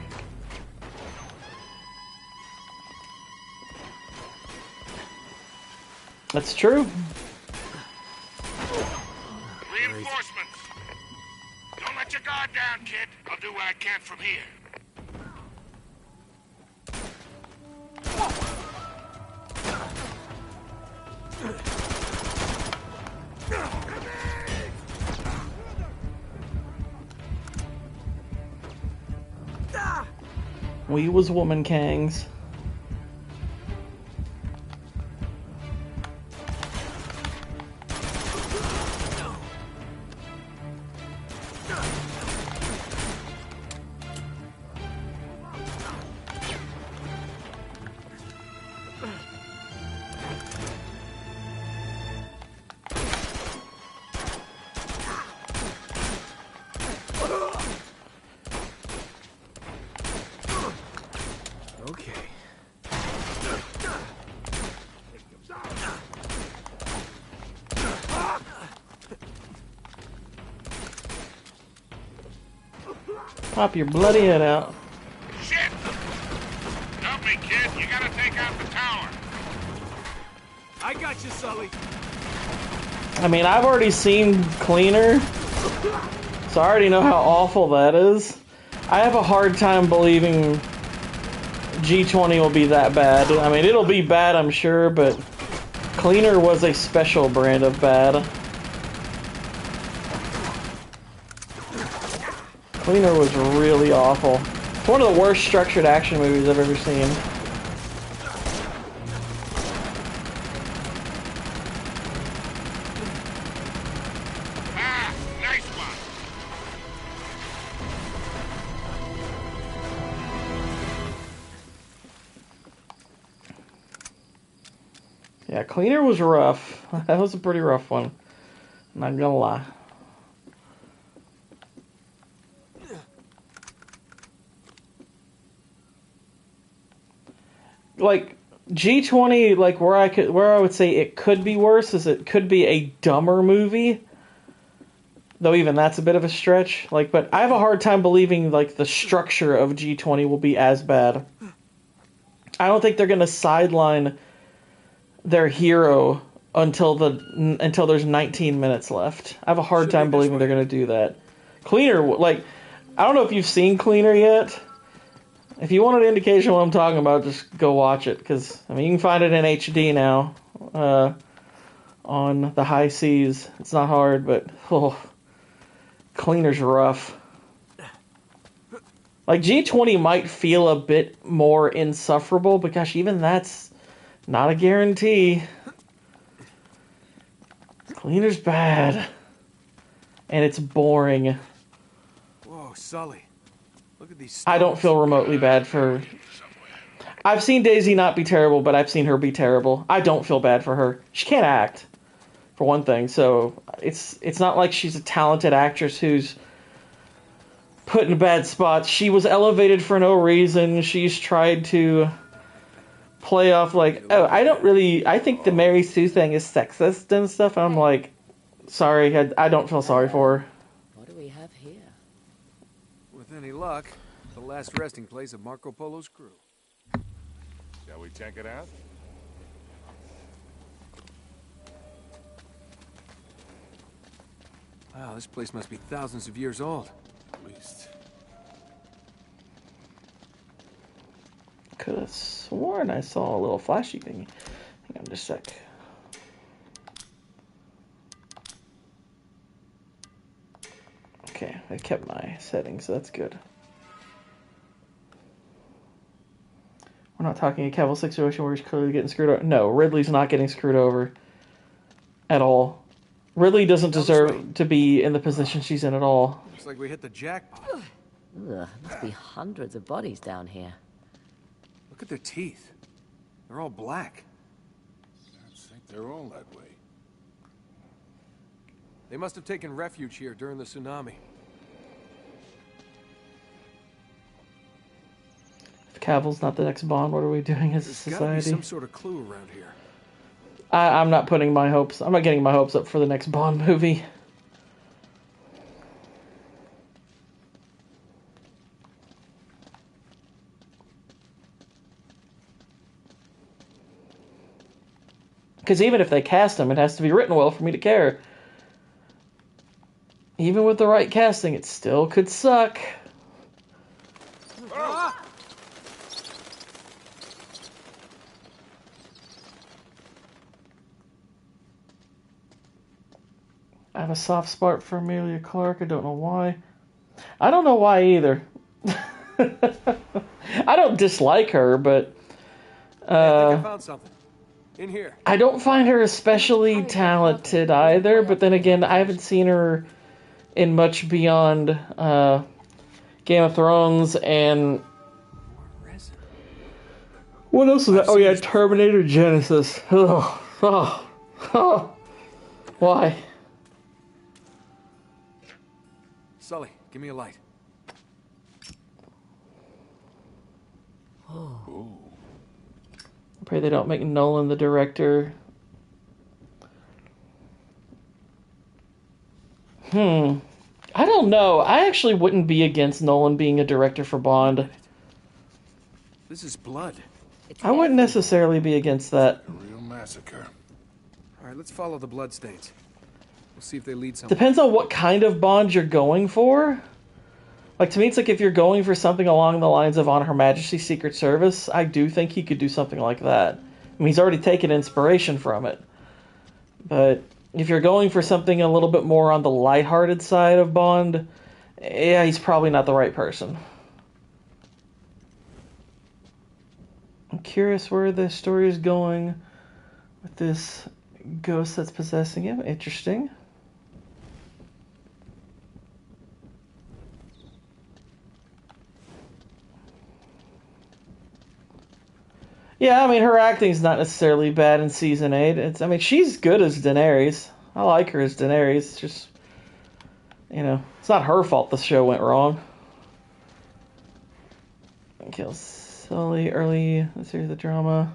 That's true. Reinforcements. Don't let your guard down, kid. I'll do what I can from here. We was Woman Kangs. Okay. Pop your bloody head out. Shit! Help me, kid. You gotta take out the tower. I got you, Sully. I mean, I've already seen Cleaner, so I already know how awful that is. I have a hard time believing G20 will be that bad. I mean, it'll be bad, I'm sure, but Cleaner was a special brand of bad. Cleaner was really awful. It's one of the worst structured action movies I've ever seen. Ah, nice one. Yeah, Cleaner was rough. That was a pretty rough one. Not gonna lie. Like G20, like where I would say it could be worse is it could be a dumber movie. Though even that's a bit of a stretch. Like, but I have a hard time believing like the structure of G20 will be as bad. I don't think they're gonna sideline their hero until there's 19 minutes left. I have a hard time believing they're going to do that. Cleaner, like, I don't know if you've seen Cleaner yet. If you want an indication of what I'm talking about, just go watch it, because I mean you can find it in HD now on the high seas. It's not hard, but Cleaner's rough. Like G20 might feel a bit more insufferable, but gosh, even that's not a guarantee. Cleaner's bad. And it's boring. Whoa, Sully. Look at these I don't feel remotely bad for... I've seen Daisy not be terrible, but I've seen her be terrible. I don't feel bad for her. She can't act, for one thing, so it's not like she's a talented actress who's put in bad spots. She was elevated for no reason. She's tried to play off like, oh, I think the Mary Sue thing is sexist and stuff. And I'm like, sorry, I don't feel sorry for her. What do we have here? With any luck, the last resting place of Marco Polo's crew. Shall we check it out? Wow, this place must be thousands of years old. At least. Could have sworn I saw a little flashy thing. Hang on just a sec. Okay, I kept my settings, so that's good. We're not talking a Cavill situation where he's clearly getting screwed over. No, Ridley's not getting screwed over at all. Ridley doesn't deserve to be in the position she's in at all. Looks like we hit the jackpot. Ugh, must be hundreds of bodies down here. Look at their teeth. They're all black. I think they're all that way. They must have taken refuge here during the tsunami. If Cavill's not the next Bond, what are we doing as a There's gotta be society? some sort of clue around here. I'm not putting my hopes... I'm not getting my hopes up for the next Bond movie. Because even if they cast him, it has to be written well for me to care. Even with the right casting, it still could suck. I have a soft spot for Amelia Clarke. I don't know why. I don't know why either. I don't dislike her, but... I think I found something. In here. I don't find her especially talented either, but then again, I haven't seen her in much beyond Game of Thrones and... What else is that? Oh yeah, Terminator Genesis. Why? Sully, give me a light. Pray they don't make Nolan the director. I don't know. I actually wouldn't be against Nolan being a director for Bond. This is blood. I wouldn't necessarily be against that. A real massacre. All right, let's follow the bloodstains. We'll see if they lead somewhere. Depends on what kind of Bond you're going for. Like, to me, it's like if you're going for something along the lines of On Her Majesty's Secret Service, I do think he could do something like that. I mean, he's already taken inspiration from it. But if you're going for something a little bit more on the lighthearted side of Bond, yeah, he's probably not the right person. I'm curious where the story is going with this ghost that's possessing him. Interesting. Yeah, I mean, her acting's not necessarily bad in Season 8. I mean, she's good as Daenerys. I like her as Daenerys. It's just, you know, it's not her fault the show went wrong. Kill Sully early. Let's hear the drama.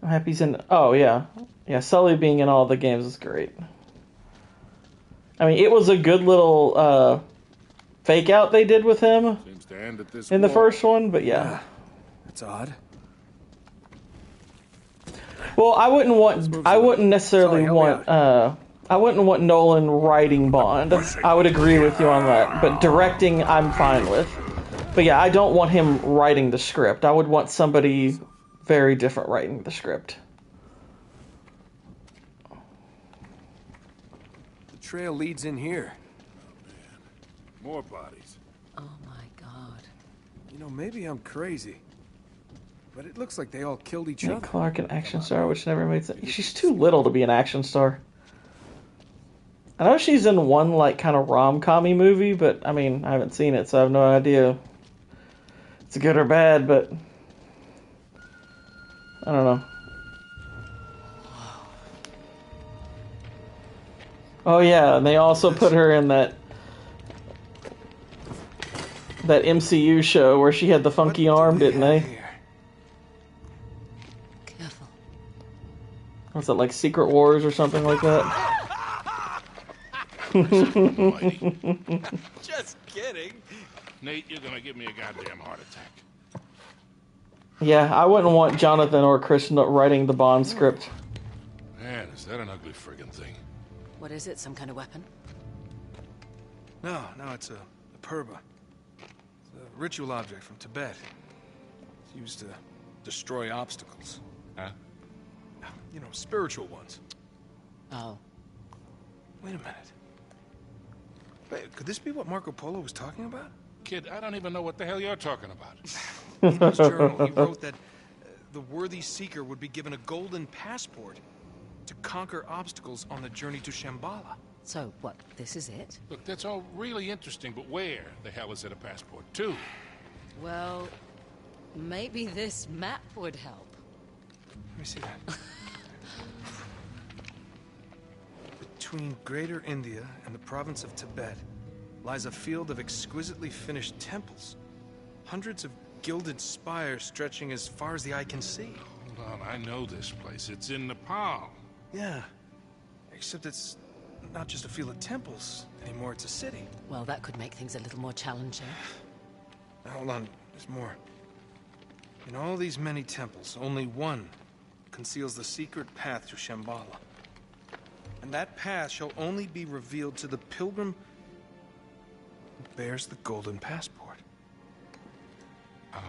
I'm happy he's in... Oh, yeah. Yeah, Sully being in all the games is great. I mean, it was a good little fake out they did with him Seems to end at this in the war. first one, but yeah. That's odd. Well, I wouldn't necessarily want I wouldn't want Nolan writing Bond. I would agree with you on that. But directing, I'm fine with. But yeah, I don't want him writing the script. I would want somebody very different writing the script. The trail leads in here. More bodies. Oh my god. You know, maybe I'm crazy. But it looks like they all killed each Nick other. Clark, an action star, which never made sense. She's too little to be an action star. I know she's in one, like, kind of rom-com-y movie, but, I mean, I haven't seen it, so I have no idea if it's good or bad, but I don't know. Oh, yeah, and they also put her in that MCU show where she had the funky arm, didn't they? Careful. Was it like Secret Wars or something like that? Just kidding. Nate, you're gonna give me a goddamn heart attack. Yeah, I wouldn't want Jonathan or Chris writing the Bond script. Man, is that an ugly friggin' thing? What is it? Some kind of weapon? No, it's a purba. It's a ritual object from Tibet. It's used to destroy obstacles. Huh? You know, spiritual ones. Oh. Wait a minute. Wait, could this be what Marco Polo was talking about? Kid, I don't even know what the hell you're talking about. In his journal, he wrote that the worthy seeker would be given a golden passport to conquer obstacles on the journey to Shambhala. So, what, this is it? Look, that's all really interesting, but where the hell is it a passport to? Well, maybe this map would help. Let me see that. Between Greater India and the province of Tibet lies a field of exquisitely finished temples. Hundreds of gilded spires stretching as far as the eye can see. Hold on, I know this place. It's in Nepal. Yeah, except it's not just a field of temples anymore, it's a city. Well, that could make things a little more challenging. Now, hold on, there's more. In all these many temples, only one conceals the secret path to Shambhala. And that path shall only be revealed to the pilgrim who bears the golden passport. Oh,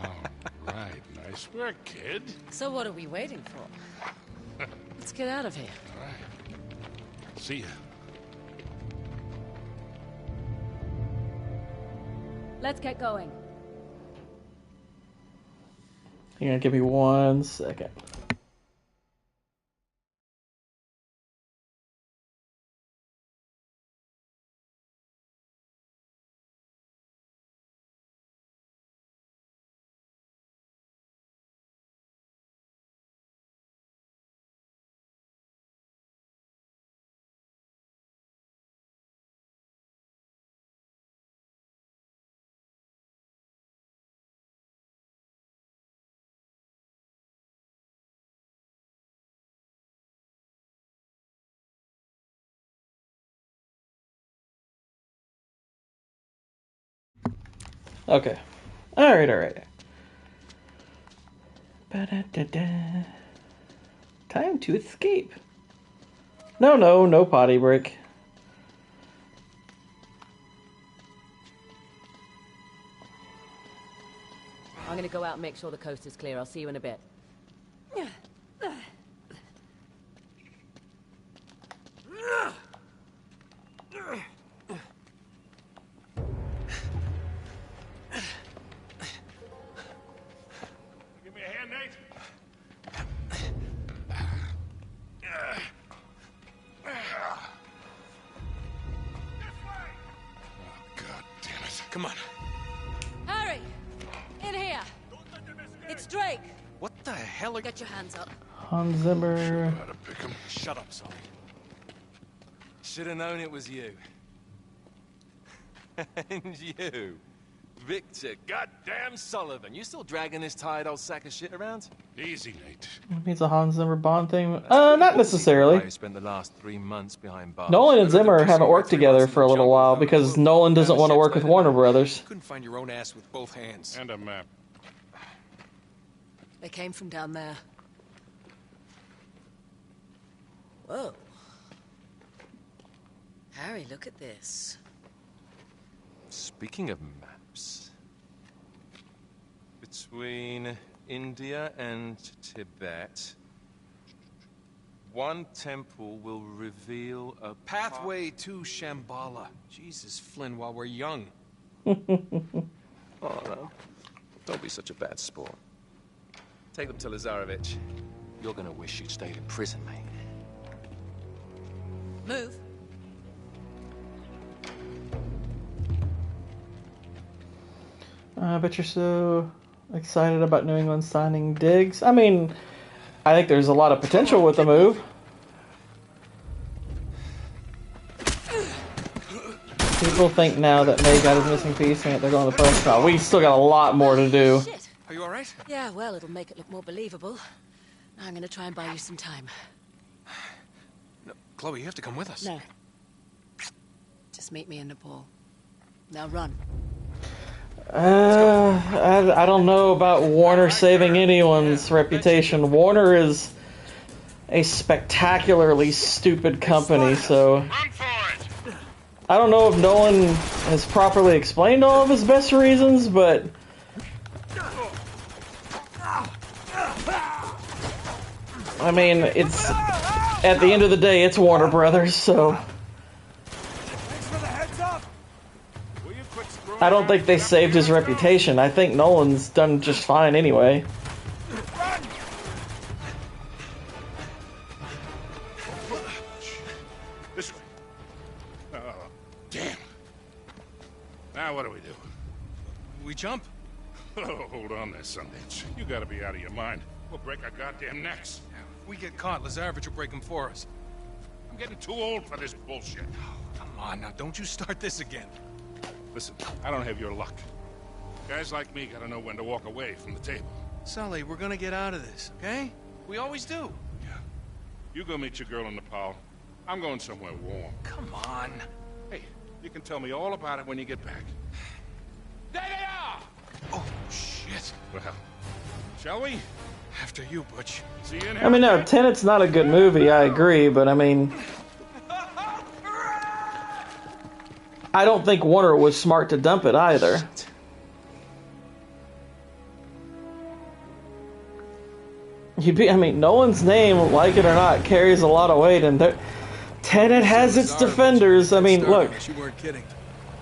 right. Nice work, kid. So what are we waiting for? Let's get out of here. All right. See ya. Let's get going. You're gonna give me 1 second. Okay. Alright. Ba-da-da-da. Time to escape. No potty break. I'm gonna go out and make sure the coast is clear. I'll see you in a bit. Give me a hand, Nate. God damn it. Come on. Harry! In here! It's Drake! What the hell are... Get your hands up. Hans Zimmer. How to pick 'em. Shut up, Sully. Should have known it was you. And you, Victor goddamn Sullivan. You still dragging this tired old sack of shit around? Easy, Nate. Needs a Hans Zimmer Bond thing. Not necessarily. I spent the last 3 months behind bars. Nolan and Zimmer haven't worked together for a little while because Nolan doesn't want to work with Warner Brothers. Couldn't find your own ass with both hands. And a map. They came from down there. Whoa. Harry, look at this. Speaking of maps, between India and Tibet, one temple will reveal a Pathway to Shambhala. Jesus, Flynn, while we're young. Oh, no. Don't be such a bad sport. Take them to Lazarevich. You're gonna wish you'd stayed in prison, mate. Move. I bet you're so excited about New England signing Diggs. I mean, I think there's a lot of potential with the move. People think now that May got his missing piece and they're going to the first trial. We still got a lot more to do. Shit. Are you alright? Yeah, well, it'll make it look more believable. I'm gonna try and buy you some time. No, Chloe, you have to come with us. No. Just meet me in Nepal. Now run. I don't know about Warner saving anyone's reputation. Warner is a spectacularly stupid company, so I don't know if Nolan has properly explained all of his best reasons, but I mean, it's at the end of the day, it's Warner Brothers, so I don't think they saved his reputation. I think Nolan's done just fine anyway. This way. Oh, damn. Now what do we do? We jump? Oh, hold on there, Sundance. You gotta be out of your mind. We'll break our goddamn necks. If we get caught, Lazarevich will break them for us. I'm getting too old for this bullshit. Come on, now don't you start this again. Listen, I don't have your luck. Guys like me gotta know when to walk away from the table. Sully, we're gonna get out of this, okay? We always do. Yeah. You go meet your girl in Nepal. I'm going somewhere warm. Come on. Hey, you can tell me all about it when you get back. There they are! Oh, shit. Well, shall we? After you, Butch. See you in I mean, no, Tenet's not a good movie, I agree, but I mean, I don't think Warner was smart to dump it either. I mean, Nolan's name, like it or not, carries a lot of weight, and Tenet has its defenders. I mean, look, You weren't kidding.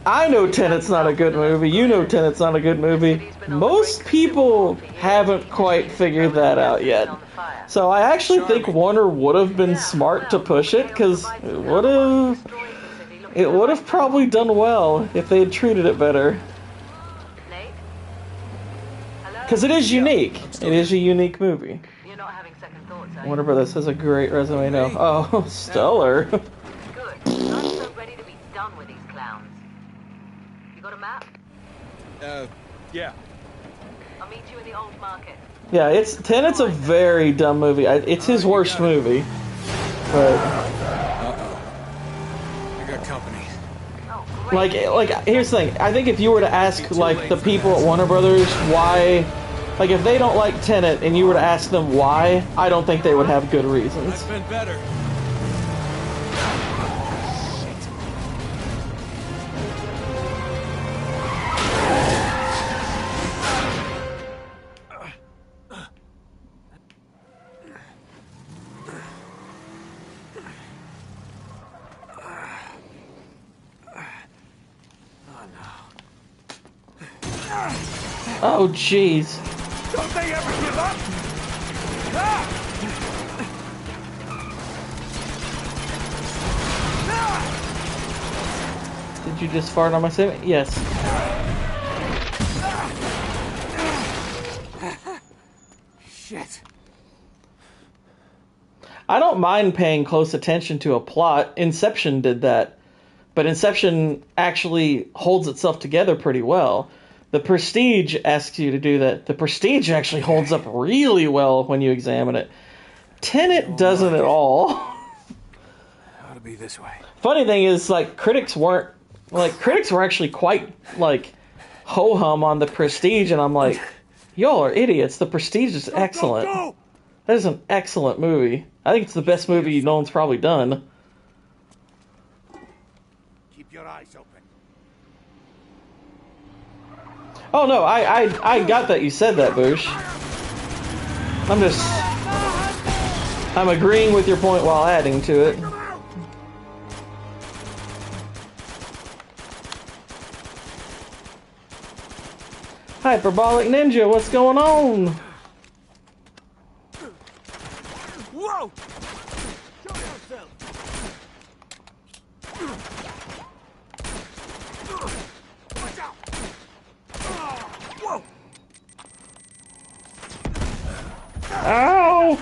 I know Tenet's not a good movie. You know Tenet's not a good movie. Most people haven't quite figured that out yet. So I actually think Warner would have been smart to push it, because it would have probably done well if they had treated it better. Because it is unique. It is a unique movie. You're not having second thoughts, are you? Warner Brothers has a great resume now. Oh, stellar. Good. I'm so ready to be done with these clowns. You got a map? Yeah. I'll meet you in the old market. Yeah, Tenet's a very dumb movie. It's his worst movie. But I got company. Oh, great. like, here's the thing. I think if you were to ask like the people at Warner Brothers why, like if they don't like Tenet and you were to ask them why, I don't think they would have good reasons. That's been better. Oh, jeez. Don't they ever give up? Ah! Did you just fart on my statement? Yes. Shit. I don't mind paying close attention to a plot. Inception did that. But Inception actually holds itself together pretty well. The Prestige asks you to do that. The Prestige actually holds up really well when you examine it. Tenet doesn't at all. Ought to be this way. Funny thing is, like, critics were actually quite, like, ho-hum on The Prestige, and I'm like, y'all are idiots. The Prestige is excellent. Go! That is an excellent movie. I think it's the best movie Nolan's probably done. Keep your eyes open. Oh no, I got that you said that, Boosh. I'm agreeing with your point while adding to it. Hyperbolic Ninja, what's going on? Whoa! Show yourself! Watch out! Whoa! Ow!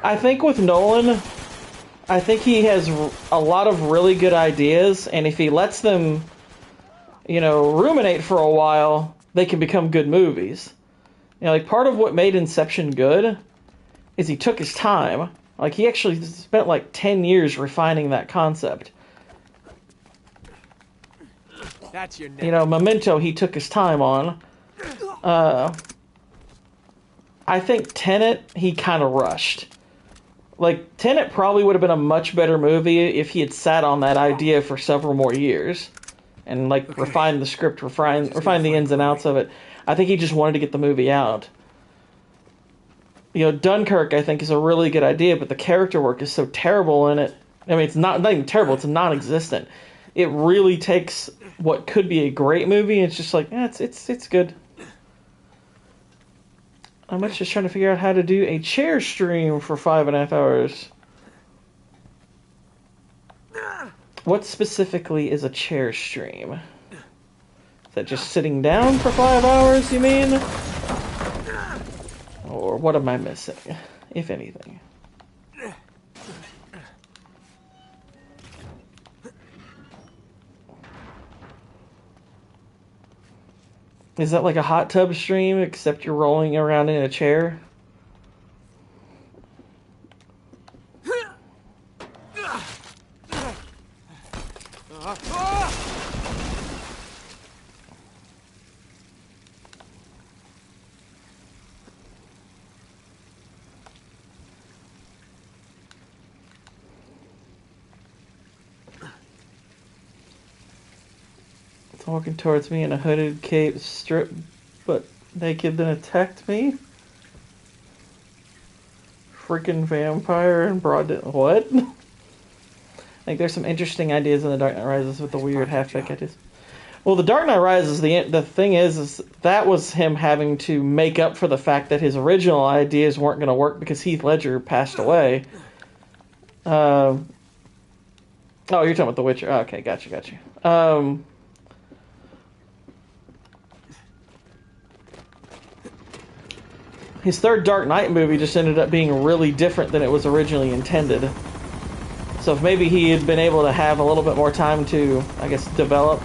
I think with Nolan, I think he has a lot of really good ideas, and if he lets them, you know, ruminate for a while, they can become good movies. You know, like, part of what made Inception good is he took his time. Like, he actually spent like 10 years refining that concept. That's your neck. You know, Memento, he took his time on. I think Tenet, he kind of rushed. Like, Tenet probably would have been a much better movie if he had sat on that idea for several more years. And, like, refined the script, refined the ins and outs of it. I think he just wanted to get the movie out. You know, Dunkirk, I think, is a really good idea, but the character work is so terrible in it. I mean, it's not even terrible, it's non-existent. It really takes what could be a great movie, and it's just like, it's good. I'm just trying to figure out how to do a chair stream for 5.5 hours. What specifically is a chair stream? Is that just sitting down for 5 hours, you mean? Or what am I missing, if anything? Is that like a hot tub stream, except you're rolling around in a chair? Walking towards me in a hooded cape, stripped but naked, then attacked me. Freaking vampire and broad. What? I think there's some interesting ideas in The Dark Knight Rises with the weird half-baked ideas. Well, The Dark Knight Rises, the thing is that was him having to make up for the fact that his original ideas weren't going to work because Heath Ledger passed away. Oh, you're talking about The Witcher. Oh, okay, gotcha. His third Dark Knight movie just ended up being really different than it was originally intended. So if maybe he had been able to have a little bit more time to, I guess, develop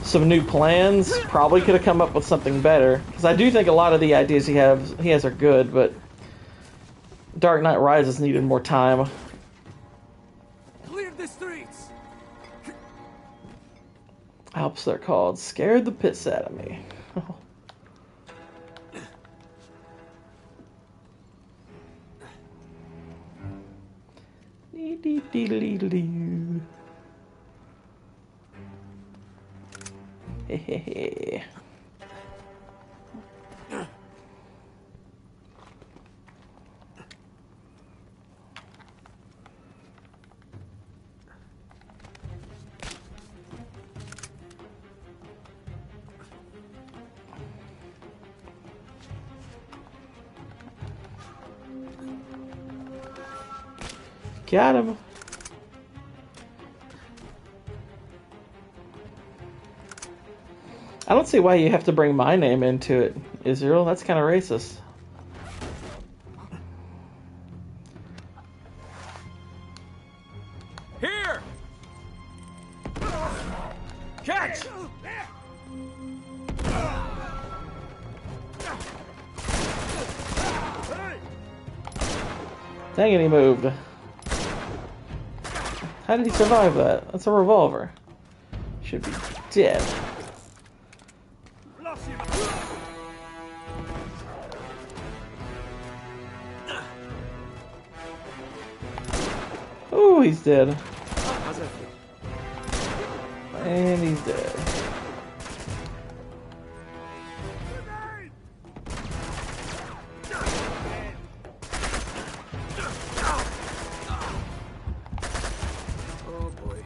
some new plans, probably could have come up with something better. Because I do think a lot of the ideas he has are good, but Dark Knight Rises needed more time. Clear the streets. Alps they're called. Scared the piss out of me. Hehehe. Got him. I don't see why you have to bring my name into it, Israel. That's kind of racist. Here! Catch! Dang it, he moved. How did he survive that? That's a revolver. Should be dead. he's dead. How's that feel? And he's dead. Oh boy.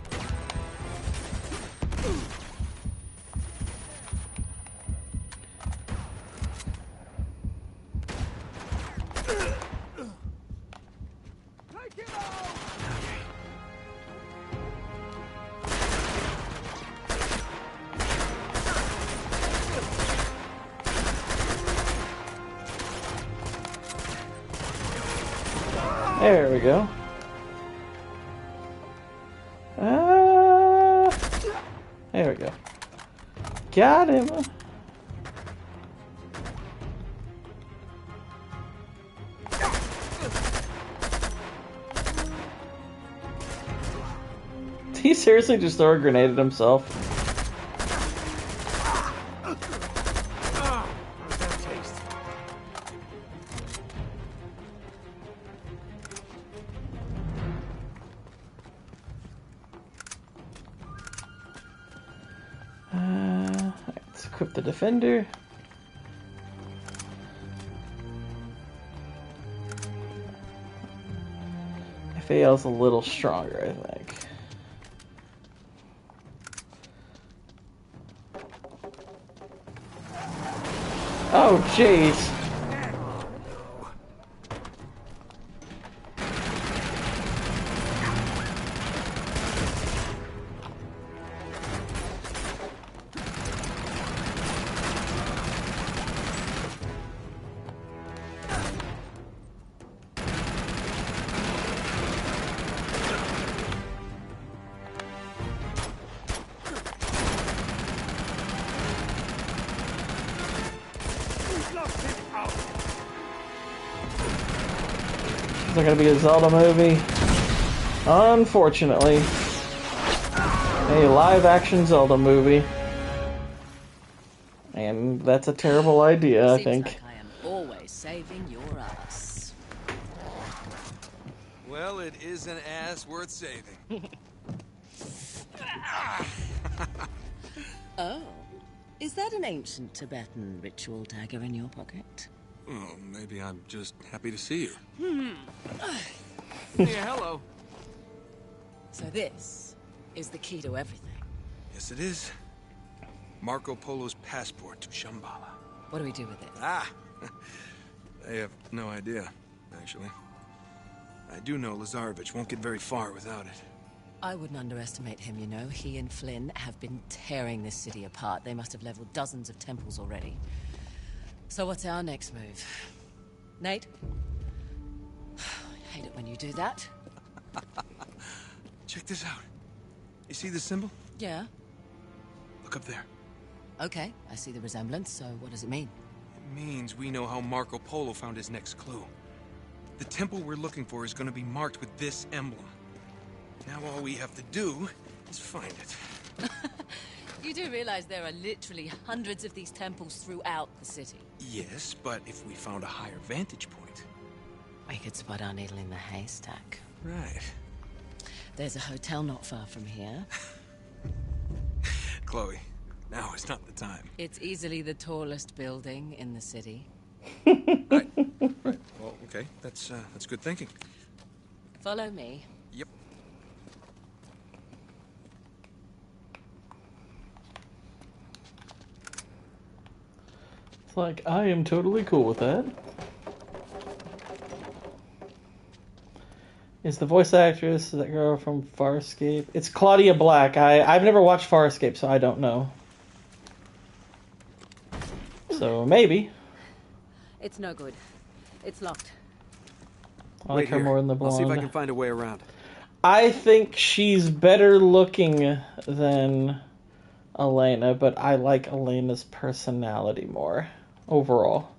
There we go. There we go. Got him. He seriously just threw a grenade at himself. How's that taste? Let's equip the defender. FAL's a little stronger, I think. Oh, jeez. Is there gonna be a Zelda movie? Unfortunately. A live-action Zelda movie. And that's a terrible idea, I think. Seems like I am always saving your ass. Well, it is an ass worth saving. Oh, is that an ancient Tibetan ritual dagger in your pocket? Oh, maybe I'm just happy to see you. Yeah, hello. So this is the key to everything. Yes, it is. Marco Polo's passport to Shambhala. What do we do with it? Ah! I have no idea, actually. I do know Lazarevich won't get very far without it. I wouldn't underestimate him, you know. He and Flynn have been tearing this city apart. They must have leveled dozens of temples already. So what's our next move? Nate? I hate it when you do that. Check this out. You see the symbol? Yeah. Look up there. Okay, I see the resemblance, so what does it mean? It means we know how Marco Polo found his next clue. The temple we're looking for is going to be marked with this emblem. Now all we have to do is find it. You do realize there are literally hundreds of these temples throughout the city. Yes, but if we found a higher vantage point... We could spot our needle in the haystack. Right. There's a hotel not far from here. Chloe, now is not the time. It's easily the tallest building in the city. Right. Well, okay. That's good thinking. Follow me. Yep. It's like, I am totally cool with that. Is the voice actress that girl from Farscape? It's Claudia Black. I've never watched Farscape, so I don't know. So maybe. It's no good. It's locked. I like her more in the blonde. I'll see if I can find a way around. I think she's better looking than Elena, but I like Elena's personality more overall.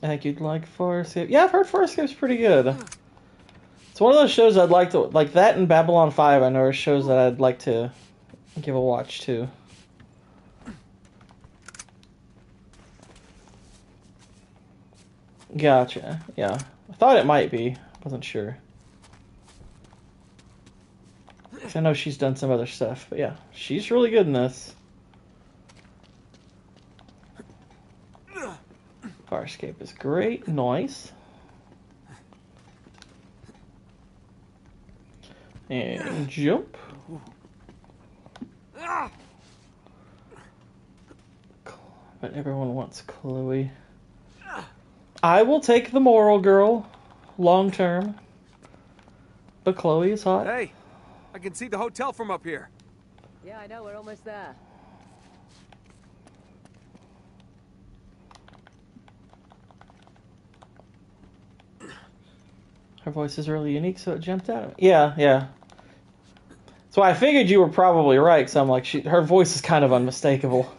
I think you'd like Farscape. Yeah, I've heard Farscape's pretty good. It's one of those shows I'd like to... Like that and Babylon 5, I know are shows that I'd like to give a watch to. Gotcha. Yeah. I thought it might be. Wasn't sure. 'Cause I know she's done some other stuff, but yeah, she's really good in this. Fire escape is great. Nice. And jump. But everyone wants Chloe. I will take the moral girl, long term. But Chloe is hot. Hey, I can see the hotel from up here. Yeah, I know, we're almost there. Her voice is really unique, so it jumped out at me. Yeah, yeah. So I figured you were probably right, because I'm like, her voice is kind of unmistakable.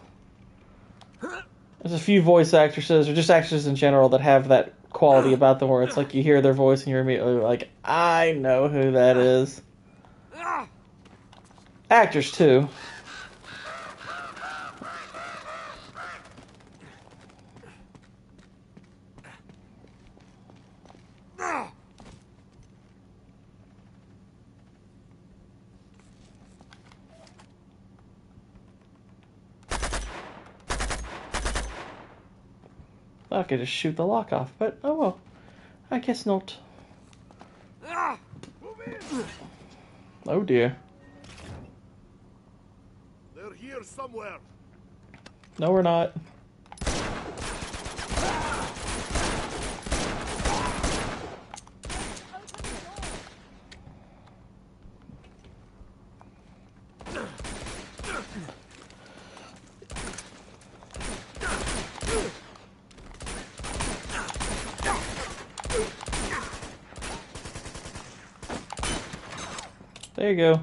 There's a few voice actresses, or just actresses in general, that have that quality about them where it's like you hear their voice and you're immediately like, I know who that is. Actors, too. I could just shoot the lock off, but oh well. I guess not. Oh dear. They're here somewhere. No, we're not. There you go.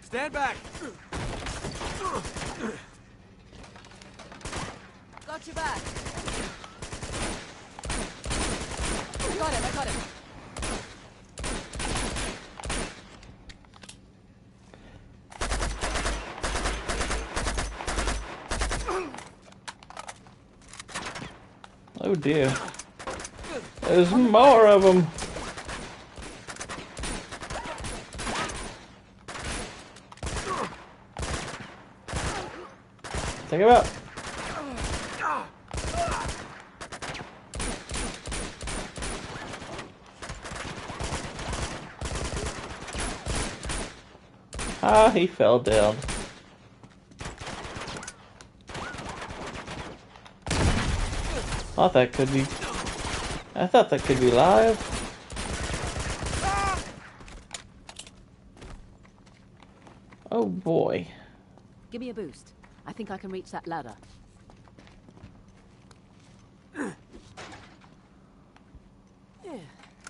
Stand back. Got your back. Got him, I got him. Oh dear. There's more of them. Take him out. Ah, he fell down. I thought that could be live. Oh boy. Give me a boost. I think I can reach that ladder.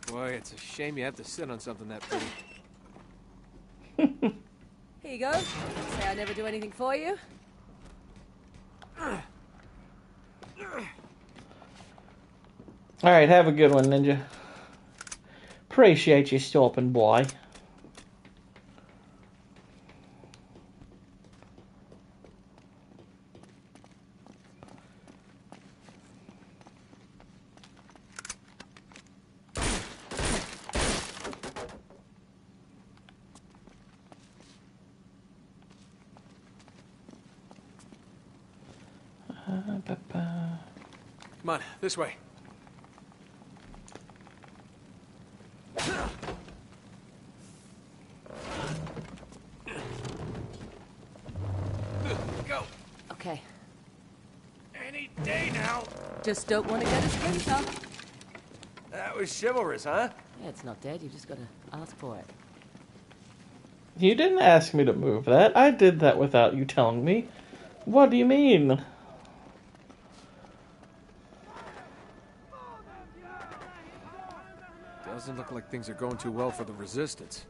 Boy, it's a shame you have to sit on something that pretty. Here you go. Say I never do anything for you. Alright, have a good one, Ninja. Appreciate you stopping by. Come on, this way. Go. Okay. Any day now. Just don't want to get a splinter. That was chivalrous, huh? Yeah, it's not dead. You just gotta ask for it. You didn't ask me to move that. I did that without you telling me. What do you mean? Doesn't look like things are going too well for the Resistance.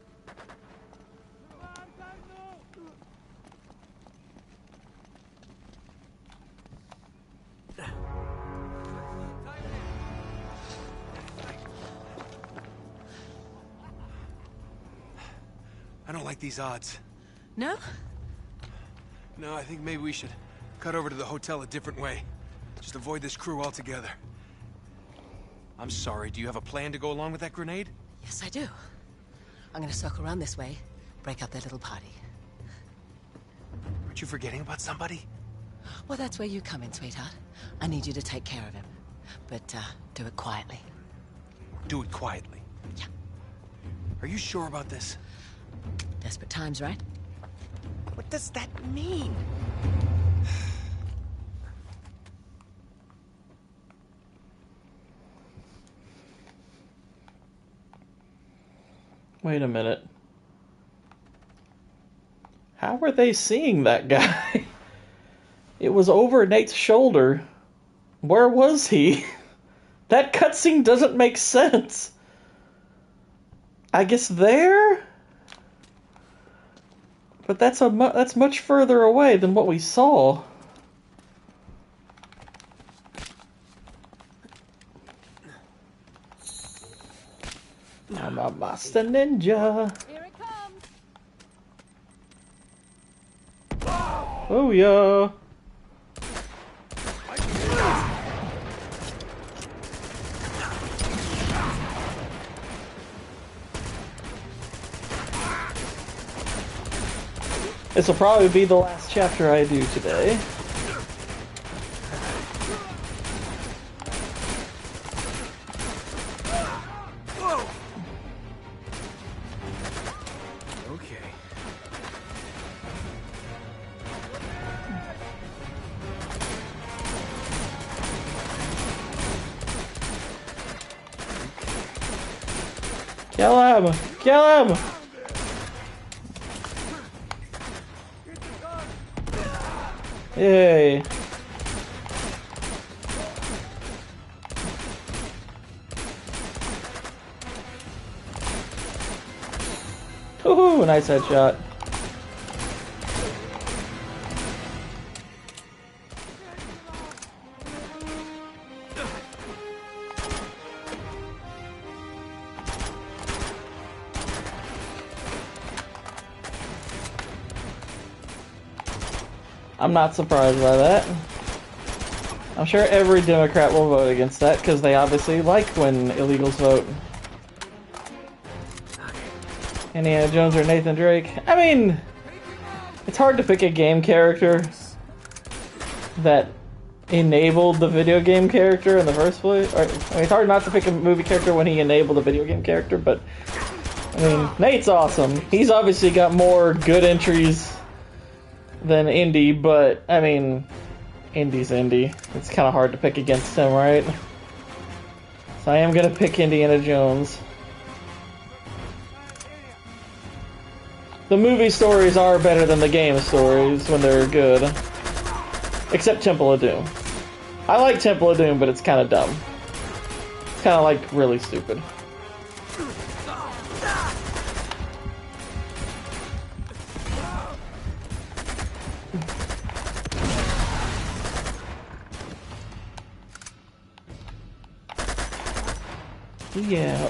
I don't like these odds. No? No, I think maybe we should cut over to the hotel a different way. Just avoid this crew altogether. I'm sorry, do you have a plan to go along with that grenade? Yes, I do. I'm gonna circle around this way, break up their little party. Aren't you forgetting about somebody? Well, that's where you come in, sweetheart. I need you to take care of him. But, do it quietly. Do it quietly. Yeah. Are you sure about this? Desperate times, right? What does that mean? Wait a minute. How were they seeing that guy? It was over Nate's shoulder. Where was he? That cutscene doesn't make sense. I guess there? But that's much further away than what we saw. I'm a master ninja. Here it comes. Oh yeah. This will probably be the last chapter I do today. Okay. Kill him! Kill him! Yay! Woohoo! Nice headshot. I'm not surprised by that. I'm sure every Democrat will vote against that because they obviously like when illegals vote. Indiana Jones or Nathan Drake? I mean, it's hard to pick a game character that enabled the video game character in the first place. Or, I mean, it's hard not to pick a movie character when he enabled a video game character, but I mean, Nate's awesome. He's obviously got more good entries than Indy, but I mean, Indy's Indy. It's kind of hard to pick against him, right? So I am gonna pick Indiana Jones. The movie stories are better than the game stories when they're good. Except Temple of Doom. I like Temple of Doom, but it's kind of dumb. It's kind of like really stupid. Yeah.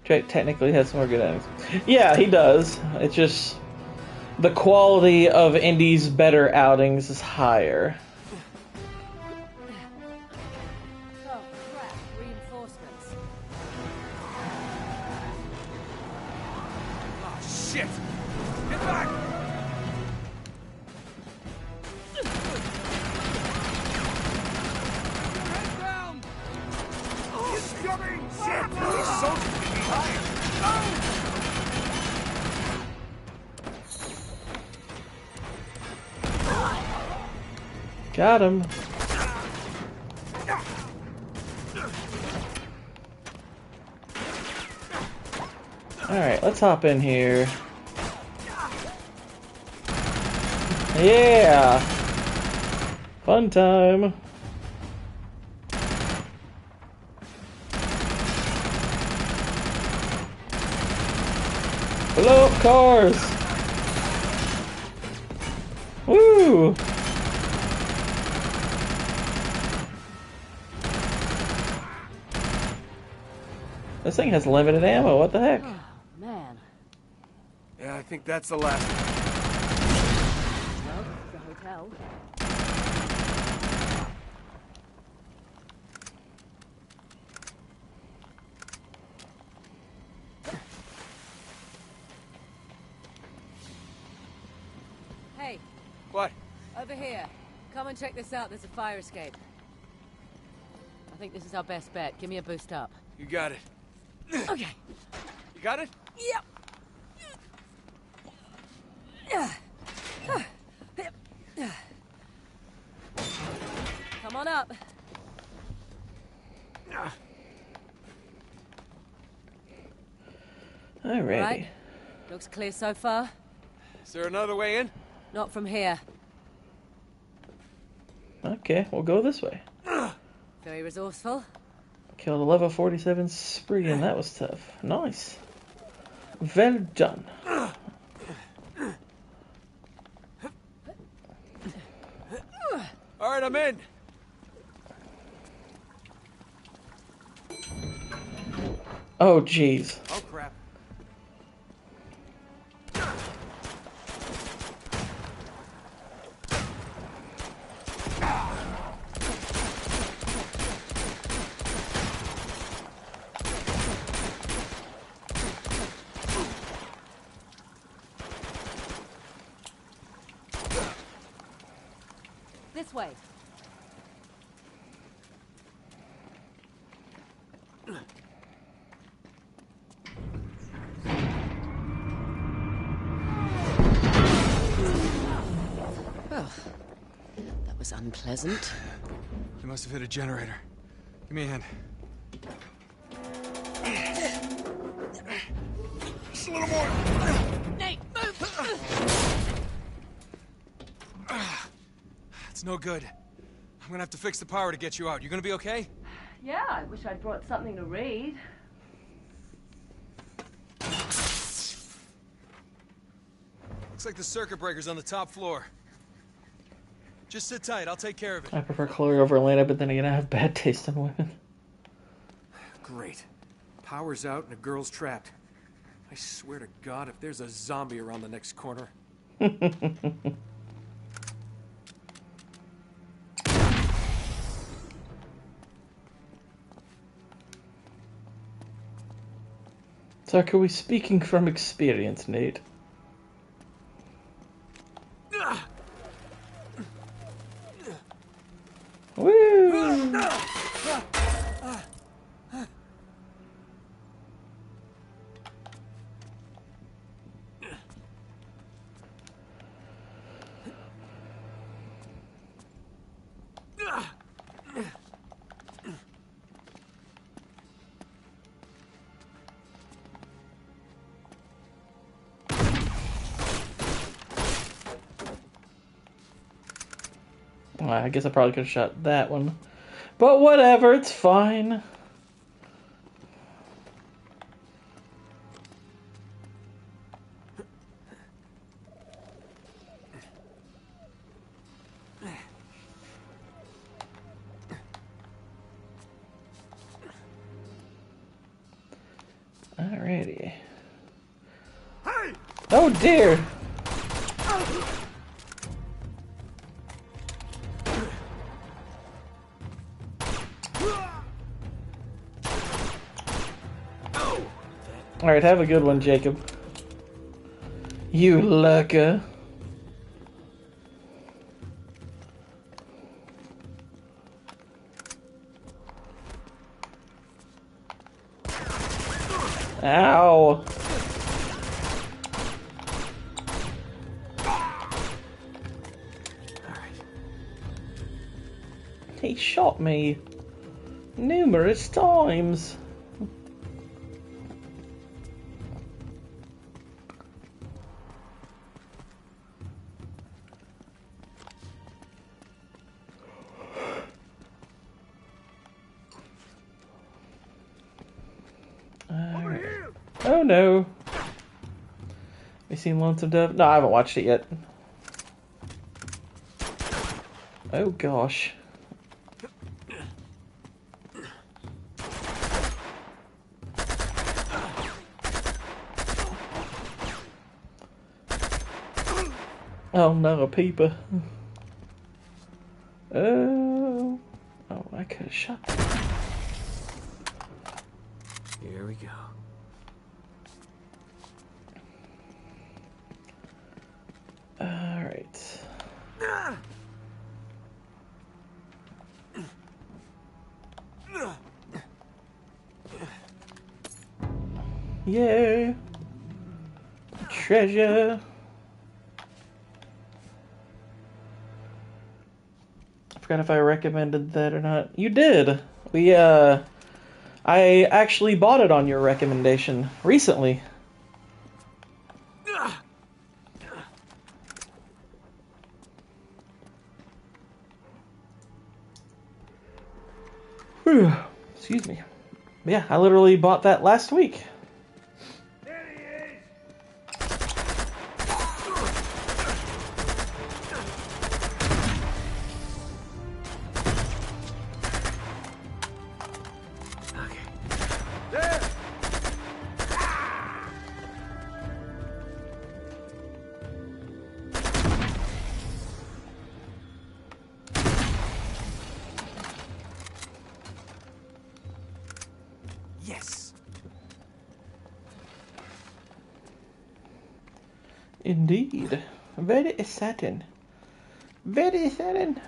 Drake technically has some more good enemies. Yeah, he does. It's just the quality of Indy's better outings is higher. Oh, crap. Reinforcements. Oh, shit! Get back! Head down! He's coming! Shit! These soldiers are behind! Oh! Got him. Alright, let's hop in here. Yeah! Fun time. Blow up cars. Woo! This thing has limited ammo. What the heck? Oh, man. Yeah, I think that's the last one. Well, it's a hotel. Hey. What? Over here. Come and check this out. There's a fire escape. I think this is our best bet. Give me a boost up. You got it. Okay. You got it? Yep. Come on up. Alrighty. Right. Looks clear so far. Is there another way in? Not from here. Okay, we'll go this way. Very resourceful. Killed a level 47 spree, and that was tough. Nice. Well done. All right, I'm in. Oh, jeez. Oh, crap. This way. Well, that was unpleasant. They must have hit a generator. Give me a hand. Just a little more. Nate, move! It's no good. I'm gonna have to fix the power to get you out. You gonna be okay? Yeah, I wish I'd brought something to read. Looks like the circuit breaker's on the top floor. Just sit tight, I'll take care of it. I prefer Chloe over Elena, but then again, I have bad taste in women. Great. Power's out and a girl's trapped. I swear to God, if there's a zombie around the next corner. So, are we speaking from experience, Nate? Woo! Well, I guess I probably could have shot that one. But whatever, it's fine. Alrighty. Hey! Oh dear! Alright, have a good one, Jacob. You lurker. Ow! He shot me numerous times. Oh no. You seen Lonesome Dove? No, I haven't watched it yet. Oh gosh. Oh no, a peeper. Oh, I could have shot that. Here we go. Alright. Yeah. Treasure. I forgot if I recommended that or not. You did. I actually bought it on your recommendation recently. Whew. Excuse me. Yeah, I literally bought that last week. Yes. Indeed. Very exciting. Very exciting.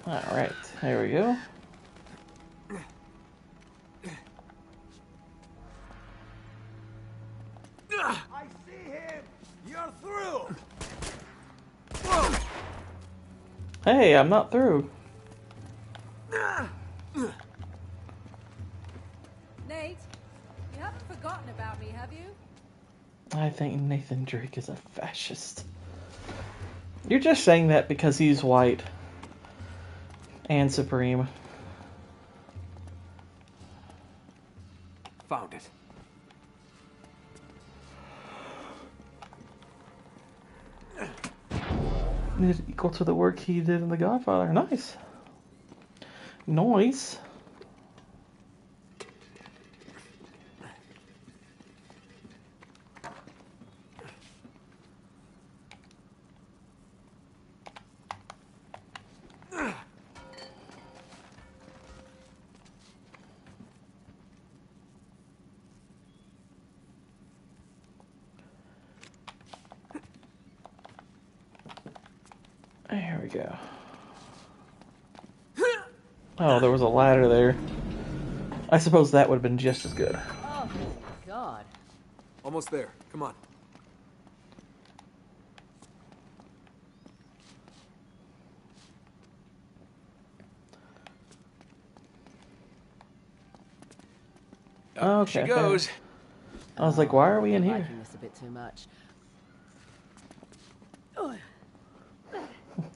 Alright, there we go. I see him! You're through! Hey, I'm not through. Nate, you haven't forgotten about me, have you? I think Nathan Drake is a fascist. You're just saying that because he's white and supreme. Found it. Is equal to the work he did in The Godfather. Nice. Nice. There we go. Oh, there was a ladder there. I suppose that would have been just as good. Oh, God. Almost there. Come on. Okay. She goes. I was like, why are we in here? Liking this a bit too much.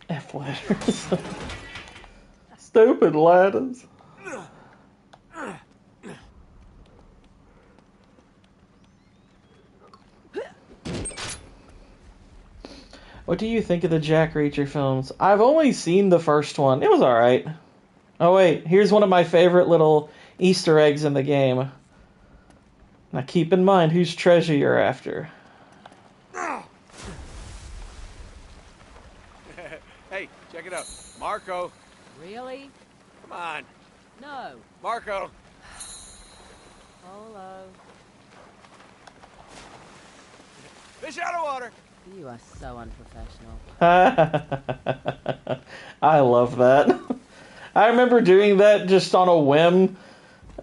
F ladders. Stupid ladders. What do you think of the Jack Reacher films? I've only seen the first one. It was alright. Oh wait, here's one of my favorite little Easter eggs in the game. Now keep in mind whose treasure you're after. Hey, check it out. Marco. Really? Come on. No. Marco. Polo. Fish out of water. You are so unprofessional. I love that. I remember doing that just on a whim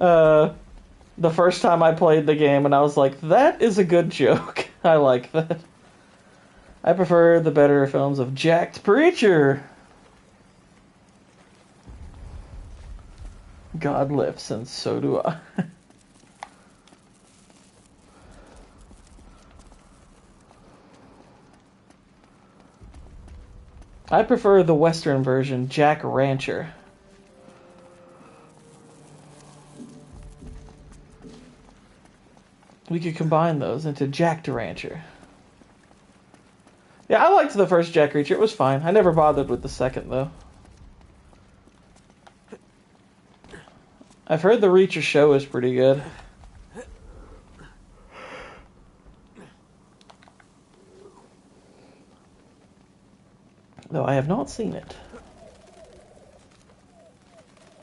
the first time I played the game, and I was like, that is a good joke. I like that. I prefer the better films of Jacked Preacher. God lifts, and so do I. I prefer the Western version, Jack Rancher. We could combine those into Jack Rancher. Yeah, I liked the first Jack Reacher. It was fine. I never bothered with the second, though. I've heard the Reacher show is pretty good. Though I have not seen it.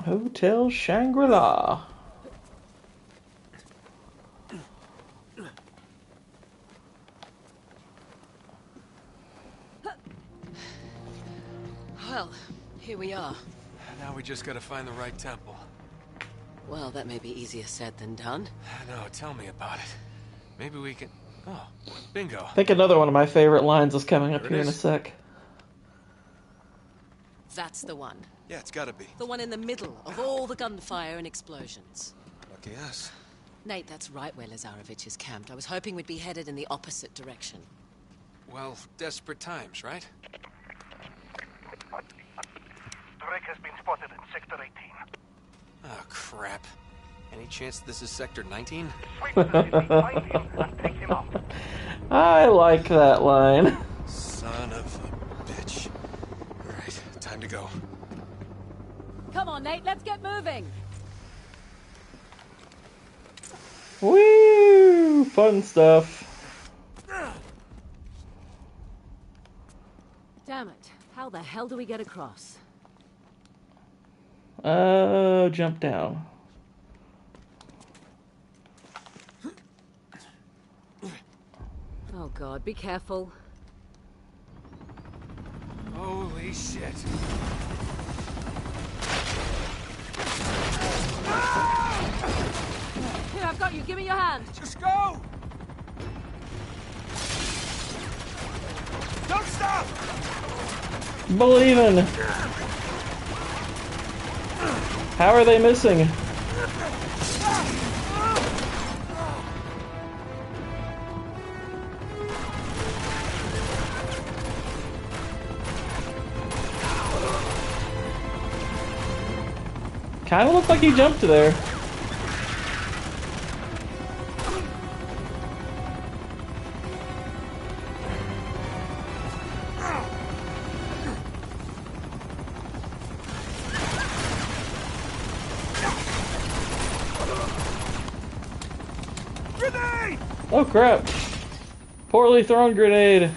Hotel Shangri-La. Well, here we are. Now we just gotta find the right temple. Well, that may be easier said than done. No, tell me about it. Maybe we can... Oh, bingo. I think another one of my favorite lines is coming up There it here in a is. sec. That's the one. Yeah, it's gotta be. The one in the middle of all the gunfire and explosions. Lucky us. Nate, that's right where Lazarevich is camped. I was hoping we'd be headed in the opposite direction. Well, desperate times, right? Drake has been spotted in Sector 18. Oh, crap. Any chance this is Sector 19? Sweep the city, find him, and take him out. I like that line. Son of a bitch. Alright, time to go. Come on, Nate, let's get moving. Woo! Fun stuff. Damn it. How the hell do we get across? Jump down. Oh god, be careful. Holy shit. Here, I've got you. Give me your hand. Just go! Don't stop! Believin'. How are they missing? Kinda looked like he jumped there. Grenade! Oh crap. Poorly thrown grenade.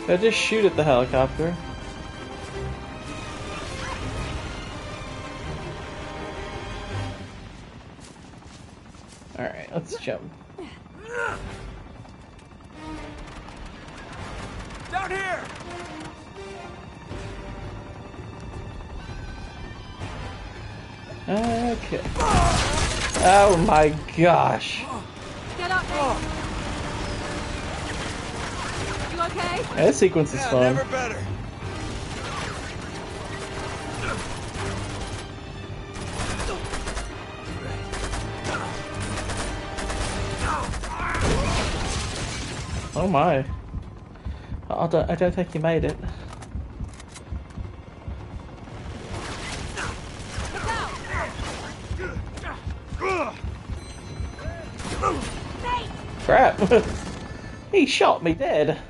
I just shoot at the helicopter. Alright, let's jump. Down here! Okay. Oh my gosh. Get up, Nate. You okay? That sequence is fun. Never better. Oh my. I don't think he made it. Crap. He shot me dead.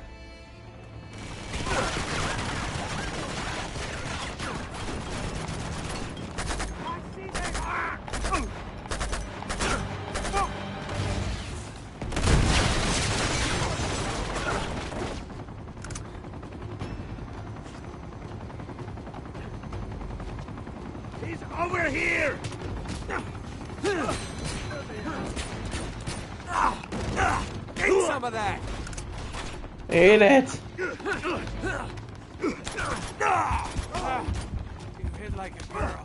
He's over here! Eat some of that! Eat it. You hit like a girl.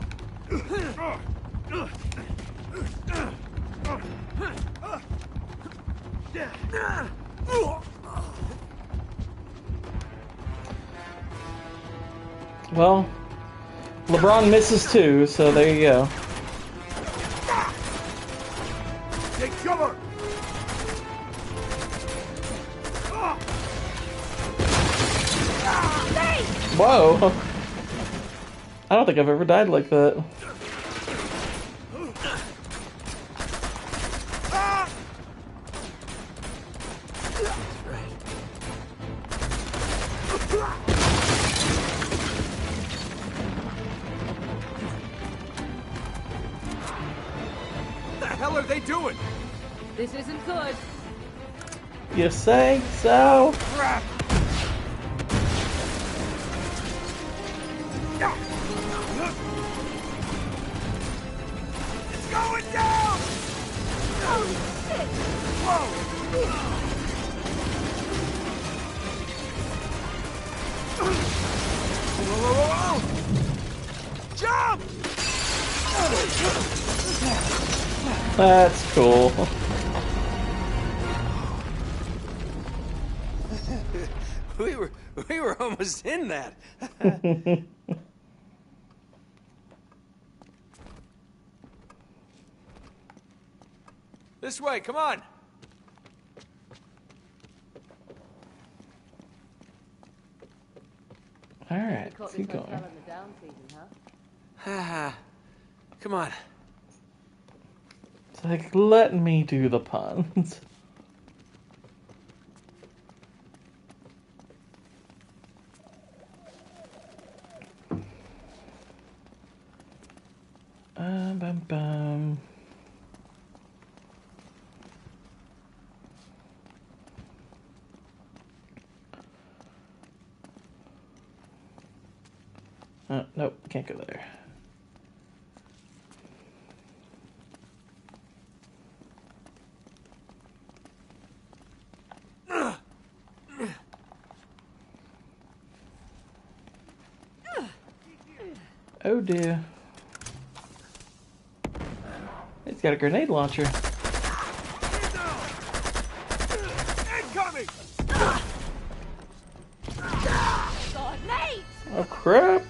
Well, LeBron misses too, so there you go. Take cover! Whoa! I don't think I've ever died like that. What the hell are they doing? This isn't good. You say so? Crap! It's going down! Oh, shit! Whoa! Jump! That's cool. We were almost in that. This way, come on. Alright, let's keep going. In the down season, Haha. Come on. It's like, let me do the puns. Bum bum. Oh, nope, can't go there. Oh dear. He's got a grenade launcher. Incoming! God, mate! Oh crap!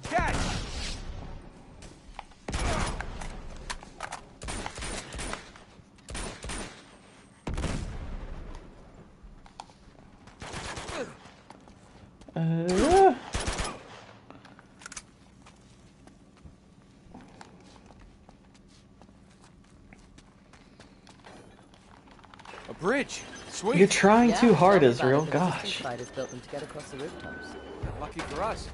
Catch! A bridge. Sweet. You're trying too hard, tell me Israel. about it. The Gosh. resistance fighters built them to get across the rooftops. Lucky for us.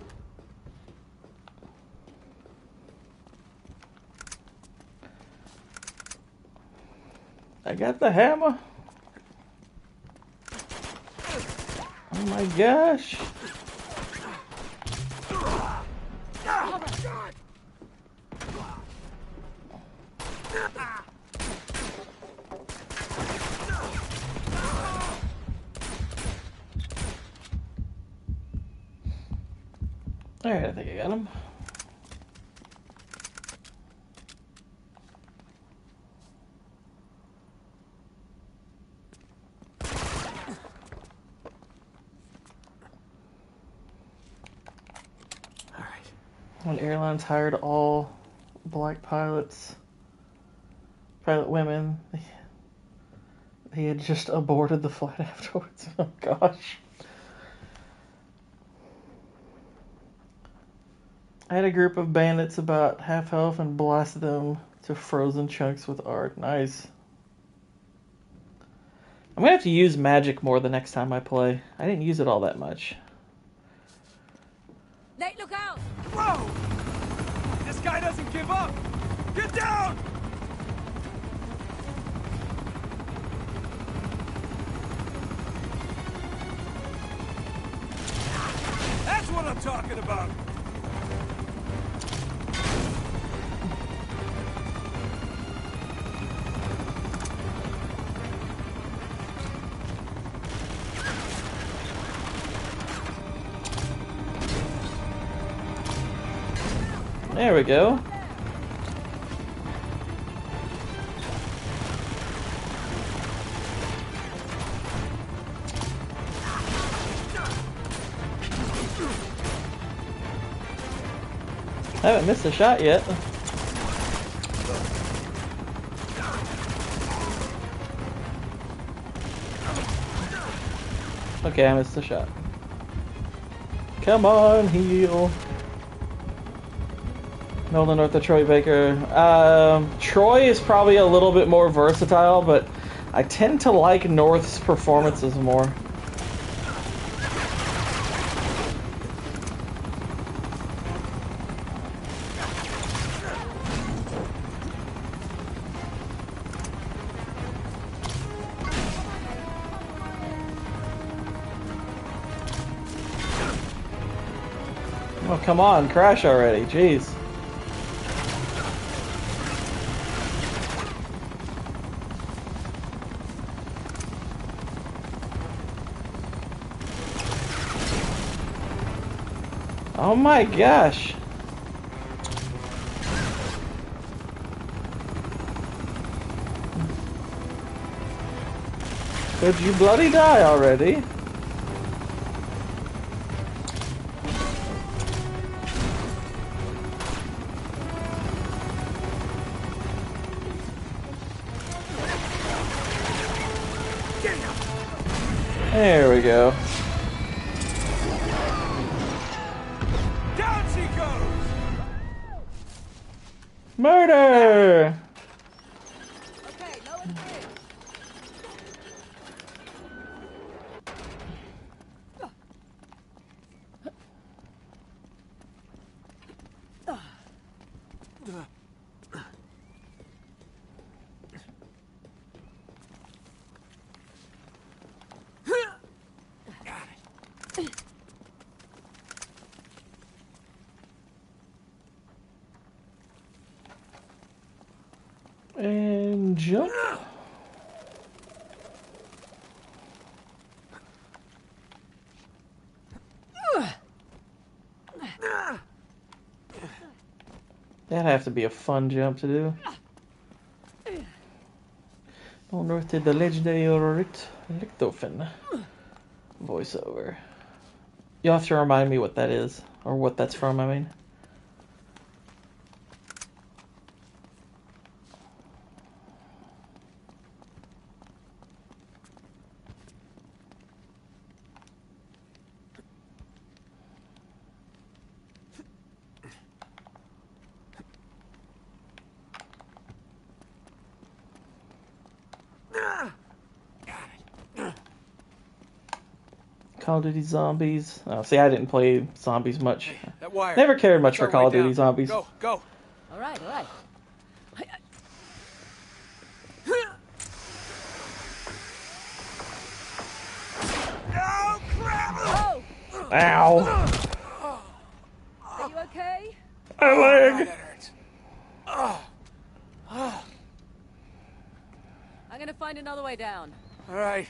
I got the hammer. Oh my gosh. Alright, I think I got him. When airlines hired all black pilot women, he had just aborted the flight afterwards. Oh gosh. I had a group of bandits about half health and blasted them to frozen chunks with art. Nice. I'm gonna have to use magic more the next time I play. I didn't use it all that much. Nate, look out! Whoa! This guy doesn't give up! Get down! That's what I'm talking about! There we go. I haven't missed a shot yet. Okay, I missed a shot. Come on, heal. Nolan North of Troy Baker. Troy is probably a little bit more versatile, but I tend to like North's performances more. Oh, come on, crash already, jeez. Oh my gosh. Could you bloody die already? There we go. Down she goes! Murder! Okay, lower the bridge. And jump. That'd have to be a fun jump to do. On North to the legendary Richtofen voiceover. You'll have to remind me what that is, or what that's from, I mean. Call of Duty Zombies. Oh, see, I didn't play zombies much. Hey, that wire. Never cared much That's for our Call way of Duty down. Zombies. Go, go. All right, all right. Oh, crap! Oh! Ow! Are you okay? My leg! That hurts. Oh. I'm gonna find another way down. All right.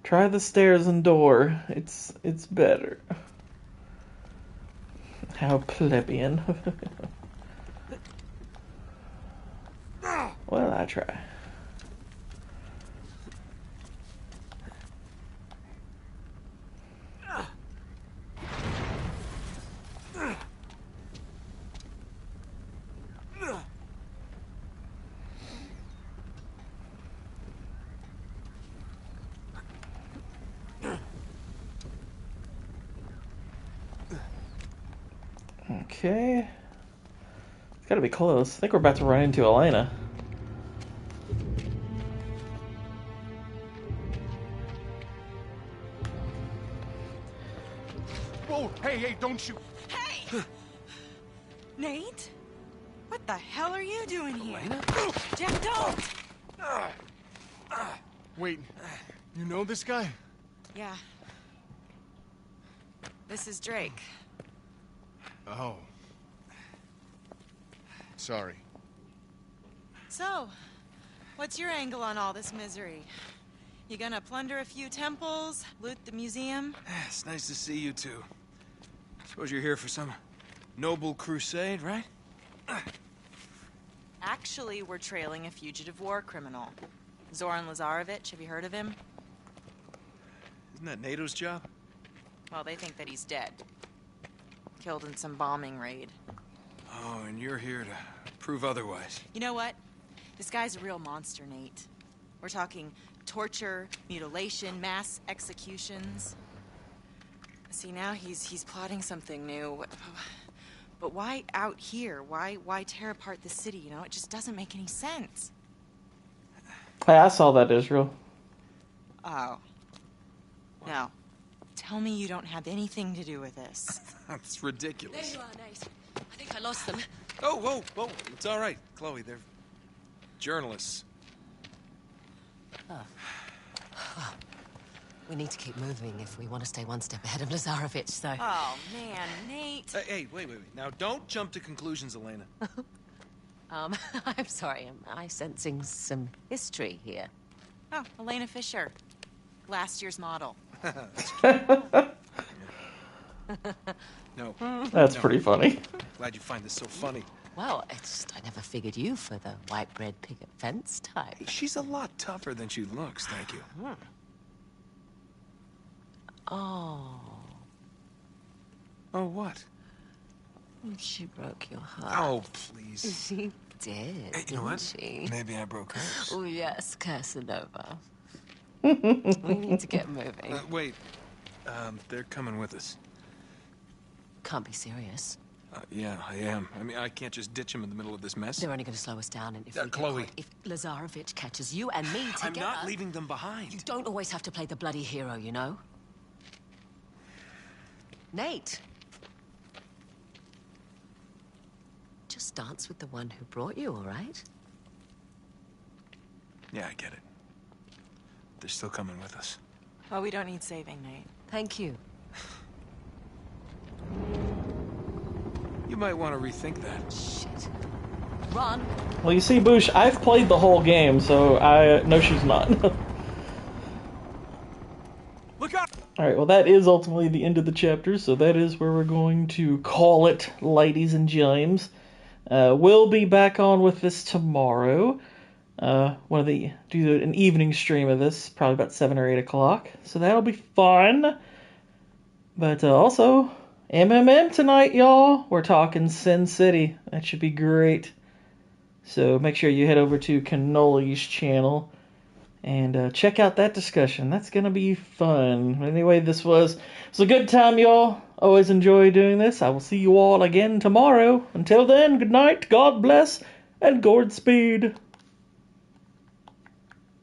Try the stairs and door. It's better. How plebeian. Well, I try. Okay. It's gotta be close. I think we're about to run into Elena. Whoa, hey, don't shoot. Hey! Nate? What the hell are you doing here? Jeff, don't! Wait, you know this guy? Yeah. This is Drake. Oh. Sorry. So, what's your angle on all this misery? You gonna plunder a few temples, loot the museum? It's nice to see you two. Suppose you're here for some noble crusade, right? Actually, we're trailing a fugitive war criminal. Zoran Lazarevic, have you heard of him? Isn't that NATO's job? Well, they think that he's dead. Killed in some bombing raid. Oh, and you're here to prove otherwise. You know what? This guy's a real monster, Nate. We're talking torture, mutilation, mass executions. See, now he's plotting something new. But why out here? Why tear apart the city, you know? It just doesn't make any sense. Hey, I saw that, Israel. Oh. No. Tell me you don't have anything to do with this. That's ridiculous. There you are, Nate. I think I lost them. Oh, whoa. It's all right, Chloe. They're journalists. Oh. We need to keep moving if we want to stay one step ahead of Lazarevic, so... Oh, man, Nate. Hey, wait. Now, don't jump to conclusions, Elena. I'm sorry. Am I sensing some history here? Oh, Elena Fisher. Last year's model. No. That's pretty funny. Glad you find this so funny. Well, it's just I never figured you for the white bread picket fence type. She's a lot tougher than she looks, thank you. Oh. Oh, what? She broke your heart. Oh, please. She did, Hey, you know what? she? Maybe I broke hers. Oh, yes, Casanova. We need to get moving. Wait. They're coming with us. Can't be serious. Yeah, I am. I mean, I can't just ditch them in the middle of this mess. They're only going to slow us down, and if we get Chloe. caught, if Lazarevic catches you and me together... I'm not leaving them behind. You don't always have to play the bloody hero, you know? Nate! Just dance with the one who brought you, all right? Yeah, I get it. They're still coming with us. Well, we don't need saving, Nate. Thank you. You might want to rethink that. Shit. Run! Well, you see, Boosh, I've played the whole game, so I know she's not. Look out! Alright, well that is ultimately the end of the chapter, so that is where we're going to call it, ladies and gents. We'll be back on with this tomorrow. Do an evening stream of this, probably about 7 or 8 o'clock. So that'll be fun. But also, MMM tonight, y'all. We're talking Sin City. That should be great. So make sure you head over to Cannoli's channel and check out that discussion. That's going to be fun. Anyway, this was a good time, y'all. Always enjoy doing this. I will see you all again tomorrow. Until then, good night, God bless, and Godspeed.